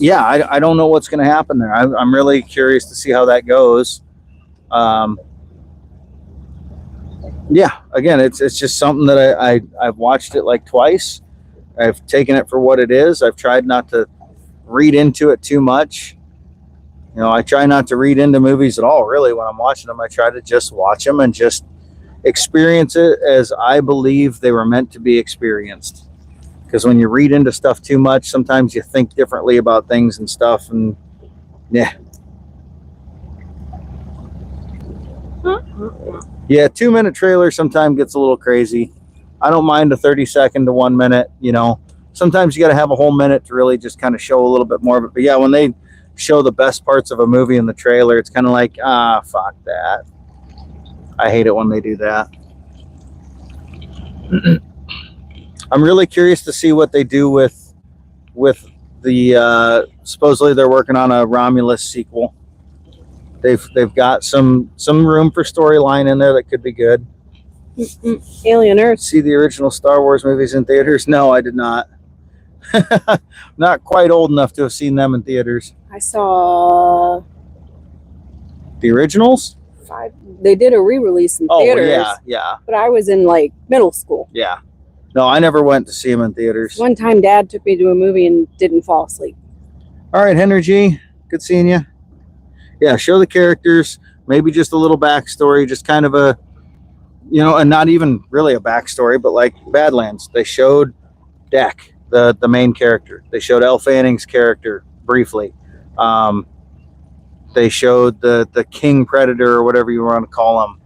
Yeah, I don't know what's going to happen there. I'm really curious to see how that goes. Yeah, again, it's just something that I've watched it like twice. I've taken it for what it is. I've tried not to read into it too much. I try not to read into movies at all, really, when I'm watching them. I try to just watch them and just experience it as I believe they were meant to be experienced. Because when you read into stuff too much, sometimes you think differently about things and stuff. And yeah. Yeah, 2-minute trailer sometimes gets a little crazy. I don't mind a 30-second to 1 minute, Sometimes you got to have a whole minute to really just kind of show a little bit more of it. But yeah, when they show the best parts of a movie in the trailer, it's kind of like, fuck that. I hate it when they do that. I'm really curious to see what they do with the supposedly they're working on a Romulus sequel. They've got some room for storyline in there that could be good. Alien Earth. See the original Star Wars movies in theaters? No, I did not. Not quite old enough to have seen them in theaters. I saw the originals. 5. They did a re-release in theaters. Oh yeah. But I was in like middle school. Yeah. No, I never went to see them in theaters. One time, Dad took me to a movie and didn't fall asleep. All right, Henry G. Good seeing you. Yeah, show the characters. Maybe just a little backstory. Just kind of a, and not even really a backstory, but like Badlands. They showed Deck, the main character. They showed Elle Fanning's character briefly. They showed the King Predator or whatever you want to call him.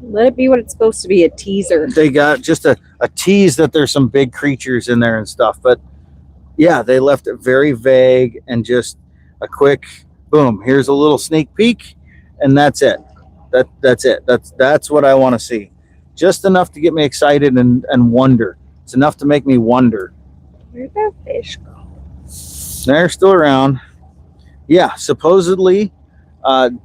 Let it be what it's supposed to be, a teaser. They got just a tease that there's some big creatures in there and stuff. But yeah, they left it very vague and just a quick boom. Here's a little sneak peek, and that's it. That's it. That's what I want to see. Just enough to get me excited and wonder. It's enough to make me wonder. Where'd that fish go? They're still around. Yeah, supposedly,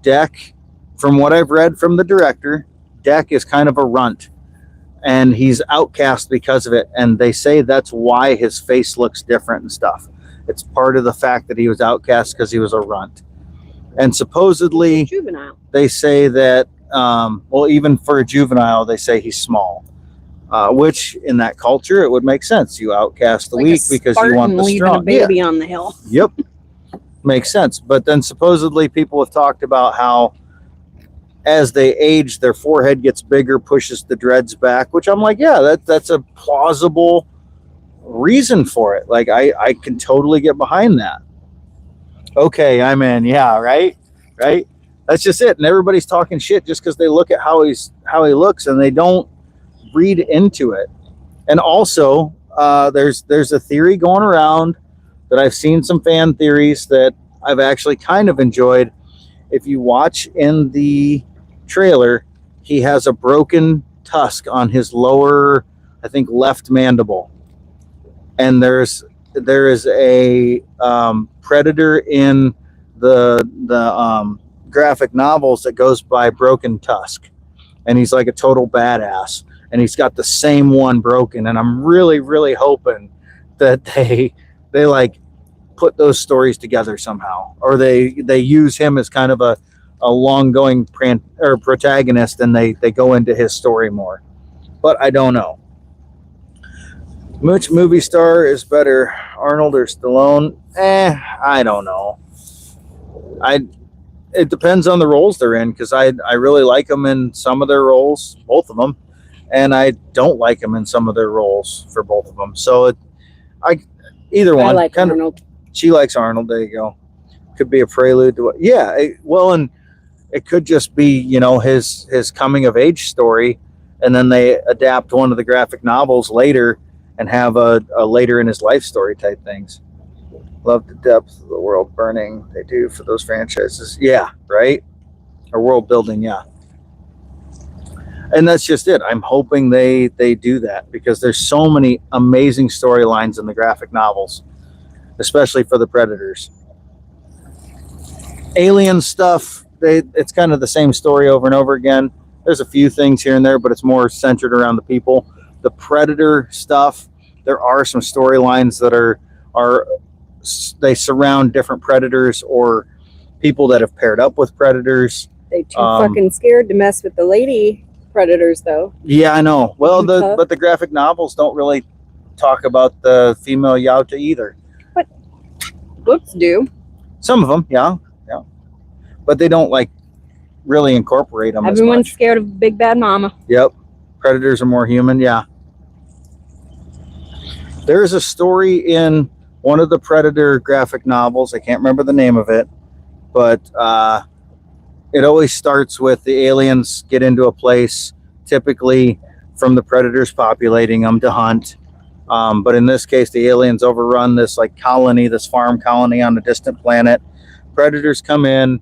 Deck, from what I've read from the director, Deck is kind of a runt, and he's outcast because of it. And they say that's why his face looks different and stuff. It's part of the fact that he was outcast because he was a runt. And supposedly, Juvenile. they say that, well, even for a juvenile, they say he's small. Which in that culture, it would make sense. You outcast the Like weak because you want the leaving strong. a baby on the hill. Yep. Makes sense. But then supposedly people have talked about how as they age, their forehead gets bigger, pushes the dreads back, which I'm like, yeah, that's a plausible reason for it. Like, I can totally get behind that. Okay, I'm in. Yeah, right? Right? That's just it. And everybody's talking shit just because they look at how he looks and they don't read into it. And also, there's a theory going around that I've seen some fan theories that I've actually kind of enjoyed. If you watch in the trailer, he has a broken tusk on his lower, I think, left mandible, and there is a predator in the graphic novels that goes by Broken Tusk, and he's like a total badass, and he's got the same one broken. And I'm really, really hoping that they like put those stories together somehow, or they use him as kind of a long going protagonist, and they go into his story more. But I don't know. Which movie star is better, Arnold or Stallone? I don't know. It depends on the roles they're in, because I really like them in some of their roles, both of them, and I don't like them in some of their roles for both of them. So either one. I like Arnold. She likes Arnold. There you go. Could be a prelude to what? Yeah. And it could just be, his coming of age story, and then they adapt one of the graphic novels later and have a later in his life story type things. Love the depth of the world burning they do for those franchises. Yeah, right? Or world building, yeah. And that's just it. I'm hoping they do that, because there's so many amazing storylines in the graphic novels, especially for the Predators. Alien stuff, it's kind of the same story over and over again. There's a few things here and there, but it's more centered around the people. The Predator stuff, there are some storylines that they surround different predators or people that have paired up with predators. They too fucking scared to mess with the lady predators, though. Yeah, I know. Well, but the graphic novels don't really talk about the female Yauta either. But books do. Some of them, yeah. But they don't really incorporate them. Everyone's scared of Big Bad Mama. Yep. Predators are more human, yeah. There's a story in one of the Predator graphic novels. I can't remember the name of it, but it always starts with the aliens get into a place, typically from the Predators populating them to hunt. But in this case, the aliens overrun this colony, this farm colony on a distant planet. Predators come in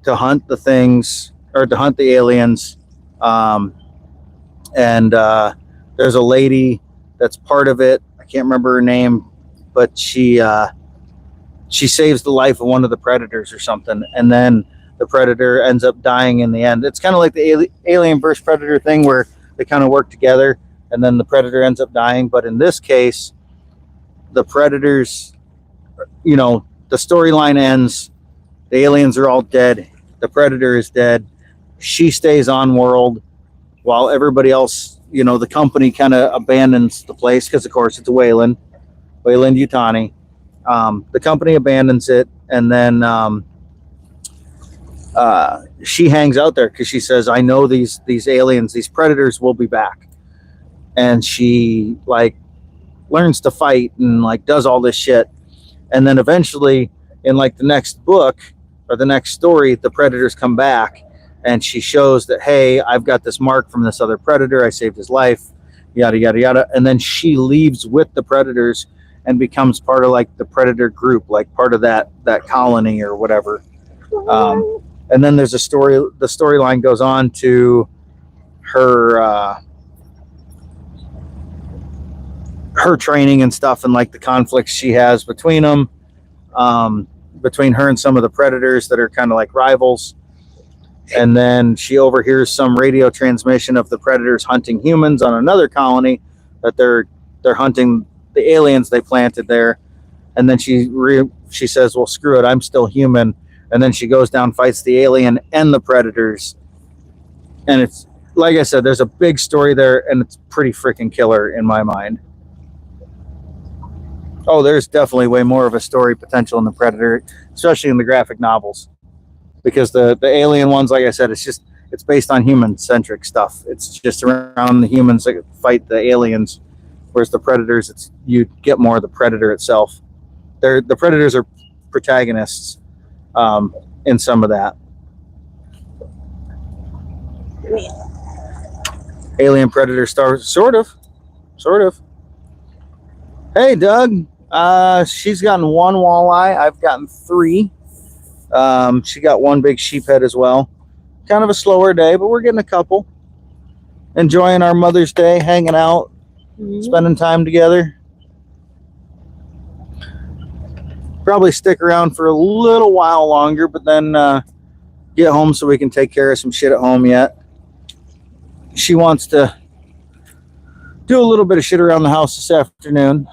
to hunt the things, or to hunt the aliens. And there's a lady that's part of it. I can't remember her name, but she saves the life of one of the predators or something, and then the predator ends up dying in the end. It's kind of like the Alien versus Predator thing, where they kind of work together, and then the predator ends up dying. But in this case, the predators, the storyline ends, the aliens are all dead, the predator is dead, she stays on world, while everybody else, the company kind of abandons the place, because of course it's a Wayland Yutani. The company abandons it, and then she hangs out there because she says, I know these aliens, these predators will be back. And she learns to fight and does all this shit. And then eventually in the next book or the next story, the predators come back, and she shows that, hey, I've got this mark from this other predator, I saved his life, yada yada yada. And then she leaves with the predators and becomes part of the predator group, part of that colony or whatever. And then there's the storyline goes on to her her training and stuff, and the conflicts she has between them. between her and some of the predators that are kind of like rivals. And then she overhears some radio transmission of the predators hunting humans on another colony, that they're hunting the aliens they planted there. And then she says, well, screw it, I'm still human. And then she goes down, fights the alien and the predators. And it's, like I said, there's a big story there, and it's pretty freaking killer in my mind. Oh, there's definitely way more of a story potential in the Predator, especially in the graphic novels. Because the alien ones, like I said, it's based on human-centric stuff. It's just around the humans that fight the aliens. Whereas the Predators, you get more of the Predator itself. The Predators are protagonists in some of that. Alien Predator Star, sort of. Hey, Doug. She's gotten 1 walleye. I've gotten 3. She got 1 big sheephead as well. Kind of a slower day, but we're getting a couple. Enjoying our Mother's Day, hanging out, spending time together. Probably stick around for a little while longer, but then get home so we can take care of some shit at home yet. She wants to do a little bit of shit around the house this afternoon.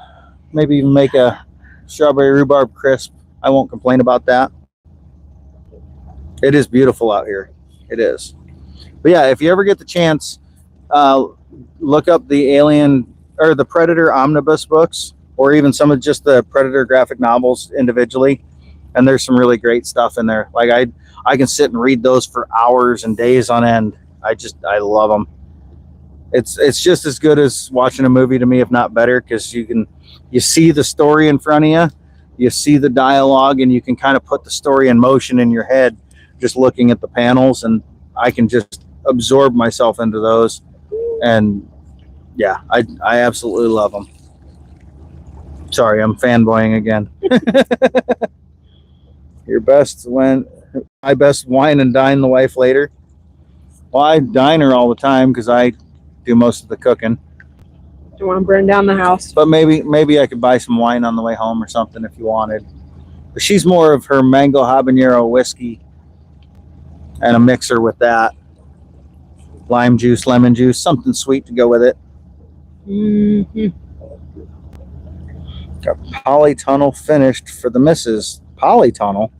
Maybe even make a strawberry rhubarb crisp. I won't complain about that. It is beautiful out here. It is. But yeah, if you ever get the chance, look up the Alien or the Predator omnibus books, or even some of just the Predator graphic novels individually. And there's some really great stuff in there. Like I can sit and read those for hours and days on end. I love them. It's just as good as watching a movie to me, if not better, because you see the story in front of you, you see the dialogue, and you can kind of put the story in motion in your head just looking at the panels, and I can just absorb myself into those. And yeah, I absolutely love them. Sorry, I'm fanboying again. My best wine and dine the wife later. Well, I dine her all the time because I do most of the cooking. Don't want to burn down the house. But maybe I could buy some wine on the way home or something if you wanted. But she's more of her mango habanero whiskey and a mixer with that. Lime juice, lemon juice, something sweet to go with it. Got polytunnel finished for the missus. Polytunnel?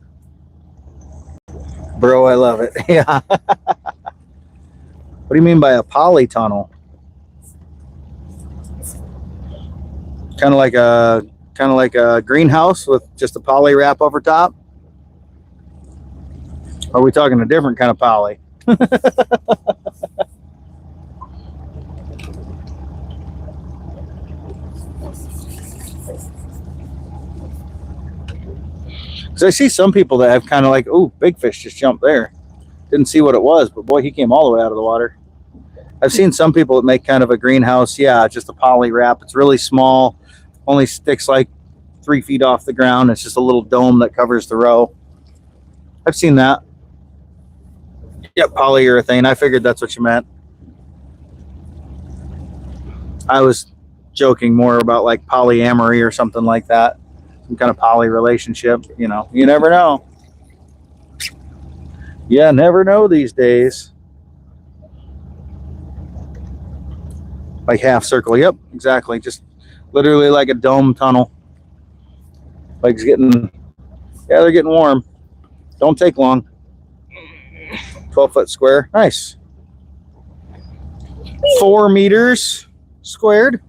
Bro, I love it. Yeah. What do you mean by a polytunnel? Kind of like a greenhouse with just a poly wrap over top? Or are we talking a different kind of poly? Because I see some people that have kind of like, oh, big fish just jumped there. Didn't see what it was, but boy, he came all the way out of the water. I've seen some people that make kind of a greenhouse. Yeah, just a poly wrap. It's really small. Only sticks like 3 feet off the ground. It's just a little dome that covers the row. I've seen that. Yep, polyurethane. I figured that's what you meant. I was joking more about like polyamory or something like that. Some kind of poly relationship. You know, you never know. Yeah, never know these days. Like half circle. Yep, exactly. Just literally like a dome tunnel. Like it's getting, yeah, they're getting warm. Don't take long. 12-foot square. Nice. 4 meters squared.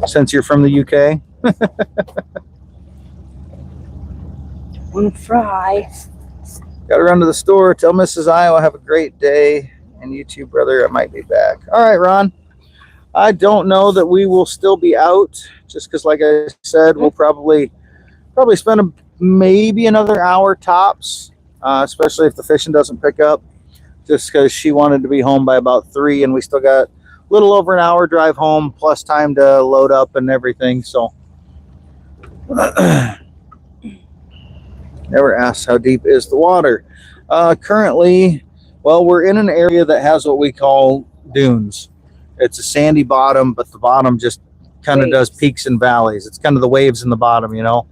Since you're from the UK. Want to fry. Got to run to the store. Tell Mrs. Iowa have a great day. And you too, brother. I might be back. All right, Ron. I don't know that we will still be out. Just because, like I said, we'll probably spend maybe another hour tops. Especially if the fishing doesn't pick up. Just because she wanted to be home by about 3. And we still got a little over an hour drive home. Plus time to load up and everything. So... Never asked how deep is the water. Currently, well, we're in an area that has what we call dunes. It's a sandy bottom, but the bottom just kind of does peaks and valleys. It's kind of the waves in the bottom, you know.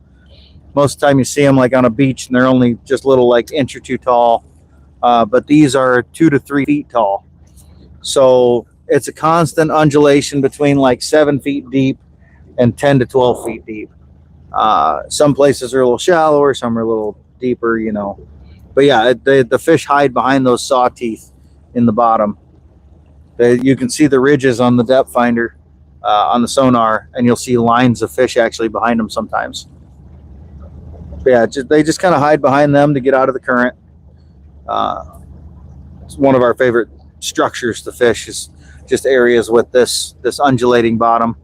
Most of the time you see them like on a beach and they're only just little like inch or two tall. But these are 2 to 3 feet tall. So it's a constant undulation between like 7 feet deep and 10 to 12 feet deep. Some places are a little shallower, some are a little deeper, you know. But yeah, the fish hide behind those saw teeth in the bottom. You can see the ridges on the depth finder on the sonar, and you'll see lines of fish actually behind them sometimes. But yeah, they just kind of hide behind them to get out of the current. It's one of our favorite structures to fish, is just areas with this undulating bottom.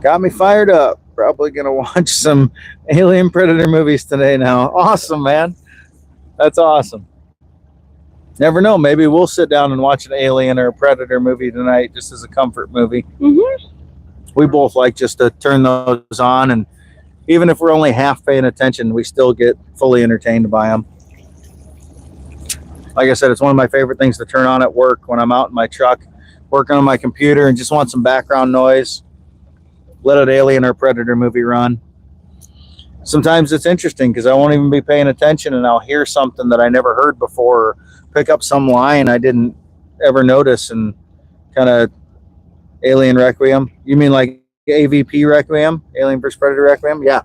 Got me fired up. Probably gonna watch some Alien Predator movies today now. Awesome, man. That's awesome. Never know, maybe we'll sit down and watch an Alien or a Predator movie tonight just as a comfort movie. We both like just to turn those on, and even if we're only half paying attention, we still get fully entertained by them. Like I said, it's one of my favorite things to turn on at work when I'm out in my truck working on my computer and just want some background noise. Let an Alien or Predator movie run. Sometimes it's interesting because I won't even be paying attention and I'll hear something that I never heard before, or pick up some line I didn't ever notice, and kind of Alien Requiem. You mean like AVP Requiem? Alien vs. Predator Requiem? Yeah.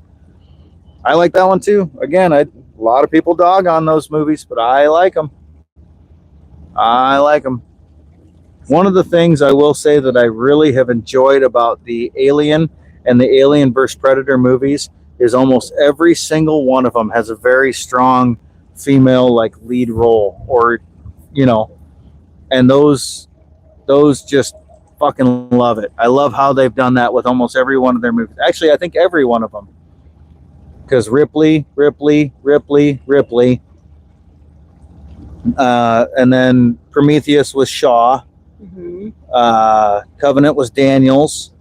I like that one too. Again, a lot of people dog on those movies, but I like them. I like them. One of the things I will say that I really have enjoyed about the Alien and the Alien vs. Predator movies is almost every single one of them has a very strong female like lead role, or you know, and those just fucking love it. I love how they've done that with almost every one of their movies. Actually, I think every one of them, because Ripley, and then Prometheus was Shaw. Covenant was Daniels.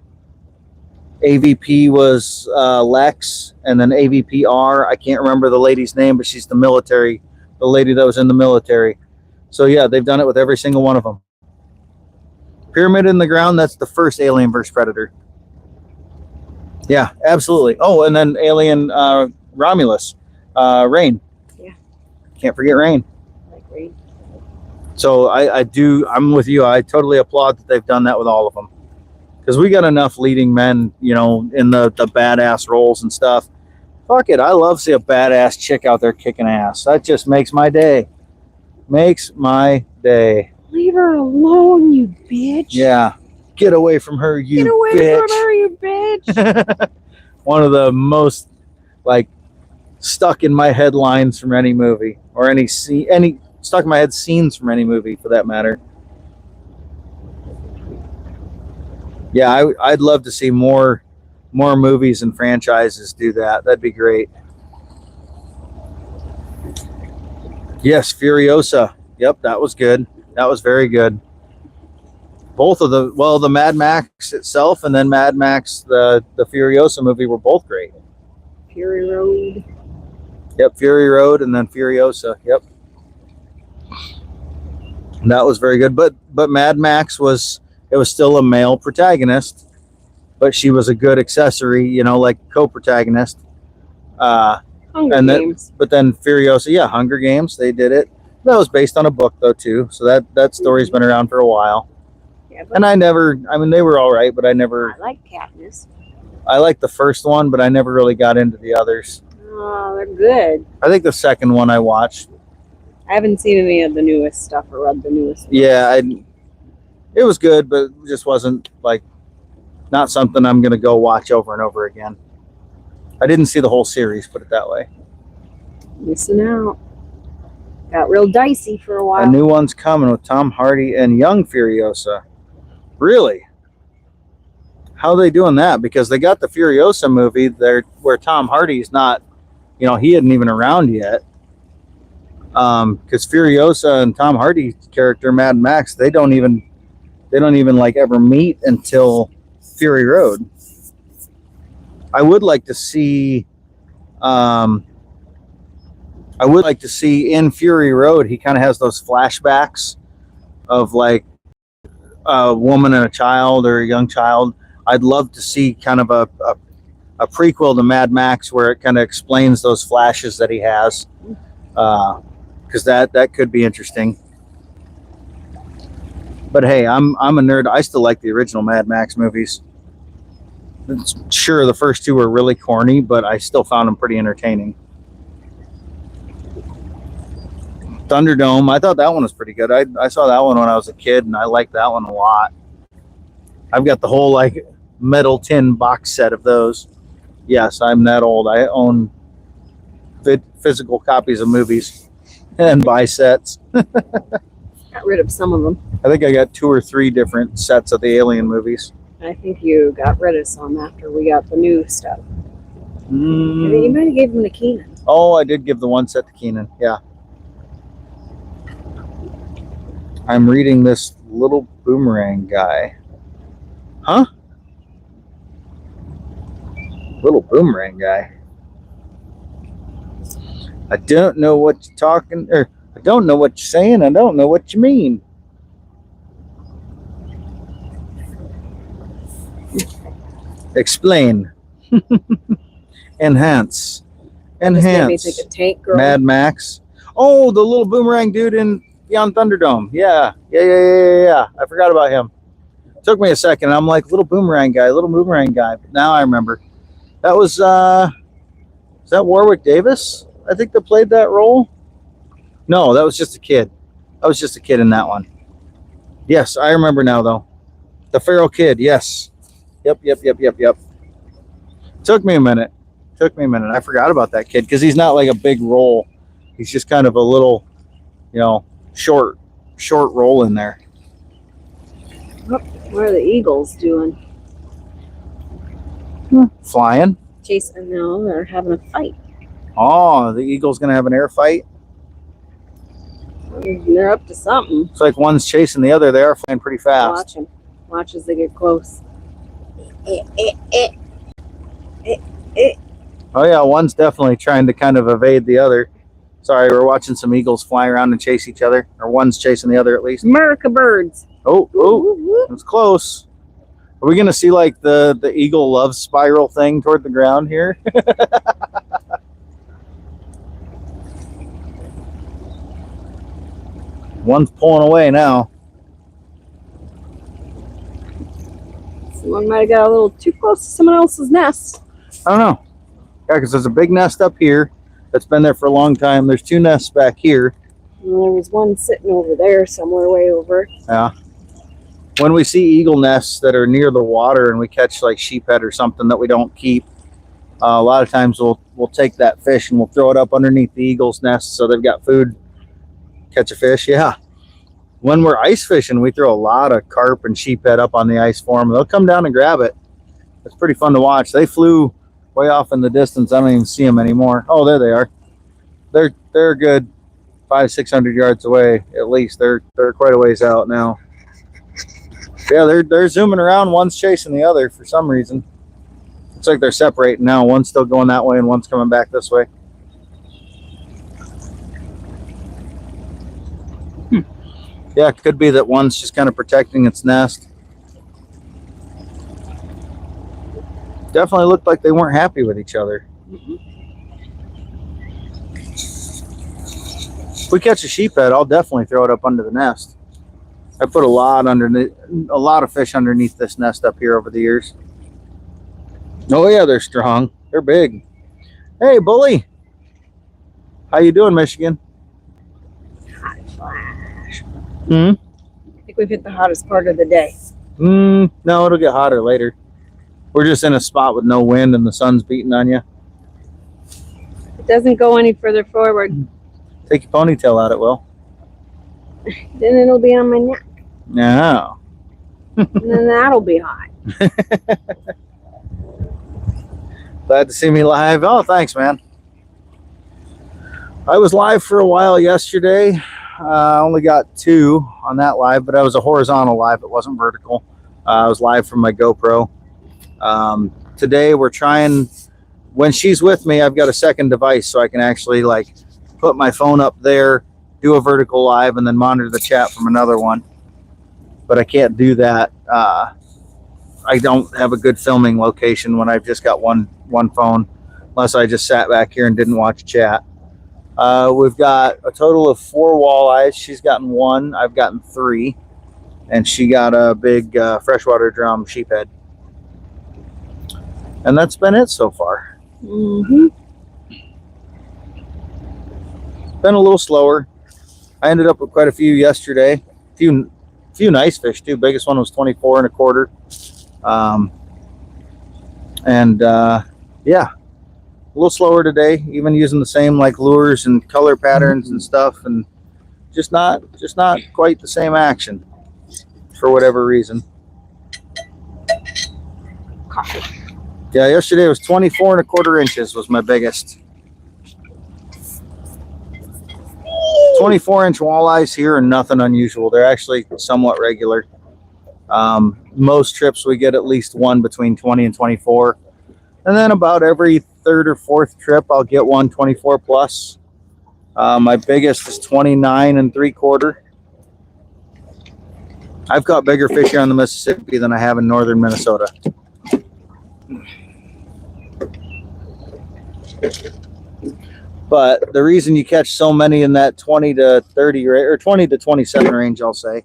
AVP was Lex, and then AVPR. I can't remember the lady's name, but she's the lady that was in the military. So yeah, they've done it with every single one of them. Pyramid in the Ground, that's the first Alien vs. Predator. Yeah, absolutely. Oh, and then Alien Romulus, Rain. Yeah. Can't forget Rain. I like Rain. So I'm with you. I totally applaud that they've done that with all of them. Because we got enough leading men, you know, in the badass roles and stuff. Fuck it. I love to see a badass chick out there kicking ass. That just makes my day. Makes my day. Leave her alone, you bitch. Yeah. Get away from her, you bitch. Get away from her, you bitch. One of the most, like, stuck in my head lines from any movie. Or any stuck in my head scenes from any movie, for that matter. Yeah, I'd love to see more movies and franchises do that. That'd be great. Yes, Furiosa. Yep, that was good. That was very good. Both of the Mad Max itself and then Mad Max, the Furiosa movie, were both great. Fury Road. Yep, Fury Road and then Furiosa. Yep. And that was very good. But Mad Max was still a male protagonist, but she was a good accessory, you know, like co-protagonist. Hunger Games. But then Furiosa, yeah, Hunger Games, they did it. That was based on a book though too, so that story's been around for a while. Yeah, and they were all right, but I like Katniss. I liked the first one, but I never really got into the others. Oh, they're good. I think the second one I watched. I haven't seen any of the newest stuff or read the newest ones. Yeah, it was good, but it just wasn't like not something I'm gonna go watch over and over again. I didn't see the whole series, put it that way. Missing out. Got real dicey for a while. A new one's coming with Tom Hardy and young Furiosa. Really? How are they doing that? Because they got the Furiosa movie there where Tom Hardy's not, you know, he isn't even around yet. Because Furiosa and Tom Hardy's character Mad Max, they don't even like ever meet until Fury Road. I would like to see in Fury Road, he kind of has those flashbacks of like a woman and a child or a young child. I'd love to see kind of a prequel to Mad Max where it kind of explains those flashes that he has, because that could be interesting. But hey, I'm a nerd. I still like the original Mad Max movies. Sure, the first two were really corny, but I still found them pretty entertaining. Thunderdome, I thought that one was pretty good. I saw that one when I was a kid, and I liked that one a lot. I've got the whole like metal tin box set of those. Yes, I'm that old. I own physical copies of movies and buy sets. Got rid of some of them. I think I got 2 or 3 different sets of the Alien movies. I think you got rid of some after we got the new stuff. You might have gave them to Keenan. Oh, I did give the one set to Keenan. Yeah. I'm reading this Little Boomerang guy. Huh? Little Boomerang guy. I don't know what you're talking, or I don't know what you're saying. I don't know what you mean. Explain. Enhance. Just made me think of Tank Girl. Mad Max. Oh, the Little Boomerang dude in Beyond Thunderdome. Yeah. I forgot about him. Took me a second. I'm like, Little Boomerang guy. But now I remember. That was, is that Warwick Davis? I think that played that role. No, that was just a kid. I was just a kid in that one. Yes, I remember now, though. The Feral Kid, yes. Yep. Took me a minute. I forgot about that kid because he's not like a big role. He's just kind of a little, short role in there. What are the Eagles doing? Flying. Chasing, no, they're having a fight. Oh, the Eagle's going to have an air fight? They're up to something. It's like one's chasing the other. They are flying pretty fast. Watch them. Watch as they get close. Oh, yeah, one's definitely trying to kind of evade the other. Sorry, we're watching some eagles fly around and chase each other. Or one's chasing the other, at least. America birds. Oh, it was close. Are we going to see, like, the eagle love spiral thing toward the ground here? One's pulling away now. Someone might have got a little too close to someone else's nest. I don't know. Yeah, because there's a big nest up here that's been there for a long time. There's 2 nests back here. And there was one sitting over there somewhere way over. Yeah. When we see eagle nests that are near the water and we catch like sheephead or something that we don't keep, a lot of times we'll take that fish and we'll throw it up underneath the eagle's nest so they've got food. Catch a fish, yeah. When we're ice fishing, we throw a lot of carp and sheephead up on the ice for them. They'll come down and grab it. It's pretty fun to watch. They flew way off in the distance. I don't even see them anymore. Oh, there they are. They're a good 500-600 yards away at least. They're quite a ways out now. Yeah, they're zooming around. One's chasing the other for some reason. Looks like they're separating now. One's still going that way and one's coming back this way. Yeah, it could be that one's just kind of protecting its nest. Definitely looked like they weren't happy with each other. If we catch a sheephead, I'll definitely throw it up under the nest. I put a lot of fish underneath this nest up here over the years. Oh yeah, they're strong. They're big. Hey, bully. How you doing, Michigan? I think we've hit the hottest part of the day. No, it'll get hotter later. We're just in a spot with no wind and the sun's beating on you. It doesn't go any further forward. Take your ponytail out, it will. Then it'll be on my neck. No. And then that'll be hot. Glad to see me live. Oh, thanks, man. I was live for a while yesterday. I only got 2 on that live, but I was a horizontal live. It wasn't vertical. I was live from my GoPro. today we're trying, when she's with me, I've got a second device so I can actually like put my phone up there, do a vertical live, and then monitor the chat from another one. But I can't do that. I don't have a good filming location when I've just got one phone, unless I just sat back here and didn't watch chat. We've got a total of 4 walleyes. She's gotten 1, I've gotten 3, and she got a big freshwater drum sheephead. And that's been it so far. Mm-hmm. Been a little slower. I ended up with quite a few yesterday. Few nice fish too. Biggest one was 24 1/4. Yeah, a little slower today. Even using the same like lures and color patterns and stuff, and just not quite the same action for whatever reason. Coffee. Yeah, yesterday was 24 1/4 inches was my biggest. 24-inch walleyes here are nothing unusual. They're actually somewhat regular. Most trips we get at least one between 20 and 24. And then about every 3rd or 4th trip, I'll get one 24 plus. My biggest is 29 3/4. I've caught bigger fish here on the Mississippi than I have in northern Minnesota. But the reason you catch so many in that 20 to 30 or 20 to 27 range, I'll say,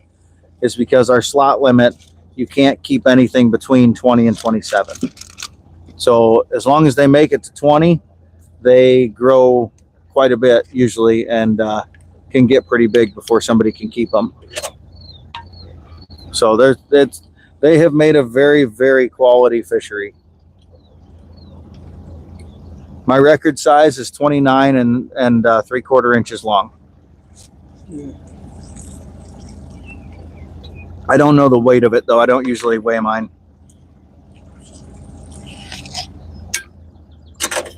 is because our slot limit, you can't keep anything between 20 and 27. So as long as they make it to 20, they grow quite a bit usually, and can get pretty big before somebody can keep them. So they have made a very, very quality fishery. My record size is 29 and 3/4 inches long. I don't know the weight of it though. I don't usually weigh mine.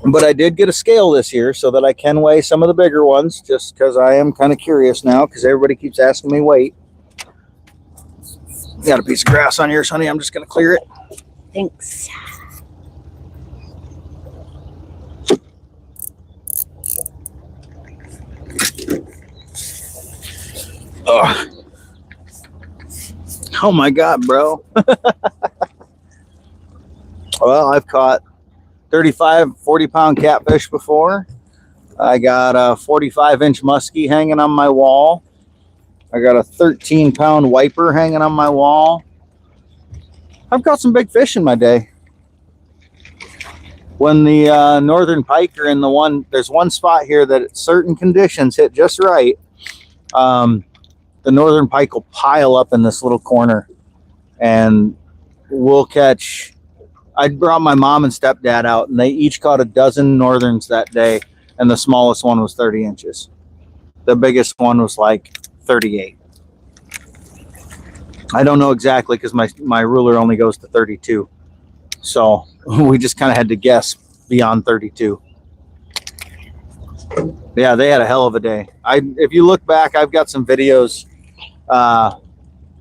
But I did get a scale this year so that I can weigh some of the bigger ones, just because I am kind of curious now, because everybody keeps asking me weight. Got a piece of grass on here, honey. I'm just going to clear it. Thanks. Ugh. Oh my God, bro. Well, I've caught 35, 40-pound catfish before. I got a 45-inch muskie hanging on my wall. I got a 13-pound wiper hanging on my wall. I've caught some big fish in my day. When the northern pike are in there's one spot here that at certain conditions hit just right. The northern pike will pile up in this little corner, and we'll catch. I brought my mom and stepdad out, and they each caught a dozen northerns that day, and the smallest one was 30 inches. The biggest one was like 38. I don't know exactly because my ruler only goes to 32. So we just kind of had to guess beyond 32. Yeah, they had a hell of a day. If you look back, I've got some videos,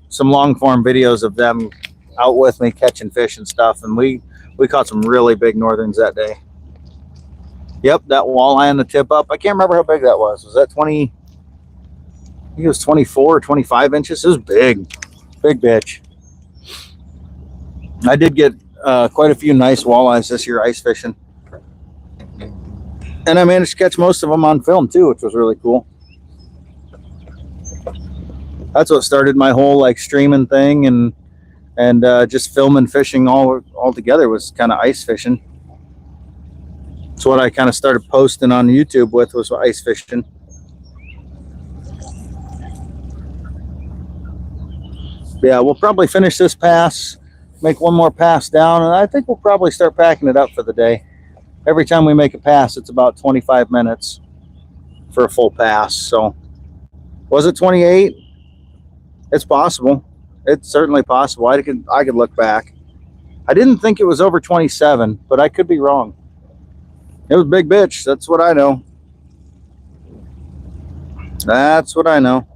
some long form videos of them out with me catching fish and stuff, and we caught some really big northerns that day. Yep, that walleye on the tip up. I can't remember how big that was. Was that 20? I think it was 24 or 25 inches. It was big bitch. I did get quite a few nice walleyes this year ice fishing. And I managed to catch most of them on film too, which was really cool. That's what started my whole like streaming thing, and just filming fishing all together was kind of ice fishing. It's what I kind of started posting on YouTube with, was ice fishing. Yeah, we'll probably finish this pass, make one more pass down, and I think we'll probably start packing it up for the day. Every time we make a pass, it's about 25 minutes for a full pass. So was it 28? It's possible. It's certainly possible. I could look back. I didn't think it was over 27, but I could be wrong. It was a big bitch. That's what I know. That's what I know.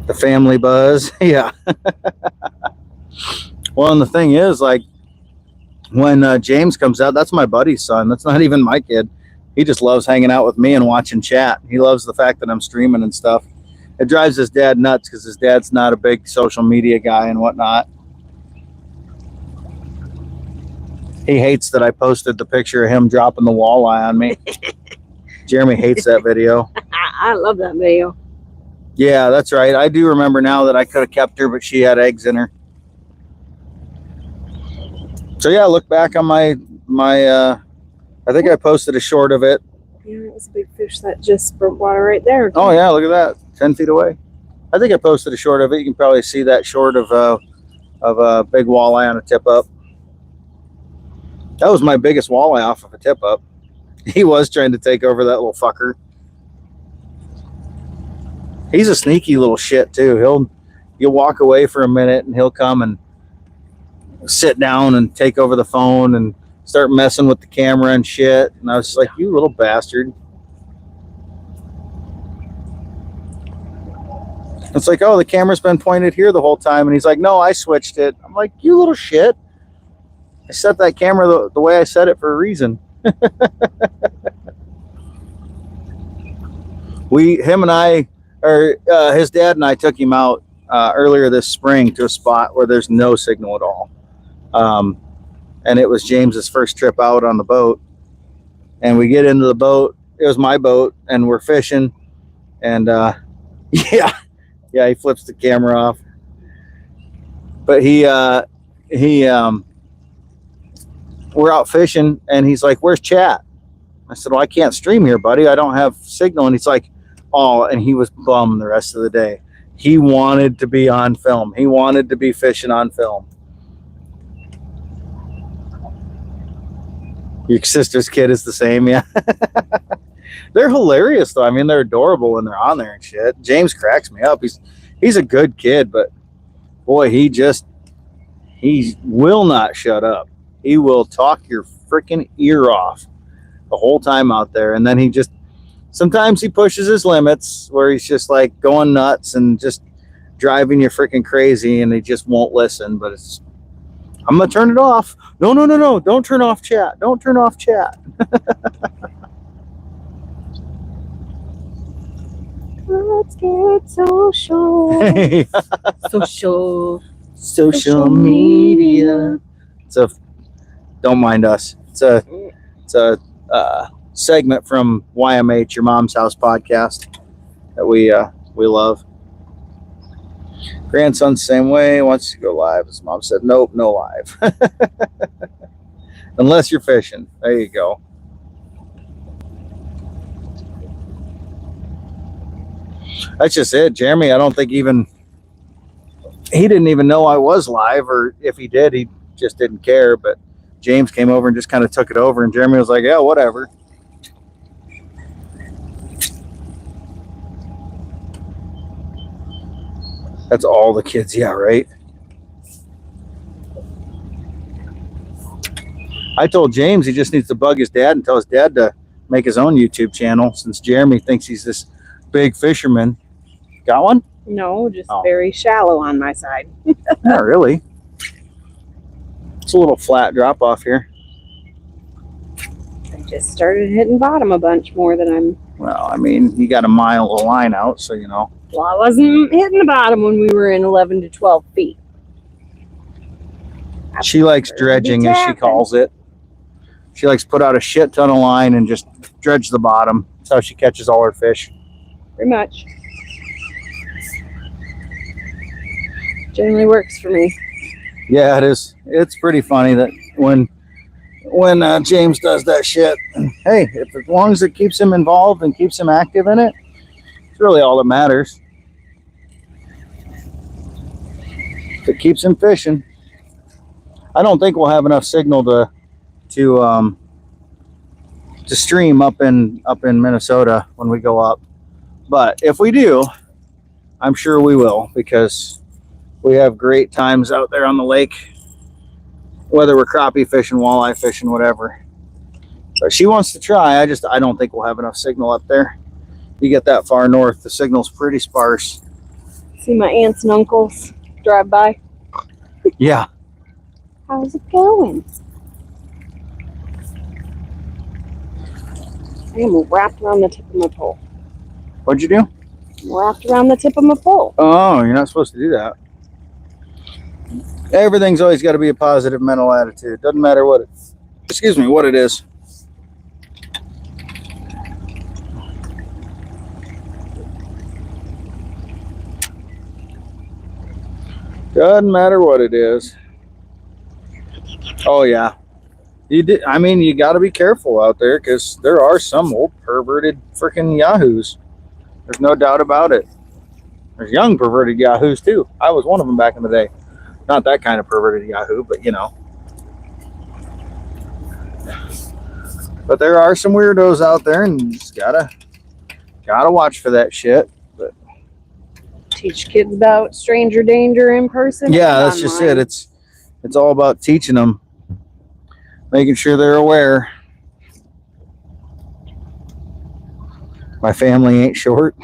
The family buzz. Yeah. Well, and the thing is, like, when James comes out, that's my buddy's son. That's not even my kid. He just loves hanging out with me and watching chat. He loves the fact that I'm streaming and stuff. It drives his dad nuts because his dad's not a big social media guy and whatnot. He hates that I posted the picture of him dropping the walleye on me. Jeremy hates that video. I love that video. Yeah, that's right. I do remember now that I could have kept her, but she had eggs in her. So yeah, look back on my I think I posted a short of it. Yeah, it was a big fish that just broke water right there. Oh yeah, look at that, 10 feet away. I think I posted a short of it. You can probably see that short of a big walleye on a tip up. That was my biggest walleye off of a tip up. He was trying to take over that little fucker. He's a sneaky little shit too. You'll walk away for a minute and he'll come and sit down and take over the phone and start messing with the camera and shit. And I was just like, you little bastard. It's like, oh, the camera's been pointed here the whole time. And he's like, no, I switched it. I'm like, you little shit. I set that camera the way I set it for a reason. His dad and I took him out earlier this spring to a spot where there's no signal at all. And it was James's first trip out on the boat. And we get into the boat. It was my boat, and we're fishing. And yeah, he flips the camera off. But we're out fishing, and he's like, where's chat? I said, well, I can't stream here, buddy. I don't have signal. And he's like, oh, and he was bummed the rest of the day. He wanted to be on film. He wanted to be fishing on film. Your sister's kid is the same, yeah. They're hilarious, though. I mean, they're adorable when they're on there and shit. James cracks me up. He's a good kid, but boy, he will not shut up. He will talk your freaking ear off the whole time out there. And then sometimes he pushes his limits where he's just like going nuts and just driving you freaking crazy, and he just won't listen. But I'm going to turn it off. No. Don't turn off chat. Don't turn off chat. Let's get social. Social media. Don't mind us. It's a segment from YMH, Your Mom's House podcast, that we love. Grandson's same way, wants to go live. His mom said, nope, no live. Unless you're fishing. There you go. That's just it. Jeremy, I don't think he didn't even know I was live, or if he did, he just didn't care. But James came over and just kind of took it over, and Jeremy was like, yeah, whatever. That's all the kids, yeah, right? I told James he just needs to bug his dad and tell his dad to make his own YouTube channel, since Jeremy thinks he's this big fisherman. Got one? No, just very shallow on my side. Not really. It's a little flat drop off here. I just started hitting bottom a bunch more than I'm... Well, I mean, you got a mile of line out, so you know. Well, I wasn't hitting the bottom when we were in 11 to 12 feet. She likes dredging, as she calls it. She likes to put out a shit ton of line and just dredge the bottom. That's how she catches all her fish. Pretty much. Generally works for me. Yeah, it is. It's pretty funny that when James does that shit, hey, as long as it keeps him involved and keeps him active in it, it's really all that matters. If it keeps him fishing. I don't think we'll have enough signal to stream up in Minnesota when we go up. But if we do, I'm sure we will, because we have great times out there on the lake, whether we're crappie fishing, walleye fishing, whatever. But she wants to try. I don't think we'll have enough signal up there. You get that far north, the signal's pretty sparse. See my aunts and uncles drive by. Yeah. How's it going? I am wrapped around the tip of my pole. What'd you do? Wrapped around the tip of my pole. Oh, you're not supposed to do that. Everything's always got to be a positive mental attitude. Doesn't matter what it, what it is. Doesn't matter what it is. Oh yeah. I mean, you got to be careful out there because there are some old perverted freaking yahoos. There's no doubt about it. There's young perverted yahoos too. I was one of them back in the day. Not that kind of perverted yahoo, but you know. But there are some weirdos out there, and you just gotta watch for that shit. But teach kids about stranger danger in person. Yeah, that's just it. It's all about teaching them, making sure they're aware. My family ain't short.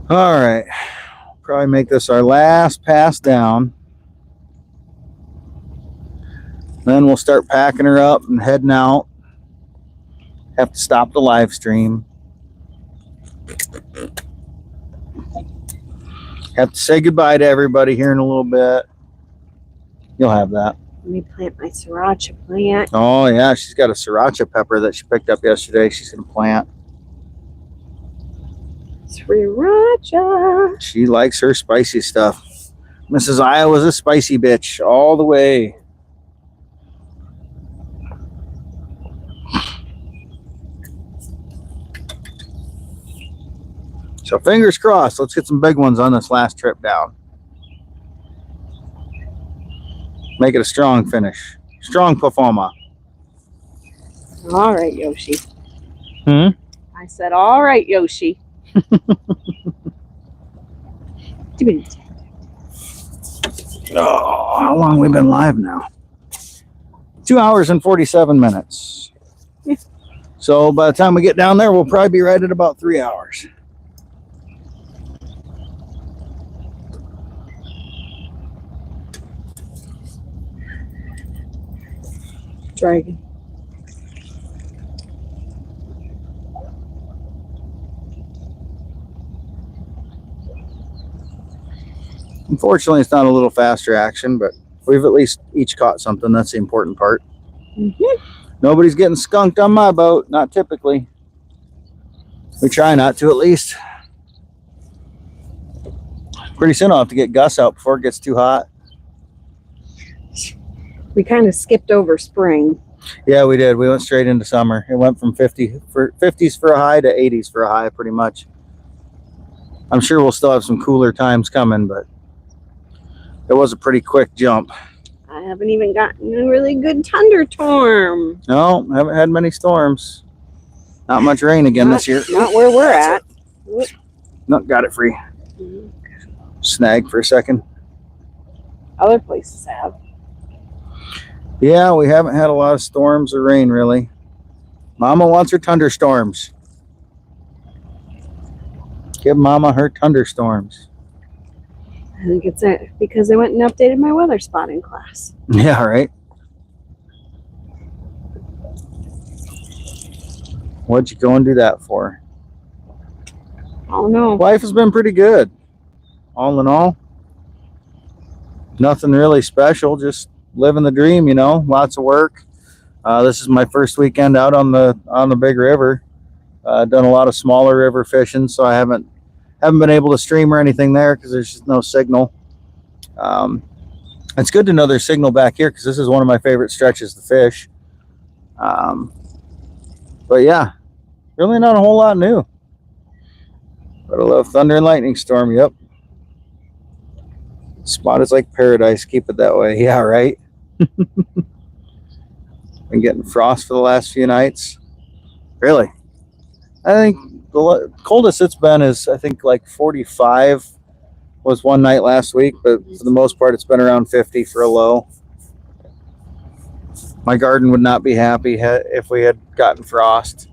All right, probably make this our last pass down. Then we'll start packing her up and heading out. Have to stop the live stream. Have to say goodbye to everybody here in a little bit. You'll have that. Let me plant my sriracha plant. Oh yeah, she's got a sriracha pepper that she picked up yesterday. She's gonna plant. Sriracha. She likes her spicy stuff. Mrs. Iowa's a spicy bitch all the way. So fingers crossed. Let's get some big ones on this last trip down. Make it a strong finish. Strong performer. All right, Yoshi. I said, all right, Yoshi. Oh, how long have we been live now? 2 hours and 47 minutes. So by the time we get down there, we'll probably be right at about 3 hours. Dragon. Unfortunately, it's not a little faster action, but we've at least each caught something. That's the important part. Nobody's getting skunked on my boat. Not typically. We try not to, at least. Pretty soon I'll have to get Gus out before it gets too hot. We kind of skipped over spring. Yeah, we did. We went straight into summer. It went from 50s for a high to 80s for a high, pretty much. I'm sure we'll still have some cooler times coming, but it was a pretty quick jump. I haven't even gotten a really good thunderstorm. No, haven't had many storms. Not much rain again this year. Not where we're at. No, got it free. Snag for a second. Other places have. Yeah, we haven't had a lot of storms or rain, really. Mama wants her thunderstorms. Give Mama her thunderstorms. I think it's because they went and updated my weather spotting class. Yeah, right. What'd you go and do that for? Oh no. Life has been pretty good. All in all. Nothing really special, just living the dream, you know. Lots of work. This is my first weekend out on the big river. Done a lot of smaller river fishing, so I haven't been able to stream or anything there because there's just no signal. It's good to know there's signal back here because this is one of my favorite stretches to fish. But yeah, really not a whole lot new. But I love thunder and lightning storm. Yep. Spot is like paradise. Keep it that way. Yeah, right. Been getting frost for the last few nights. Really? I think the coldest it's been is, I think, like 45 was one night last week, but for the most part it's been around 50 for a low. My garden would not be happy if we had gotten frost.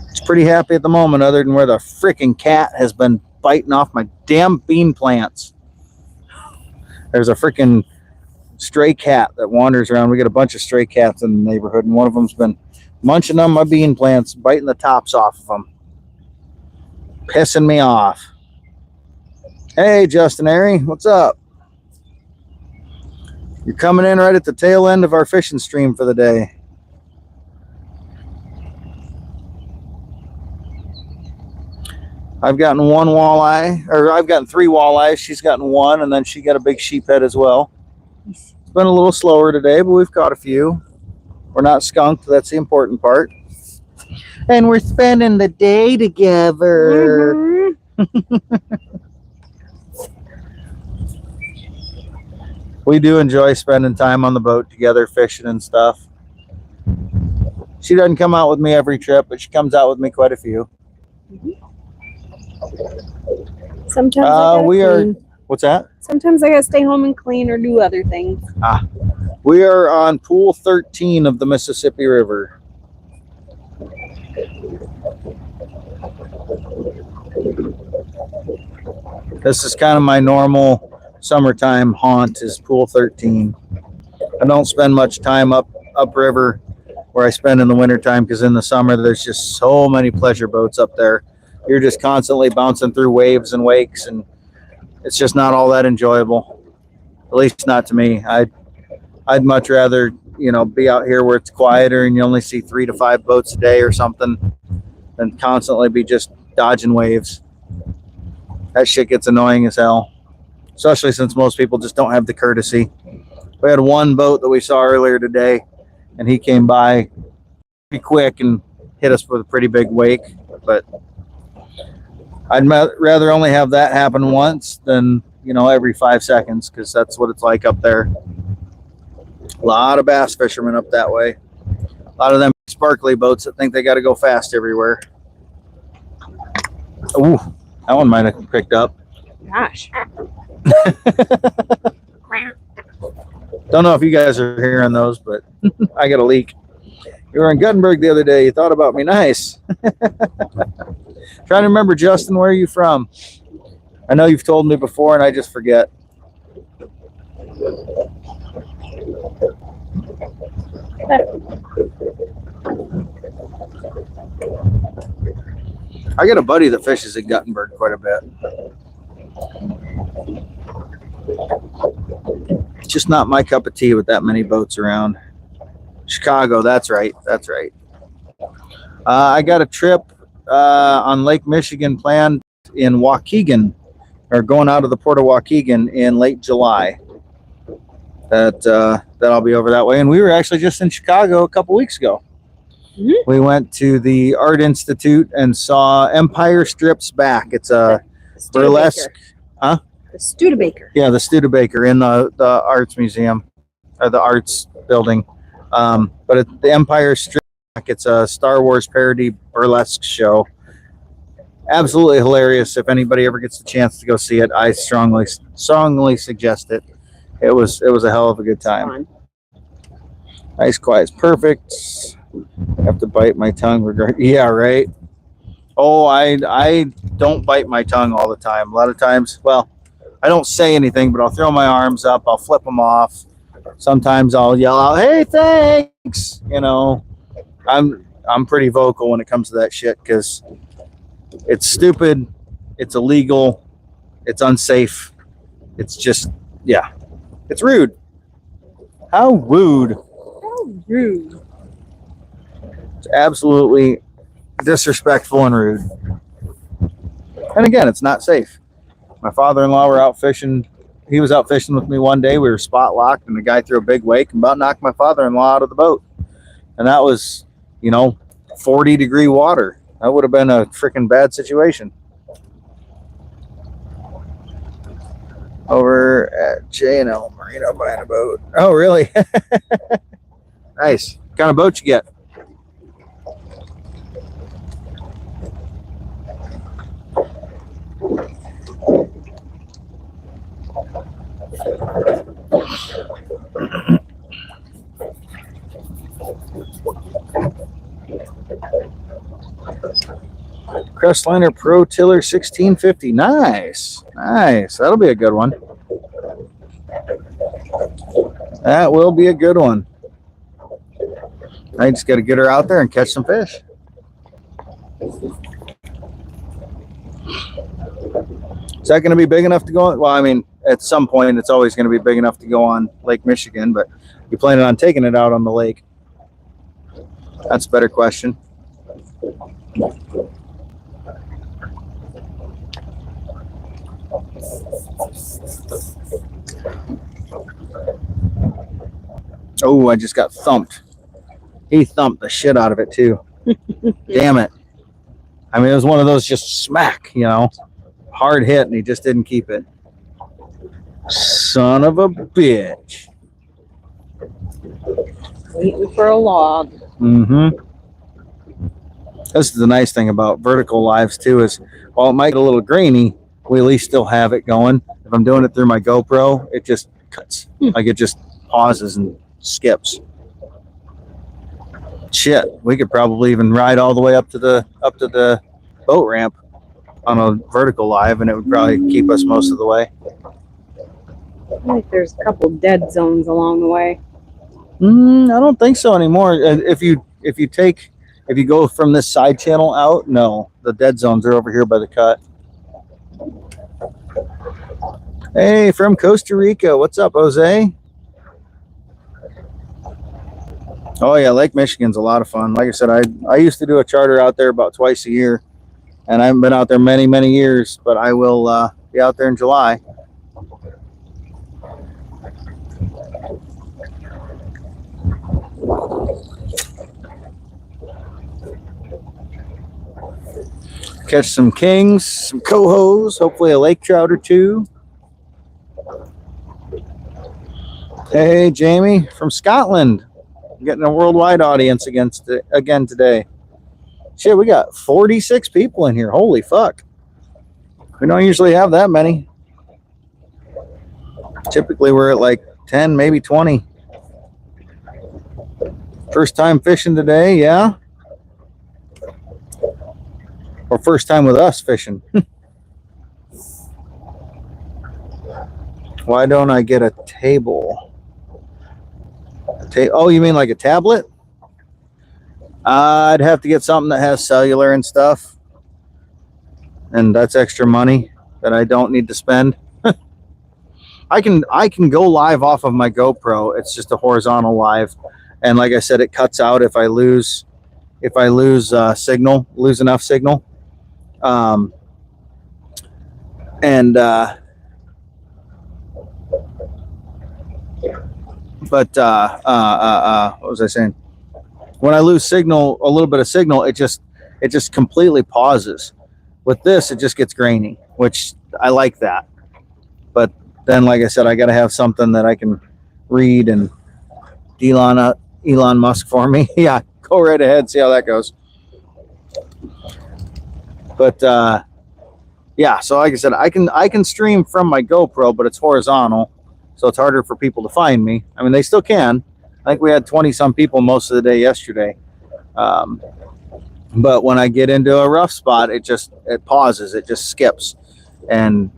It's pretty happy at the moment, other than where the freaking cat has been biting off my damn bean plants. There's a freaking stray cat that wanders around. We got a bunch of stray cats in the neighborhood, and one of them's been munching on my bean plants, biting the tops off of them. Pissing me off. Hey, Justin Airy, what's up? You're coming in right at the tail end of our fishing stream for the day. I've gotten one walleye, or I've gotten 3 walleyes. She's gotten 1, and then she got a big sheephead as well. It's been a little slower today, but we've caught a few. We're not skunked. That's the important part. And we're spending the day together. We do enjoy spending time on the boat together, fishing and stuff. She doesn't come out with me every trip, but she comes out with me quite a few. Sometimes I gotta clean. What's that? Sometimes I gotta stay home and clean or do other things. We are on pool 13 of the Mississippi River. This is kind of my normal summertime haunt, is pool 13. I don't spend much time upriver where I spend in the wintertime, because in the summer there's just so many pleasure boats up there. You're just constantly bouncing through waves and wakes, and it's just not all that enjoyable. At least not to me. I'd much rather, you know, be out here where it's quieter and you only see 3 to 5 boats a day or something, than constantly be just dodging waves. That shit gets annoying as hell, especially since most people just don't have the courtesy. We had one boat that we saw earlier today, and he came by pretty quick and hit us with a pretty big wake, but I'd rather only have that happen once than, you know, every 5 seconds, because that's what it's like up there. A lot of bass fishermen up that way. A lot of them sparkly boats that think they got to go fast everywhere. Ooh, that one might have picked up. Gosh. Don't know if you guys are hearing those, but I got a leak. You were in Guttenberg the other day. You thought about me. Nice. Trying to remember, Justin, where are you from? I know you've told me before, and I just forget. I got a buddy that fishes at Guttenberg quite a bit. It's just not my cup of tea with that many boats around. Chicago, that's right. That's right. I got a trip on Lake Michigan planned in Waukegan, or going out of the port of Waukegan in late July. That I'll be over that way. And we were actually just in Chicago a couple weeks ago. Mm-hmm. We went to the Art Institute and saw Empire Strips Back. It's a burlesque. Huh? The Studebaker. Yeah, the Studebaker in the Arts Museum, or the Arts Building. But the Empire Strips Back, it's a Star Wars parody burlesque show. Absolutely hilarious. If anybody ever gets the chance to go see it, I strongly suggest it. It was a hell of a good time. Nice, quiet, perfect. I have to bite my tongue. Yeah, right. Oh, I don't bite my tongue all the time. A lot of times, well, I don't say anything, but I'll throw my arms up. I'll flip them off. Sometimes I'll yell out, "Hey, thanks!" You know, I'm pretty vocal when it comes to that shit, because it's stupid, it's illegal, it's unsafe. It's just, yeah, it's rude. How rude! How rude! It's absolutely disrespectful and rude. And again, it's not safe. My father-in-law were out fishing. He was out fishing with me one day. We were spot locked, and the guy threw a big wake and about knocked my father-in-law out of the boat. And that was, you know, 40-degree water. That would have been a freaking bad situation. Over at J&L Marina buying a boat. Oh, really? Nice. What kind of boat you get? Crestliner Pro Tiller 1650. Nice. Nice. That'll be a good one. That will be a good one. I just got to get her out there and catch some fish. Is that going to be big enough to go on? Well, I mean, at some point, it's always going to be big enough to go on Lake Michigan, but you planning on taking it out on the lake? That's a better question. Oh, I just got thumped. He thumped the shit out of it, too. Damn it. I mean, it was one of those just smack, you know, hard hit, and he just didn't keep it. Son of a bitch. Waiting for a log. Mm-hmm. This is the nice thing about vertical lives, too, is while it might get a little grainy, we at least still have it going. If I'm doing it through my GoPro, it just cuts. Like, it just pauses and skips. Shit, we could probably even ride all the way up to the boat ramp on a vertical live, and it would probably keep us most of the way. I think there's a couple dead zones along the way. I don't think so anymore. If you go from this side channel out, no, the dead zones are over here by the cut. Hey, from Costa Rica, what's up, Jose? Oh yeah, Lake Michigan's a lot of fun. Like I said, I used to do a charter out there about twice a year, and I haven't been out there many years, but I will be out there in July. Catch some kings, some cohos, hopefully a lake trout or two. Hey, Jamie from Scotland. Getting a worldwide audience again today. Shit, we got 46 people in here. Holy fuck. We don't usually have that many. Typically we're at like 10, maybe 20. First time fishing today, yeah? Or first time with us fishing. Why don't I get a table? Oh, you mean like a tablet? I'd have to get something that has cellular and stuff. And that's extra money that I don't need to spend. I can go live off of my GoPro. It's just a horizontal live. And like I said, it cuts out if I lose signal, lose enough signal. But what was I saying? When I lose signal, a little bit of signal, it just completely pauses. With this, it just gets grainy, which I like that. But then, like I said, I got to have something that I can read and Elon Musk for me. Yeah, go right ahead, see how that goes. But yeah, so like I said, I can stream from my GoPro, but it's horizontal. So it's harder for people to find me. I mean, they still can. I think we had 20-some people most of the day yesterday. But when I get into a rough spot, it pauses. It just skips. And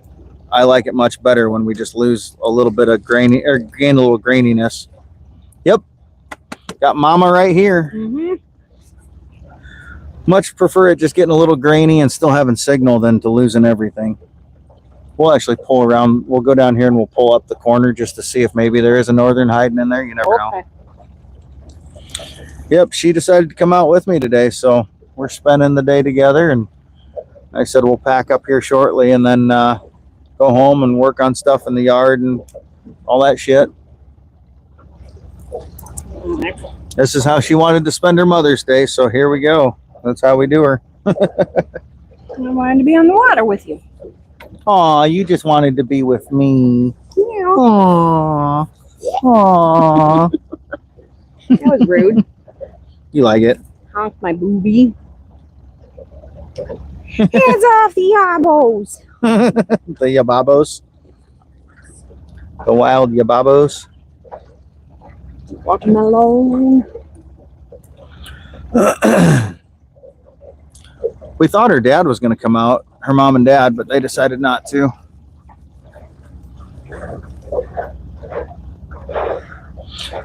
I like it much better when we just lose a little bit of grainy, or gain a little graininess. Yep. Got mama right here. Mm-hmm. Much prefer it just getting a little grainy and still having signal than to losing everything. We'll actually pull around. We'll go down here and we'll pull up the corner just to see if maybe there is a northern hiding in there. You never know. Yep, she decided to come out with me today, so we're spending the day together. And I said we'll pack up here shortly and then go home and work on stuff in the yard and all that shit. This is how she wanted to spend her Mother's Day, so here we go. That's how we do her. I wanted to be on the water with you. Aw, you just wanted to be with me. Yeah. Aw. Aw. That was rude. You like it? Honk my boobie. Hands off the yabos. The yababos. The wild yababos. Watermelon. We thought her dad was going to come out, her mom and dad, but they decided not to.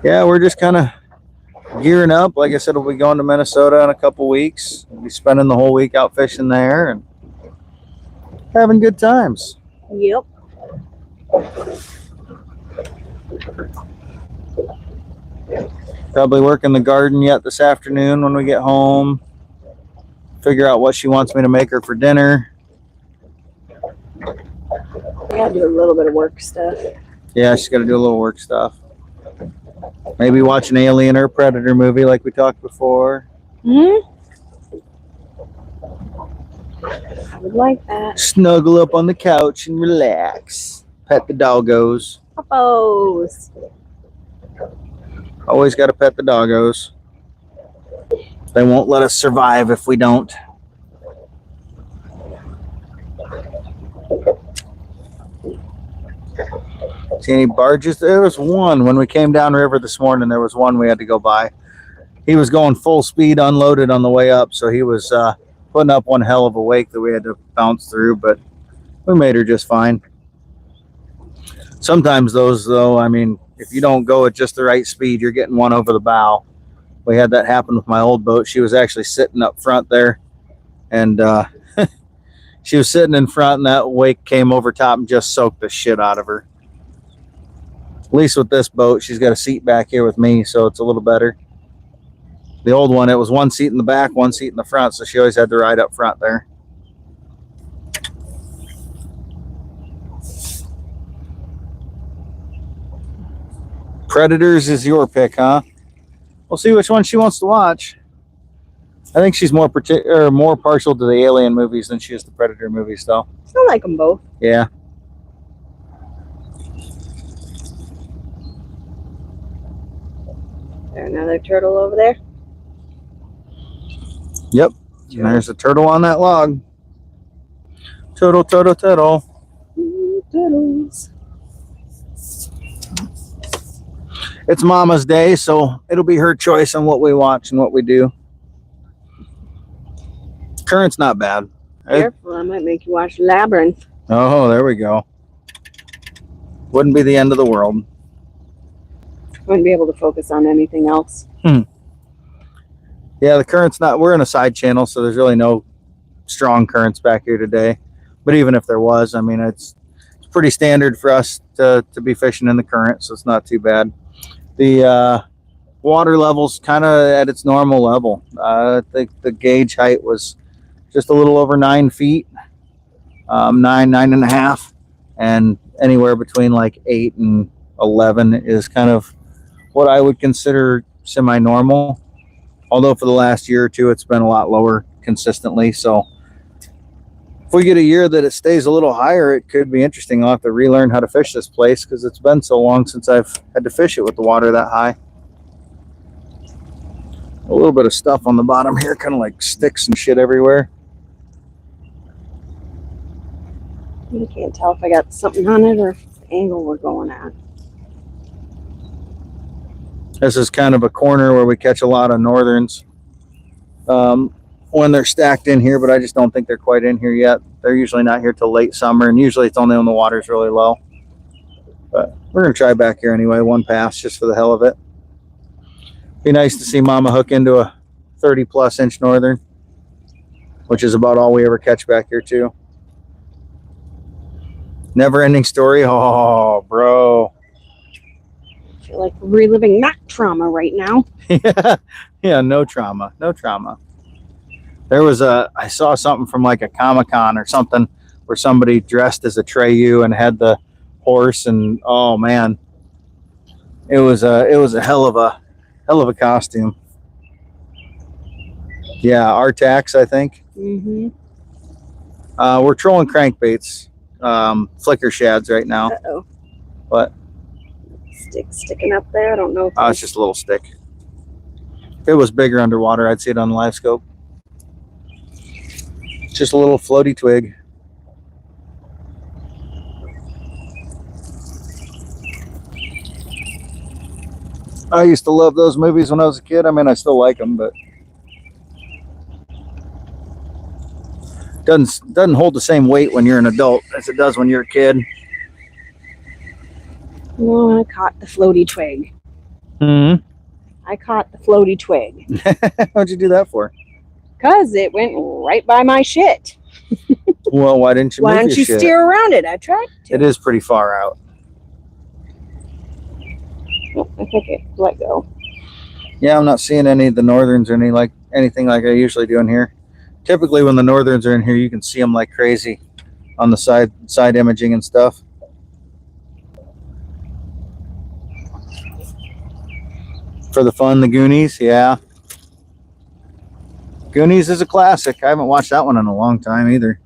Yeah, we're just kind of gearing up. Like I said, we'll be going to Minnesota in a couple weeks. We'll be spending the whole week out fishing there and having good times. Yep. Probably work in the garden yet this afternoon when we get home. Figure out what she wants me to make her for dinner. I gotta do a little bit of work stuff. Yeah, she's got to do a little work stuff. Maybe watch an Alien or Predator movie like we talked before. I would like that. Snuggle up on the couch and relax. Pet the doggos. Puppos. Always got to pet the doggos. They won't let us survive if we don't. See any barges? There was one when we came down river this morning. There was one we had to go by. He was going full speed, unloaded on the way up, so he was putting up one hell of a wake that we had to bounce through, but we made her just fine. Sometimes those, though, I mean, if you don't go at just the right speed, you're getting one over the bow. We had that happen with my old boat. She was actually sitting up front there, and she was sitting in front, and that wake came over top and just soaked the shit out of her. At least with this boat, she's got a seat back here with me, so it's a little better. The old one, it was one seat in the back, one seat in the front, so she always had to ride up front there. Predators is your pick, huh? We'll see which one she wants to watch. I think she's more partial to the Alien movies than she is the Predator movies, though. I like them both. Yeah. There, another turtle over there. Yep. And there's a turtle on that log. Turtle, turtle, turtle. Turtles. It's Mama's day, so it'll be her choice on what we watch and what we do. Current's not bad. Careful, I might make you watch Labyrinth. Oh, there we go. Wouldn't be the end of the world. Wouldn't be able to focus on anything else. Yeah, the current's not, we're in a side channel, so there's really no strong currents back here today. But even if there was, I mean, it's pretty standard for us to be fishing in the current, so it's not too bad. The water level's kind of at its normal level. I think the gauge height was just a little over 9 feet, 9.5, and anywhere between like 8 and 11 is kind of what I would consider semi-normal. Although for the last year or two, it's been a lot lower consistently. So if we get a year that it stays a little higher, it could be interesting. I'll have to relearn how to fish this place because it's been so long since I've had to fish it with the water that high. A little bit of stuff on the bottom here, kind of like sticks and shit everywhere. You can't tell if I got something on it or if the angle we're going at. This is kind of a corner where we catch a lot of northerns when they're stacked in here, but I just don't think they're quite in here yet. They're usually not here till late summer, and usually it's only when the water's really low. But we're going to try back here anyway, one pass just for the hell of it. Be nice to see Mama hook into a 30-plus inch northern, which is about all we ever catch back here too. Never-ending story. Oh, bro. I feel like reliving that trauma right now. Yeah, no trauma. No trauma. There was I saw something from like a Comic-Con or something where somebody dressed as a Treyu and had the horse, and oh man, it was a hell of a costume. Yeah, Artax, I think. Mm-hmm. We're trolling crankbaits, flicker shads right now. Uh-oh. What? Stick sticking up there. I don't know if It's just a little stick. If it was bigger underwater, I'd see it on the live scope. Just a little floaty twig. I used to love those movies when I was a kid. I mean, I still like them, but Doesn't hold the same weight when you're an adult as it does when you're a kid. Oh, I caught the floaty twig. I caught the floaty twig. What'd you do that for? Because it went right by my shit. Well, why didn't you Why move don't your you shit? steer around it? I tried to. It is pretty far out. Oh, I think it let go. Yeah, I'm not seeing any of the northerns or anything like I usually do in here. Typically, when the northerns are in here, you can see them like crazy on the side imaging and stuff. For the fun, the Goonies, yeah. Goonies is a classic. I haven't watched that one in a long time either.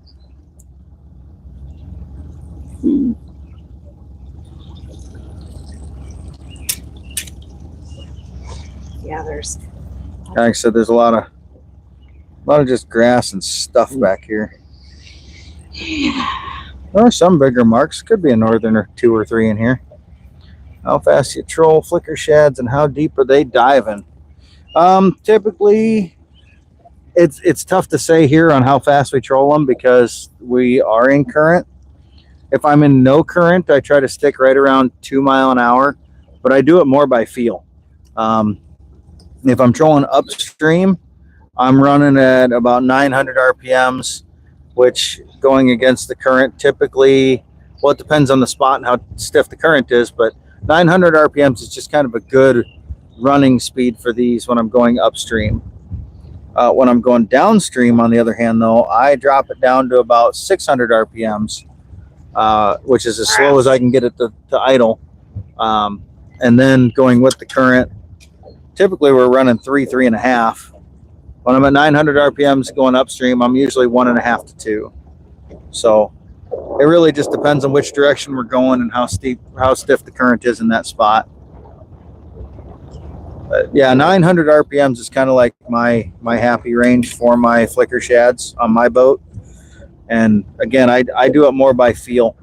Yeah, there's. Like I said, there's a lot of just grass and stuff back here. There are some bigger marks. Could be a northern or 2 or 3 in here. How fast you troll flicker shads and how deep are they diving? Typically, it's tough to say here on how fast we troll them because we are in current. If I'm in no current, I try to stick right around 2 miles an hour, but I do it more by feel. If I'm trolling upstream, I'm running at about 900 RPMs, which going against the current typically, well, it depends on the spot and how stiff the current is, but 900 RPMs is just kind of a good running speed for these when I'm going upstream. When I'm going downstream, on the other hand, though, I drop it down to about 600 RPMs, which is as slow as I can get it to idle. And then going with the current, typically we're running 3.5. When I'm at 900 RPMs going upstream, I'm usually 1.5 to 2. So it really just depends on which direction we're going and how stiff the current is in that spot. But yeah, 900 RPMs is kind of like my happy range for my flicker shads on my boat. And again, I do it more by feel.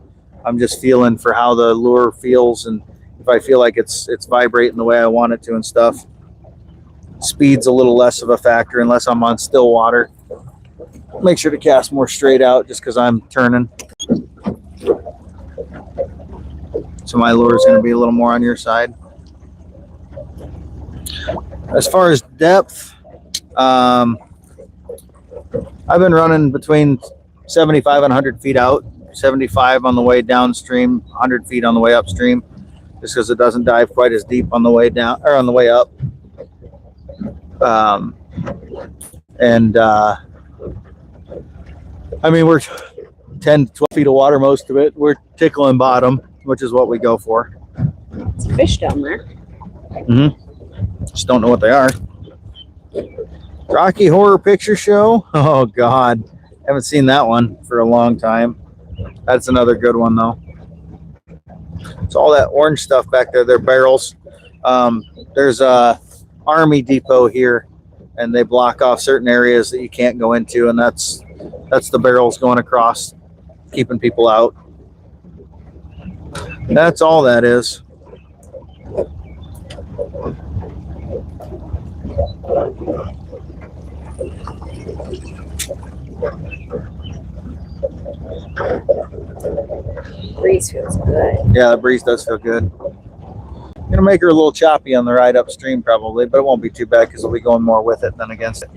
I'm just feeling for how the lure feels, and if I feel like it's vibrating the way I want it to and stuff. Speed's a little less of a factor unless I'm on still water. Make sure to cast more straight out just because I'm turning. So my lure is going to be a little more on your side. As far as depth, I've been running between 75 and 100 feet out. 75 on the way downstream, 100 feet on the way upstream, just because it doesn't dive quite as deep on the way down or on the way up. I mean, we're 10 to 12 feet of water, most of it. We're tickling bottom, which is what we go for. It's a fish down there. Just don't know what they are. Rocky Horror Picture Show. Oh, God. Haven't seen that one for a long time. That's another good one, though. It's all that orange stuff back there. They're barrels. There's a Army depot here, and they block off certain areas that you can't go into, and that's the barrels going across, keeping people out. That's all that is. Breeze feels good. Yeah, the breeze does feel good. Gonna make her a little choppy on the ride upstream probably, but it won't be too bad because we'll be going more with it than against it.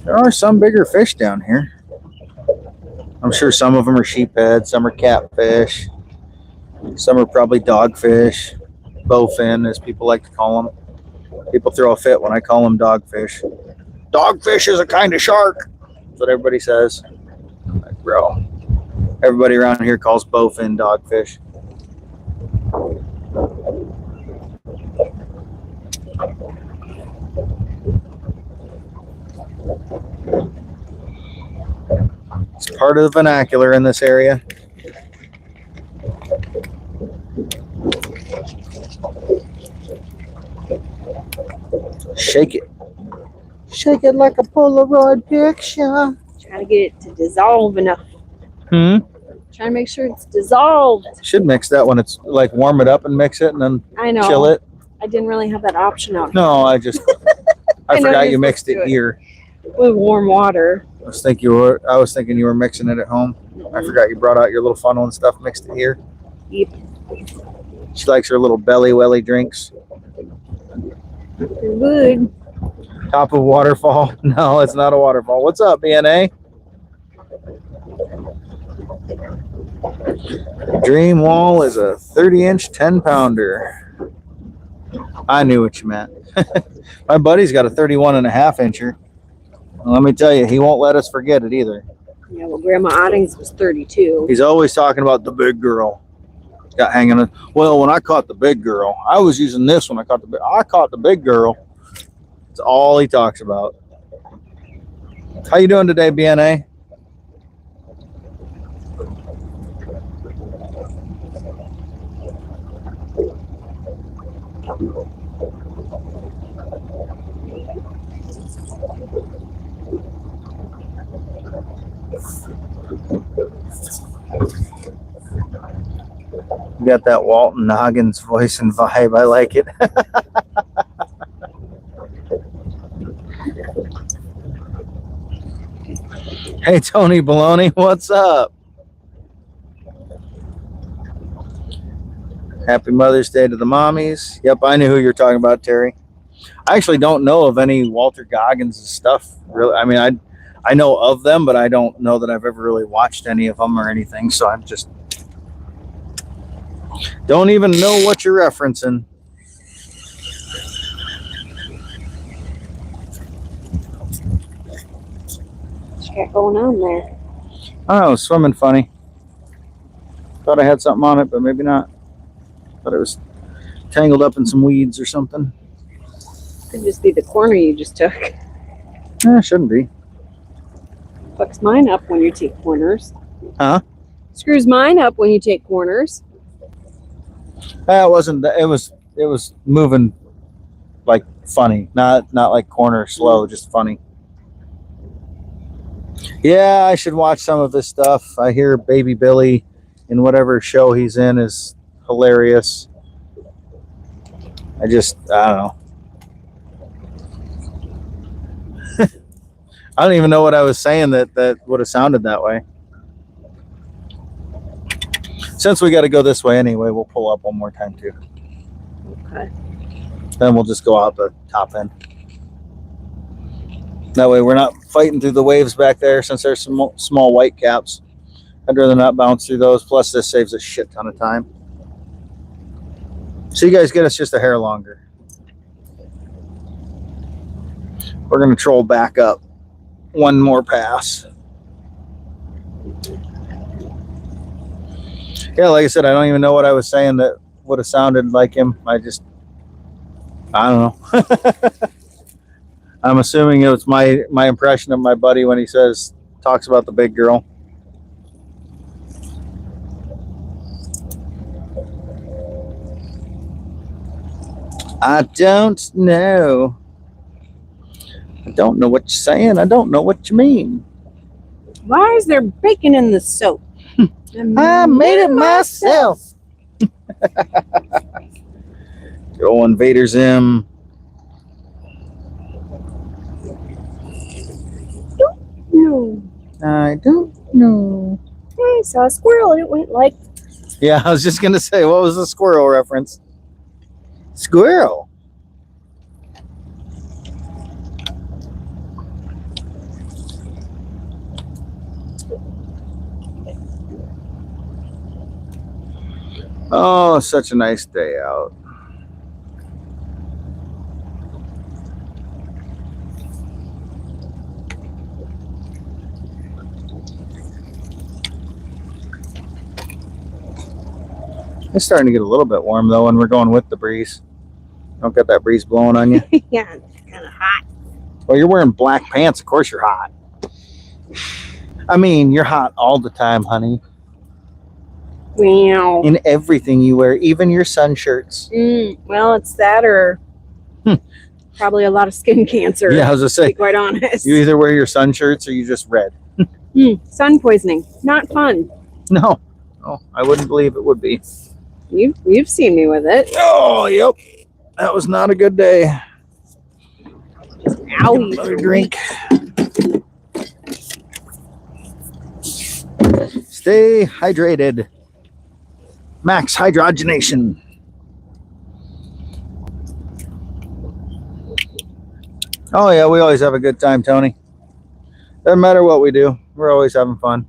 There are some bigger fish down here. I'm sure some of them are sheephead, some are catfish, some are probably dogfish, bowfin as people like to call them. People throw a fit when I call them dogfish. Dogfish is a kind of shark. That's what everybody says. Like, bro, everybody around here calls bowfin dogfish. It's part of the vernacular in this area. Shake it. Shake it like a Polaroid picture. Trying to get it to dissolve enough. Trying to make sure it's dissolved. Should mix that when it's like warm it up and mix it and then I know. chill it. I didn't really have that option out. No, I just I forgot you mixed it here. With warm water. I was thinking you were mixing it at home. I forgot you brought out your little funnel and stuff, mixed it here. Yep. She likes her little belly welly drinks. Good. Top of waterfall. No, it's not a waterfall. What's up, BNA? Dream Wall is a 30-inch 10-pounder. I knew what you meant. My buddy's got a 31.5-incher. Let me tell you, he won't let us forget it either. Yeah, well, Grandma Oddings was 32. He's always talking about the big girl. He's got hanging on. Well, when I caught the big girl, I was using this when I caught the big girl. That's all he talks about. How you doing today, BNA? You got that Walton Noggins voice and vibe. I like it. Hey, Tony Baloney, what's up? Happy Mother's Day to the mommies. Yep, I knew who you're talking about, Terry. I actually don't know of any Walter Goggins stuff. Really, I mean, I know of them, but I don't know that I've ever really watched any of them or anything. So I'm just don't even know what you're referencing. What you got going on there? I don't know, swimming funny. Thought I had something on it, but maybe not. Thought it was tangled up in some weeds or something. Could just be the corner you just took. Shouldn't be. Fucks mine up when you take corners. Huh? Screws mine up when you take corners. It wasn't. It was moving like funny, not like corner slow, just funny. Yeah, I should watch some of this stuff. I hear Baby Billy in whatever show he's in is hilarious. I don't know. I don't even know what I was saying that would have sounded that way. Since we got to go this way anyway, we'll pull up one more time too. Okay. Then we'll just go out the top end. That way we're not fighting through the waves back there since there's some small white caps. I'd rather not bounce through those. Plus this saves a shit ton of time. So you guys get us just a hair longer. We're going to troll back up one more pass. Yeah, like I said, I don't even know what I was saying that would have sounded like him. I don't know. I'm assuming it was my impression of my buddy when he talks about the big girl. I don't know. I don't know what you're saying. I don't know what you mean. Why is there bacon in the soap? I made it myself. Go Invader Zim. No. I don't know. I saw a squirrel and it went like. Yeah, I was just going to say, what was the squirrel reference? Squirrel. Oh, such a nice day out. It's starting to get a little bit warm though when we're going with the breeze. Don't get that breeze blowing on you. Yeah, it's kind of hot. Well, you're wearing black pants. Of course you're hot. I mean, you're hot all the time, honey. Wow. In everything you wear, even your sun shirts. Well, it's that or probably a lot of skin cancer. Yeah, I was just to be saying. quite honest. You either wear your sun shirts or you just red. Sun poisoning. Not fun. No. Oh, I wouldn't believe it would be. You've seen me with it. Oh, yep. That was not a good day. Owie. Another drink. Stay hydrated. Max hydrogenation. Oh yeah, we always have a good time, Tony. Doesn't matter what we do, we're always having fun.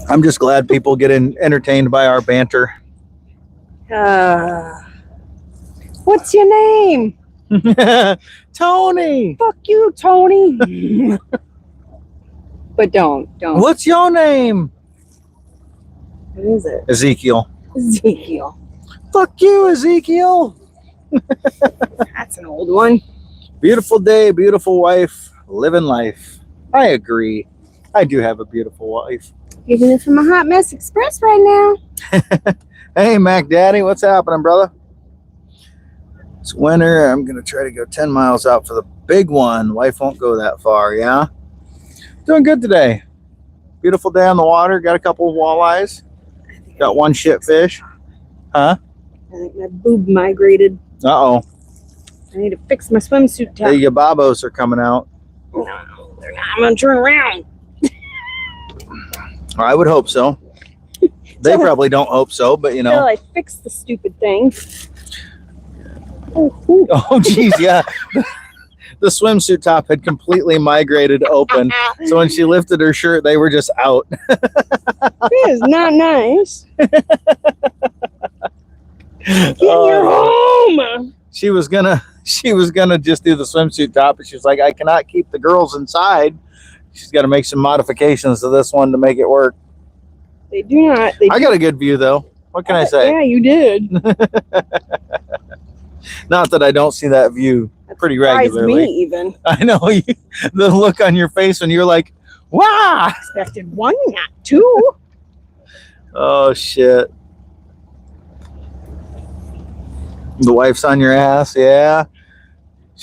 I'm just glad people get entertained by our banter. What's your name? Tony. Fuck you, Tony. But don't. What's your name? What is it? Ezekiel. Ezekiel. Fuck you, Ezekiel. That's an old one. Beautiful day, beautiful wife, living life. I agree. I do have a beautiful wife. Even if I'm a hot mess express right now. Hey, Mac Daddy, what's happening, brother? It's winter. I'm going to try to go 10 miles out for the big one. Wife won't go that far, yeah? Doing good today. Beautiful day on the water. Got a couple of walleyes. Got one shit fish. Huh? I think my boob migrated. Uh-oh. I need to fix my swimsuit top. The yababos are coming out. No, they're not. I'm going to turn around. I would hope so. They probably don't hope so, but you know. Until I fix the stupid thing. Oh, geez, yeah. The swimsuit top had completely migrated open. So when she lifted her shirt, they were just out. It is not nice. Get your home. She was gonna just do the swimsuit top, but she's like, I cannot keep the girls inside. She's got to make some modifications to this one to make it work. They do not. I got a good view though. What can I say? Yeah, you did. Not that I don't see that view pretty regularly. Me even. I know the look on your face when you're like, "Wow!" Expected one, not two. Oh shit! The wife's on your ass, yeah.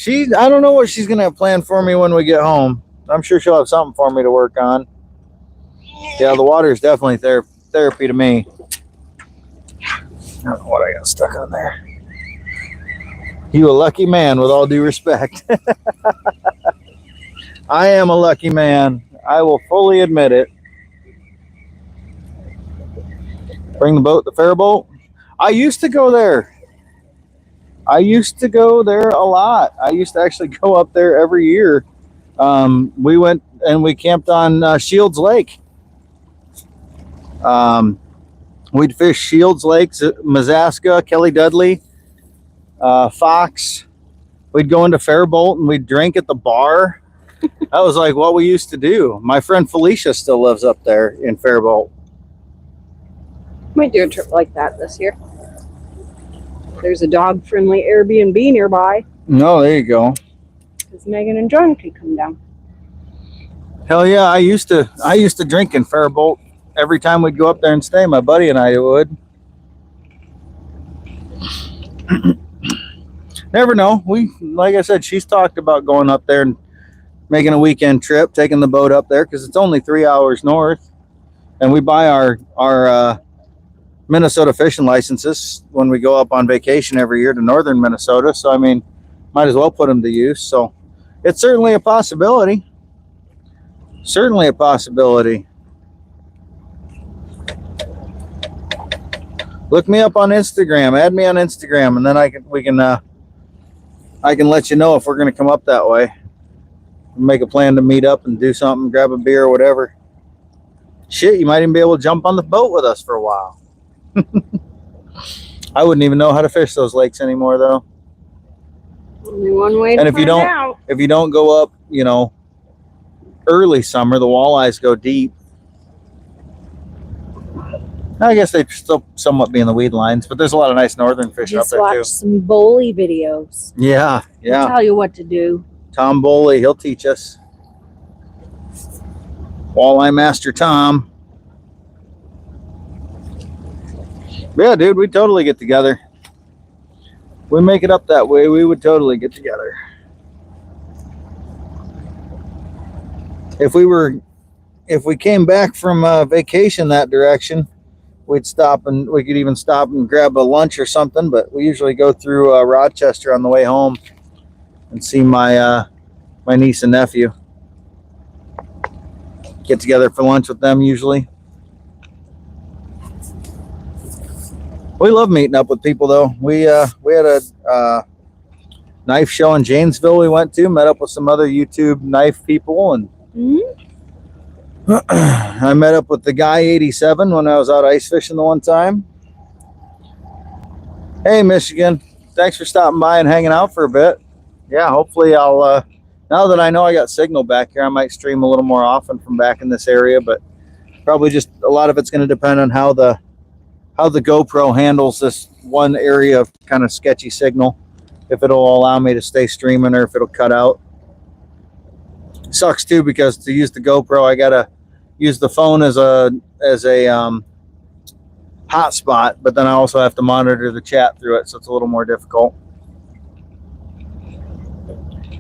I don't know what she's gonna have planned for me when we get home. I'm sure she'll have something for me to work on. Yeah, the water is definitely therapy to me. I don't know what I got stuck on there. You a lucky man, with all due respect. I am a lucky man. I will fully admit it. Bring the boat, the fair boat. I used to go there. I used to go there a lot. I used to actually go up there every year. We went and we camped on Shields Lake. We'd fish Shields Lakes, Mazaska, Kelly Dudley, Fox. We'd go into Fairbolt and we'd drink at the bar. That was like what we used to do. My friend Felicia still lives up there in Fairbolt. Might do a trip like that this year. There's a dog-friendly Airbnb nearby. No, there you go. Because Megan and John can come down. Hell yeah, I used to drink in Fairbolt every time we'd go up there and stay. My buddy and I would. Never know. Like I said, she's talked about going up there and making a weekend trip, taking the boat up there because it's only 3 hours north, and we buy our Minnesota fishing licenses when we go up on vacation every year to northern Minnesota. So I mean, might as well put them to use. So it's certainly a possibility. Certainly a possibility. Look me up on Instagram. Add me on Instagram, and then I can let you know if we're going to come up that way. Make a plan to meet up and do something, grab a beer or whatever. Shit, you might even be able to jump on the boat with us for a while. I wouldn't even know how to fish those lakes anymore, though. Only one way to and if you don't go up, you know, early summer, the walleyes go deep. I guess they still somewhat be in the weed lines, but there's a lot of nice northern fish up there too. Just watch some Boley videos. Yeah. He'll tell you what to do. Tom Boley, he'll teach us. Walleye Master Tom. Yeah, dude, we'd totally get together. We make it up that way, we would totally get together. If we were if we came back from vacation that direction, we'd stop and we could even stop and grab a lunch or something. But we usually go through Rochester on the way home and see my my niece and nephew. Get together for lunch with them usually. We love meeting up with people though. We had a knife show in Janesville we went to, met up with some other YouTube knife people, and I met up with the guy 87 when I was out ice fishing the one time. Hey Michigan, thanks for stopping by and hanging out for a bit. Yeah, hopefully I'll now that I know I got signal back here, I might stream a little more often from back in this area, but probably just a lot of it's going to depend on how the GoPro handles this one area of kind of sketchy signal, if it'll allow me to stay streaming or if it'll cut out. Sucks too, because to use the GoPro I gotta use the phone as a hotspot, but then I also have to monitor the chat through it, so it's a little more difficult.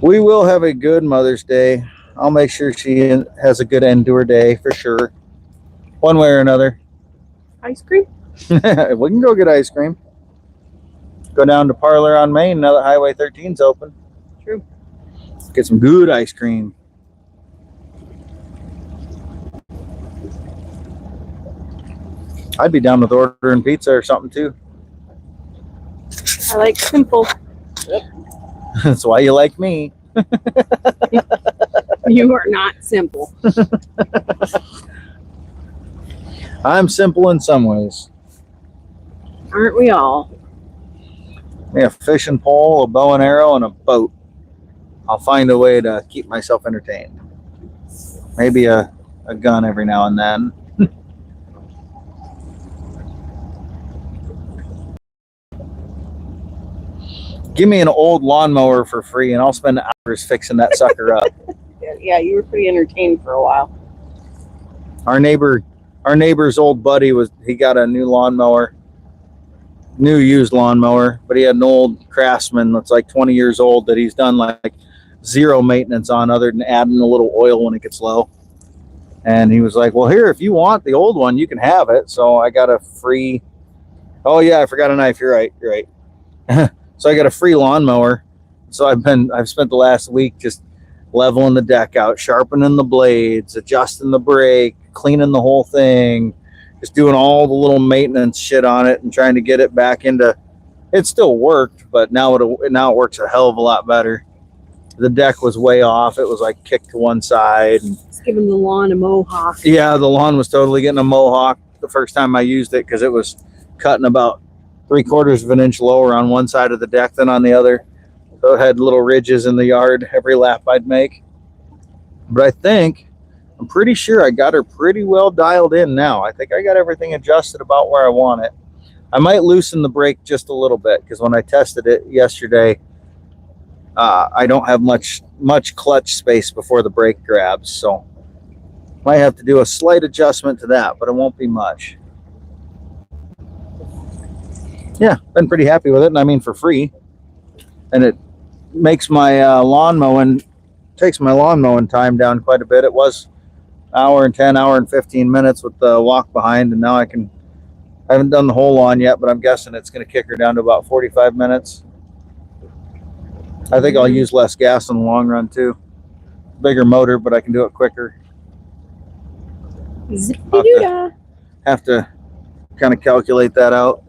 We will have a good Mother's Day. I'll make sure she has a good end to her day for sure, one way or another. Ice cream? We can go get ice cream. Go down to Parlor on Main now that Highway 13's open. True. Get some good ice cream. I'd be down with ordering pizza or something too. I like simple. Yep. That's why you like me. You are not simple. I'm simple in some ways. Aren't we all? We have a fishing pole, a bow and arrow, and a boat. I'll find a way to keep myself entertained. Maybe a gun every now and then. Give me an old lawnmower for free and I'll spend hours fixing that sucker up. Yeah, you were pretty entertained for a while. Our neighbor's old buddy he got a new lawnmower, new used lawnmower, but he had an old Craftsman that's like 20 years old that he's done like zero maintenance on other than adding a little oil when it gets low. And he was like, well, here, if you want the old one, you can have it. So I got a free, oh yeah, I forgot a knife. You're right. So I got a free lawnmower. So I've spent the last week just leveling the deck out, sharpening the blades, adjusting the brake, cleaning the whole thing, just doing all the little maintenance shit on it and trying to get it back into, it still worked, but now it works a hell of a lot better. The deck was way off. It was like kicked to one side. And it's giving the lawn a mohawk. Yeah, the lawn was totally getting a mohawk the first time I used it because it was cutting about 3/4 of an inch lower on one side of the deck than on the other. So it had little ridges in the yard every lap I'd make. But I'm pretty sure I got her pretty well dialed in now. I think I got everything adjusted about where I want it. I might loosen the brake just a little bit because when I tested it yesterday, I don't have much clutch space before the brake grabs. So might have to do a slight adjustment to that, but it won't be much. Yeah, been pretty happy with it, and I mean for free. And it makes my takes my lawn mowing time down quite a bit. It was hour and 15 minutes with the walk behind, and now I haven't done the whole lawn yet, but I'm guessing it's going to kick her down to about 45 minutes. I think I'll use less gas in the long run too. Bigger motor, but I can do it quicker. Have to kind of calculate that out.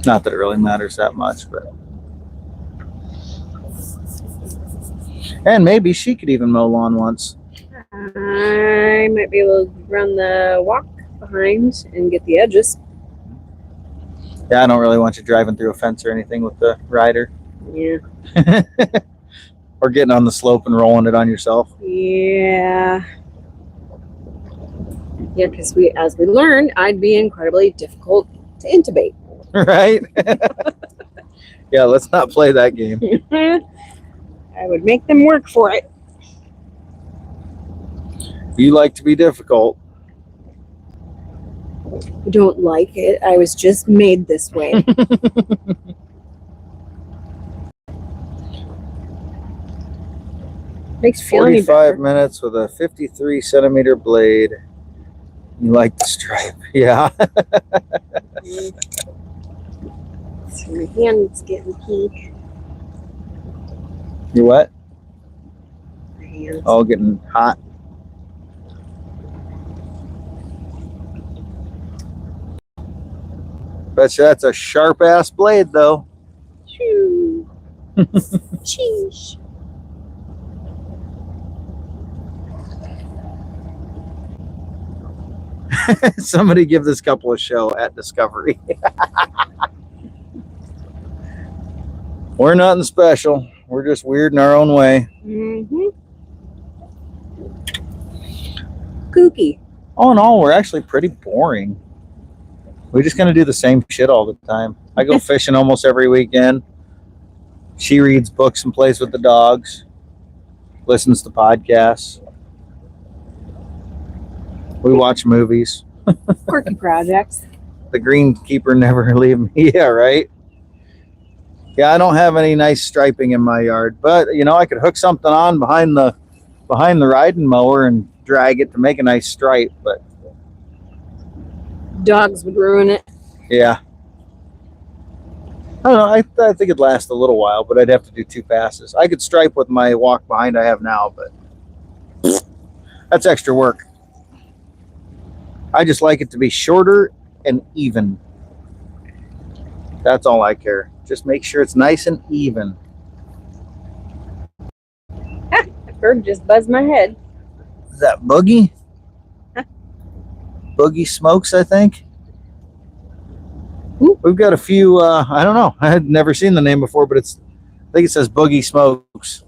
Not that it really matters that much, but. And maybe she could even mow lawn once. I might be able to run the walk behind and get the edges. Yeah, I don't really want you driving through a fence or anything with the rider. Yeah. Or getting on the slope and rolling it on yourself. Yeah. Yeah, because as we learned, I'd be incredibly difficult to intubate. Right? Yeah, let's not play that game. I would make them work for it. You like to be difficult. I don't like it. I was just made this way. Makes you feel any 45 better. minutes with a 53 centimeter blade. You like the stripe? Yeah. So my hand's getting pink. You what? My hands. All getting hot. Bet you that's a sharp ass blade though. Shoo. Sheesh. Somebody give this couple a show at Discovery. We're nothing special. We're just weird in our own way. Mm-hmm. Kooky. All in all, we're actually pretty boring. We just kind of do the same shit all the time. I go fishing almost every weekend. She reads books and plays with the dogs. Listens to podcasts. We watch movies. Quirky projects. The greenkeeper never leave me. Yeah, right? Yeah, I don't have any nice striping in my yard, but you know, I could hook something on behind the riding mower and drag it to make a nice stripe, but Dogs would ruin it. yeah. I don't know, I think it'd last a little while, but I'd have to do 2 passes. I could stripe with my walk behind I have now, but that's extra work. I just like it to be shorter and even. That's all I care. Just make sure it's nice and even. A bird just buzzed my head. Is that Boogie? Boogie Smokes, I think. Ooh. We've got a few, I don't know. I had never seen the name before, but I think it says Boogie Smokes.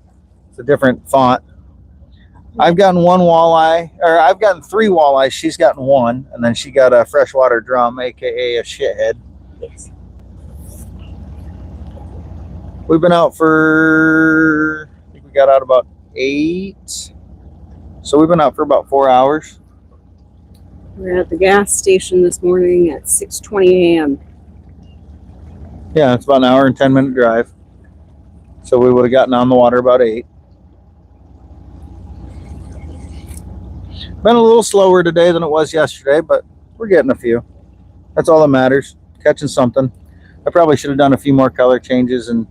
It's a different font. I've gotten 1 walleye, or I've gotten 3 walleyes. She's gotten 1, and then she got a freshwater drum, aka a shithead. Yes. We've been out for, I think we got out about 8. So we've been out for about 4 hours. We're at the gas station this morning at 6:20 a.m. Yeah, it's about an hour and 10-minute drive. So we would have gotten on the water about 8. Been a little slower today than it was yesterday, but we're getting a few. That's all that matters. Catching something. I probably should have done a few more color changes and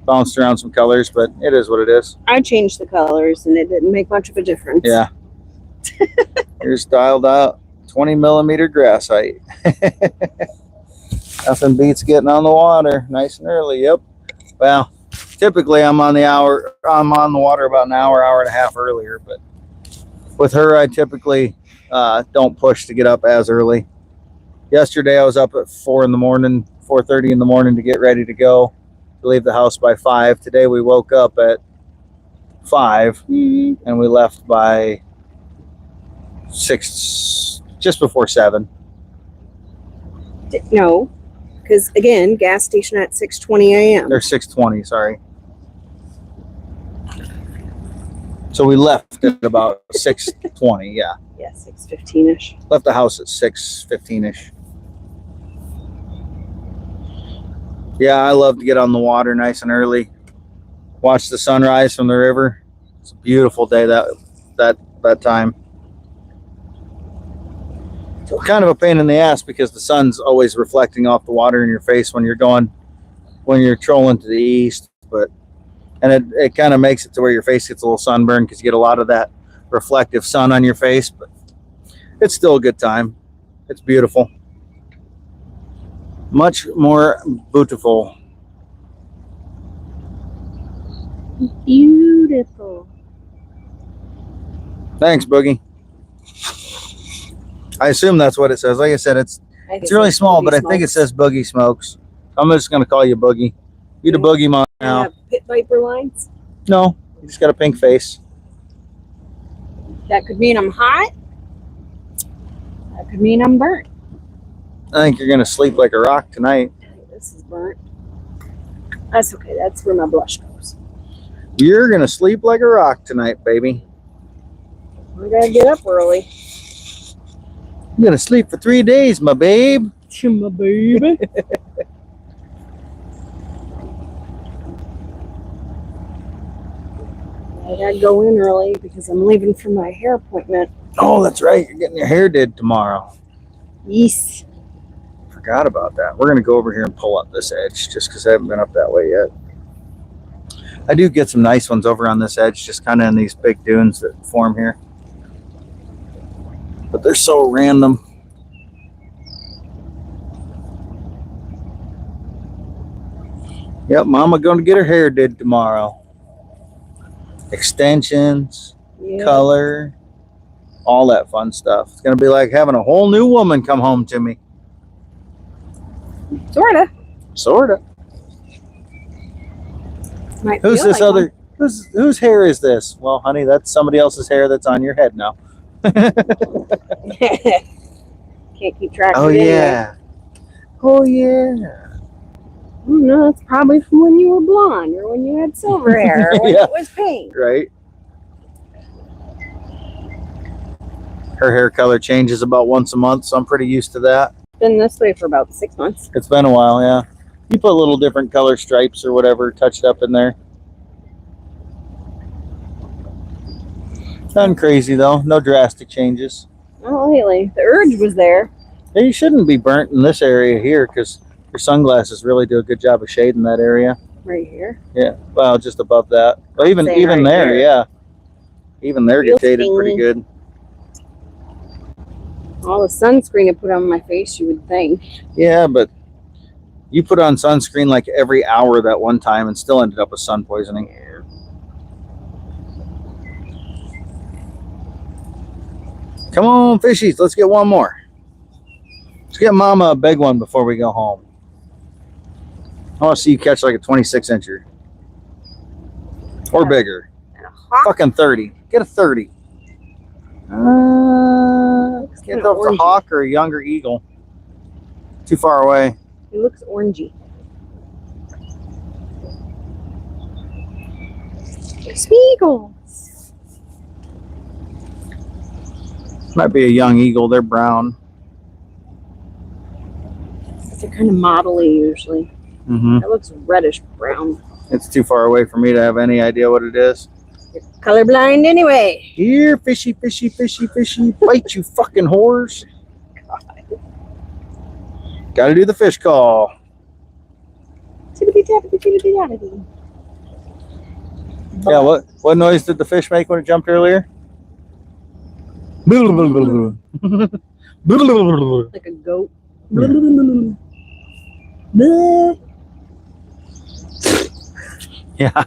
bounced around some colors, but it is what it is. I changed the colors and it didn't make much of a difference. Yeah. Here's dialed out 20 millimeter grass height. Nothing beats getting on the water nice and early. Yep. Well, typically I'm on the water about an hour and a half earlier, but with her I typically don't push to get up as early. Yesterday I was up at 4:30 in the morning to get ready to go, to leave the house by 5. Today we woke up at 5 and we left by 6, just before 7. No, because again, gas station at 6:20 a.m. Or 6:20, sorry. So we left at about 6:20, yeah. Yeah, 6:15ish. Left the house at 6:15ish. Yeah, I love to get on the water nice and early. Watch the sunrise from the river. It's a beautiful day that time. Kind of a pain in the ass because the sun's always reflecting off the water in your face when you're trolling to the east, and it kind of makes it to where your face gets a little sunburned because you get a lot of that reflective sun on your face, but it's still a good time. It's beautiful. Much more beautiful. Beautiful. Thanks, Boogie. I assume that's what it says. Like I said, it's really small, but I think it says Boogie Smokes. I'm just going to call you Boogie. You the Boogie Mom now. Pit viper lines? No, you just got a pink face. That could mean I'm hot. That could mean I'm burnt. I think you're going to sleep like a rock tonight. This is burnt. That's okay. That's where my blush goes. You're going to sleep like a rock tonight, baby. I gotta get up early. I'm going to sleep for 3 days, my babe. My baby. I gotta go in early because I'm leaving for my hair appointment. Oh, that's right. You're getting your hair did tomorrow. Yes. Forgot about that. We're going to go over here and pull up this edge just because I haven't been up that way yet. I do get some nice ones over on this edge, just kind of in these big dunes that form here. But they're so random. Yep, Mama going to get her hair did tomorrow. Extensions, color, all that fun stuff. It's going to be like having a whole new woman come home to me. Sorta. Sorta. Might Who's feel this like other? Whose hair is this? Well, honey, that's somebody else's hair that's on your head now. Can't keep track Oh of it. yeah. Oh yeah. No, it's probably from when you were blonde or when you had silver hair or when Yeah. it was pink. Right. Her hair color changes about once a month, so I'm pretty used to that. Been this way for about 6 months. It's been a while, yeah. You put little different color stripes or whatever touched up in there. Nothing crazy though. No drastic changes. Not lately. The urge was there. Yeah, you shouldn't be burnt in this area here because your sunglasses really do a good job of shading that area. Right here. Yeah, well, just above that. Well, even Saying right there, there. yeah. Even there Real gets shaded skinny. pretty good. All the sunscreen I put on my face, you would think. Yeah, but you put on sunscreen like every hour that one time and still ended up with sun poisoning. Yeah. Come on, fishies, let's get one more. Let's get Mama a big one before we go home. I want to see you catch like a 26-incher. Or bigger. Fucking 30. Get a 30. Can't tell if it's a hawk or a younger eagle. Too far away. It looks orangey. Eagles. Might be a young eagle. They're brown. They're kind of modelly usually. Mm-hmm. That looks reddish brown. It's too far away for me to have any idea what it is. You're colorblind anyway. Here, fishy, fishy, fishy, fishy. Bite, you fucking whores. Gotta do the fish call. Yeah, what noise did the fish make when it jumped earlier? Like a goat. Yeah.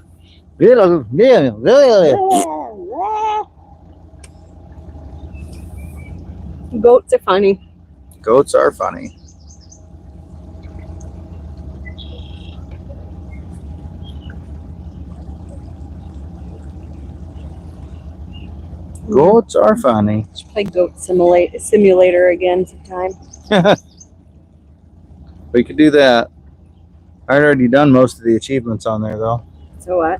Goats are funny. Goats are funny. Goats are funny. Should play Goat Simulator again sometime. We could do that. I'd already done most of the achievements on there though. So what?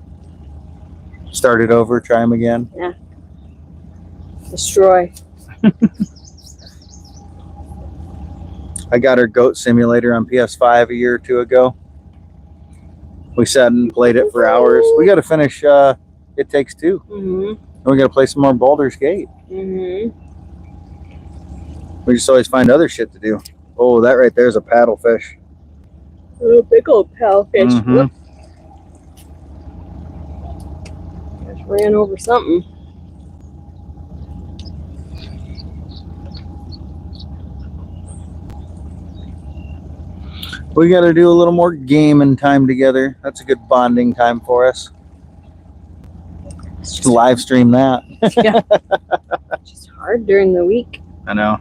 Start it over, try them again. Yeah. Destroy. I got our Goat Simulator on PS5 a year or two ago. We sat and played it for hours. We got to finish It Takes Two. Mm-hmm. And we got to play some more Baldur's Gate. Mm-hmm. We just always find other shit to do. Oh, that right there is a paddlefish. Oh, big old paddlefish. Mhm. Just ran over something. We got to do a little more gaming time together. That's a good bonding time for us. Just live stream that. Yeah. It's just hard during the week. I know.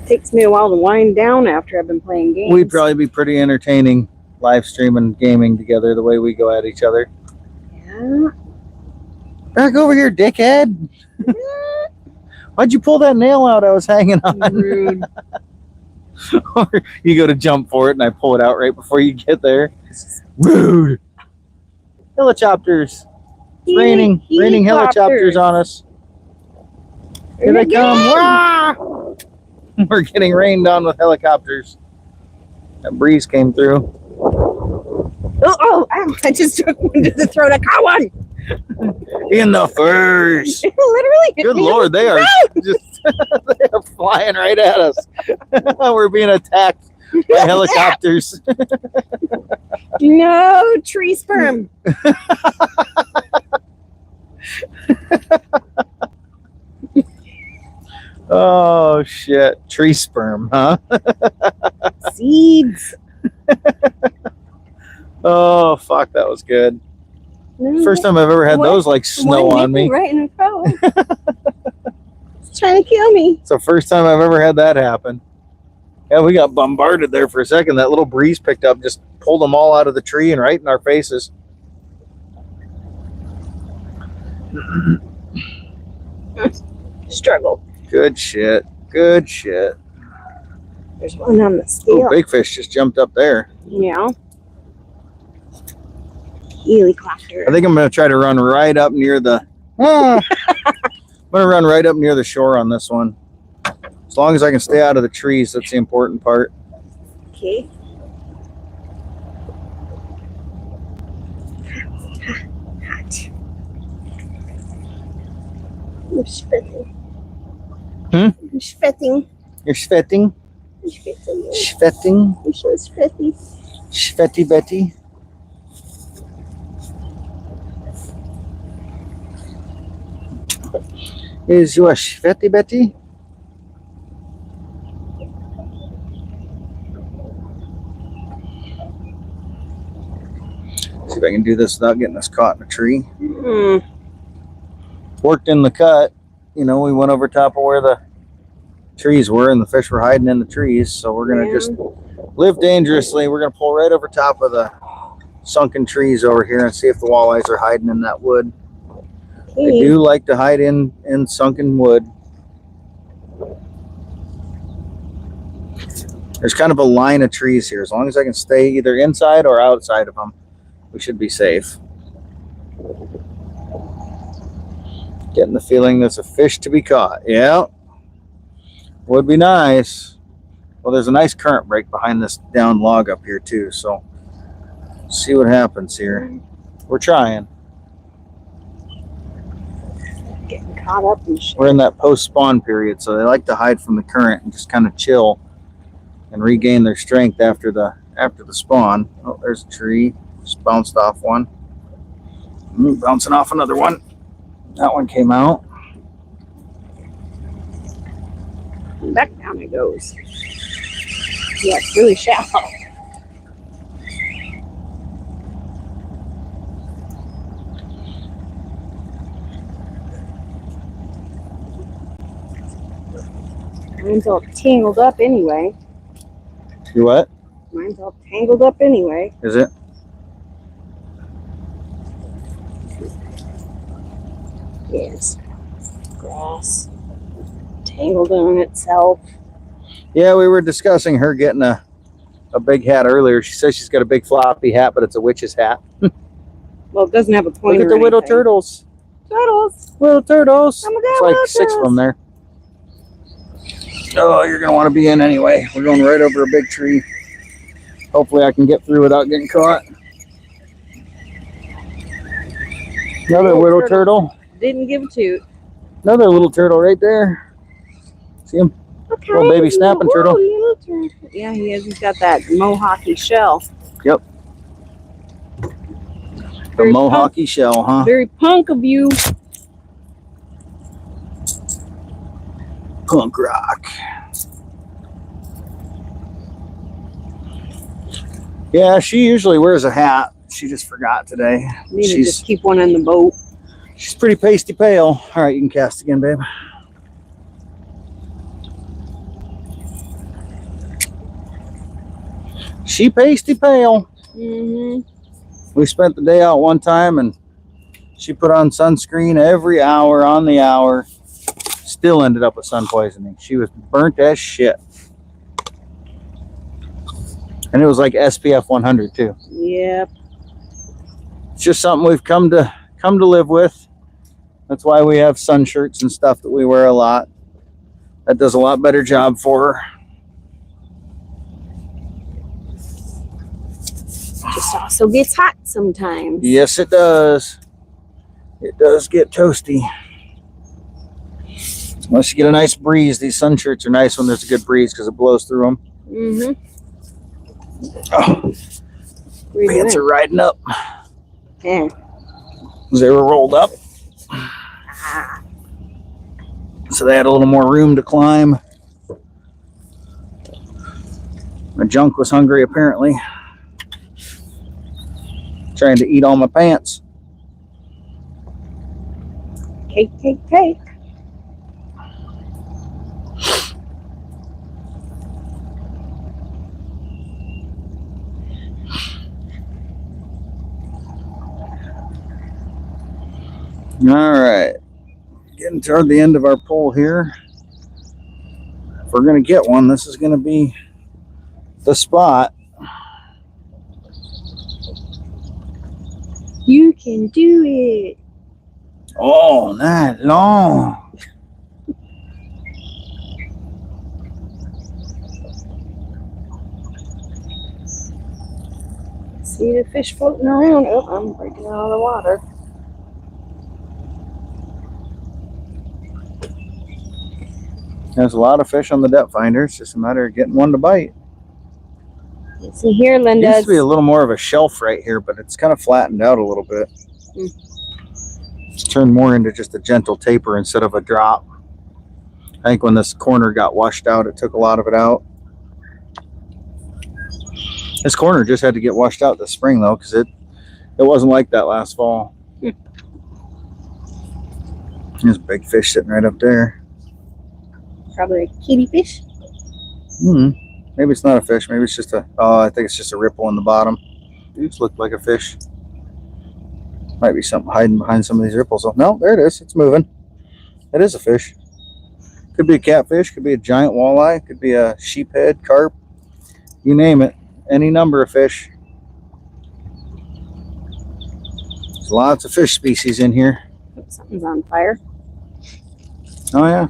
It takes me a while to wind down after I've been playing games. We'd probably be pretty entertaining live streaming gaming together the way we go at each other. Yeah. Back over here, dickhead. Why'd you pull that nail out I was hanging on? Rude. Or you go to jump for it and I pull it out right before you get there. Rude. Helicopters. It's raining helicopters on us. Here they come. Wah! We're getting rained on with helicopters. That breeze came through. Oh, I just took one to the throat. I caught one. In the furs. Literally. hit Good me in Lord, the they are just they are flying right at us. We're being attacked by helicopters. No, tree sperm. Oh shit. Tree sperm, huh? Seeds. Oh fuck, that was good. No, First time I've ever had What? those like snow one hit on me. Right in the throat. It's trying to kill me. It's the first time I've ever had that happen. Yeah, we got bombarded there for a second. That little breeze picked up, just pulled them all out of the tree and right in our faces. Struggle. Good shit. Good shit. There's one on the Oh, scale. big fish just jumped up there. Yeah. Helicopter. I think I'm going to try to run right up near the... I'm going to run right up near the shore on this one. As long as I can stay out of the trees, that's the important part. Okay. Hot. I'm sweating. I'm sweating. You're sweating? I'm sweating. Sweating? I'm so sweaty. Sweaty Betty? Is you a sweaty Betty? See if I can do this without getting us caught in a tree. Worked in the cut. You know, we went over top of where the trees were and the fish were hiding in the trees. So we're going to just live dangerously. We're going to pull right over top of the sunken trees over here and see if the walleyes are hiding in that wood. Okay. They do like to hide in sunken wood. There's kind of a line of trees here. As long as I can stay either inside or outside of them, we should be safe. Getting the feeling there's a fish to be caught. Yeah. Would be nice. Well, there's a nice current break behind this down log up here too, so see what happens here. We're trying. Getting caught up in shit. We're in that post-spawn period, so they like to hide from the current and just kind of chill and regain their strength after the spawn. Oh, there's a tree. Just bounced off one. Bouncing off another one. That one came out. Back down it goes. Yeah, it's really shallow. Mine's all tangled up anyway. You what? Mine's all tangled up anyway. Is it? Yes. Grass. Tangled on itself. Yeah, we were discussing her getting a big hat earlier. She says she's got a big floppy hat, but it's a witch's hat. Well, it doesn't have a point. Look at the widow turtles. Turtles. Little turtles. Oh my God, it's like little 6 of turtles. them there. Oh, you're going to want to be in anyway. We're going right over a big tree. Hopefully I can get through without getting caught. Another widow turtle. Didn't give a toot. Another little turtle right there. See him? Okay. Little baby snapping turtle. Little turtle. Yeah, he is. He's got that mohawky shell. Yep. The mohawky shell, huh? Very punk of you. Punk rock. Yeah, she usually wears a hat. She just forgot today. Need to just keep one in the boat. She's pretty pasty pale. All right, you can cast again, babe. She pasty pale. We spent the day out one time and she put on sunscreen every hour on the hour. Still ended up with sun poisoning. She was burnt as shit. And it was like SPF 100 too. Yep. It's just something we've come to live with. That's why we have sun shirts and stuff that we wear a lot. That does a lot better job for her. Just also gets hot sometimes. Yes, it does. it does get toasty. Unless you get a nice breeze. These sun shirts are nice when there's a good breeze because it blows through them. Oh, pants are riding up. Yeah. They were rolled up. So they had a little more room to climb. My junk was hungry apparently. Trying to eat all my pants. Cake, cake, cake. All right, getting toward the end of our pull here. If we're gonna get one, this is gonna be the spot. You can do it. Oh, not long. See the fish floating around. Oh, I'm breaking out of the water. There's a lot of fish on the depth finder. It's just a matter of getting one to bite. See here, Linda. Used to be a little more of a shelf right here, but it's kind of flattened out a little bit. It's turned more into just a gentle taper instead of a drop. I think when this corner got washed out, it took a lot of it out. This corner just had to get washed out this spring though, because it wasn't like that last fall. There's a big fish sitting right up there. Probably a kitty fish. Maybe it's not a fish. Maybe it's just I think it's just a ripple in the bottom. It just looked like a fish. Might be something hiding behind some of these ripples. Oh, no, there it is. It's moving. It is a fish. Could be a catfish. Could be a giant walleye. Could be a sheephead, carp. You name it. Any number of fish. There's lots of fish species in here. Oh, something's on fire. Oh, yeah.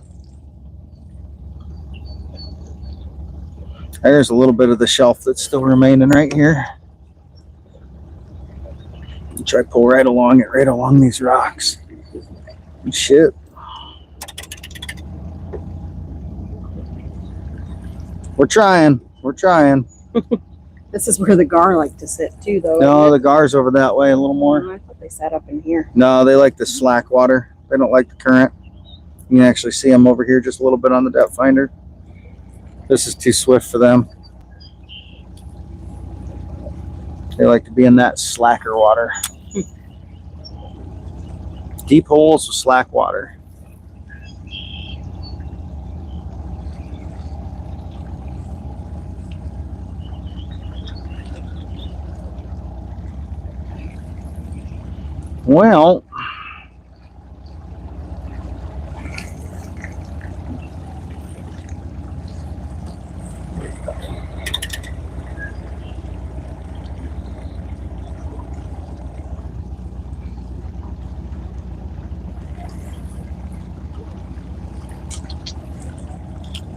There's a little bit of the shelf that's still remaining right here. Try to pull right along these rocks. Shit. We're trying. This is where the gar like to sit too, though. No, the gar's over that way a little more. I thought they sat up in here. No, they like the slack water. They don't like the current. You can actually see them over here just a little bit on the depth finder. This is too swift for them. They like to be in that slacker water. Deep holes with slack water. Well,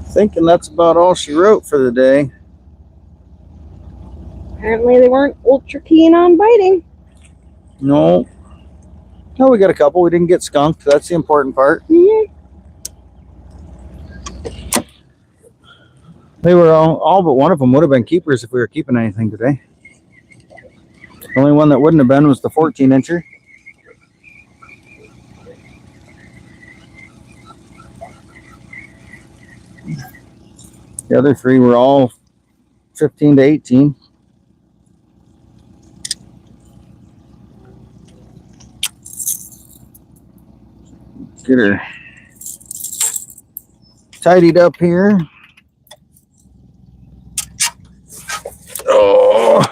thinking that's about all she wrote for the day. Apparently they weren't ultra keen on biting. No, we got a couple. We didn't get skunked. That's the important part. They were all but one of them would have been keepers if we were keeping anything today. The only one that wouldn't have been was the 14-incher. The other three were all 15 to 18. Get her tidied up here. Oh.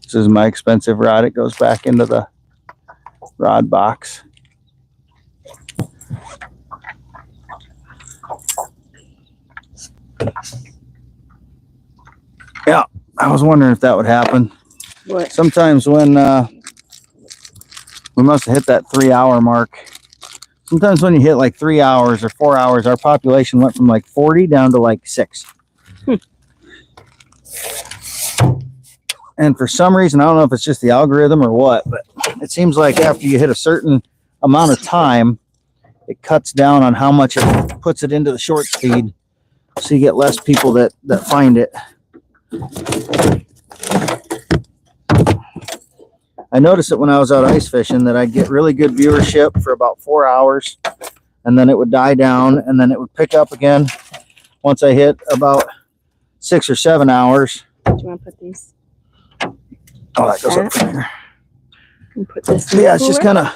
This is my expensive rod. It goes back into the rod box. Yeah, I was wondering if that would happen. What? Sometimes when we must have hit that 3-hour mark. Sometimes when you hit like 3 hours or 4 hours, our population went from like 40 down to like 6. And for some reason, I don't know if it's just the algorithm or what, but it seems like after you hit a certain amount of time, it cuts down on how much it puts it into the short speed. So you get less people that find it. I noticed it when I was out ice fishing that I'd get really good viewership for about 4 hours, and then it would die down, and then it would pick up again once I hit about 6 or 7 hours. Do you want to put these? Oh, that goes up there. And put this in Yeah, it's just kind of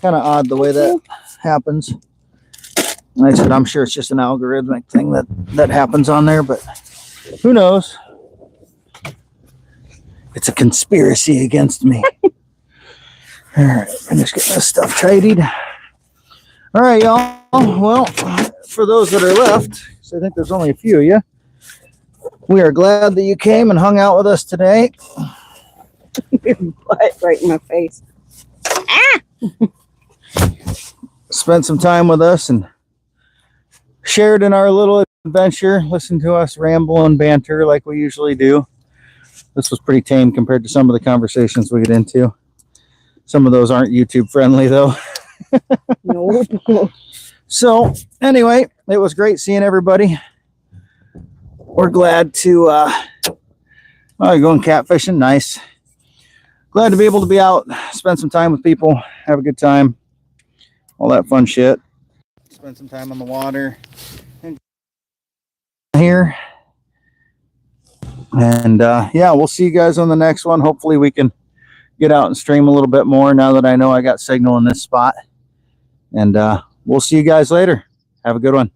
odd the way that happens. Like I said, I'm sure it's just an algorithmic thing that happens on there, but who knows? It's a conspiracy against me. All right, I'm just getting this stuff tidied. All right, y'all. Well, for those that are left, so I think there's only a few of you, we are glad that you came and hung out with us today. Your butt right in my face. Ah! Spent some time with us and shared in our little adventure. Listened to us ramble and banter like we usually do. This was pretty tame compared to some of the conversations we get into. Some of those aren't YouTube friendly though. Nope. So anyway, it was great seeing everybody. We're glad to you're going catfishing. Nice. Glad to be able to be out, spend some time with people, have a good time, all that fun shit. Spend some time on the water and here. And yeah, we'll see you guys on the next one. Hopefully we can get out and stream a little bit more now that I know I got signal in this spot. And we'll see you guys later. Have a good one.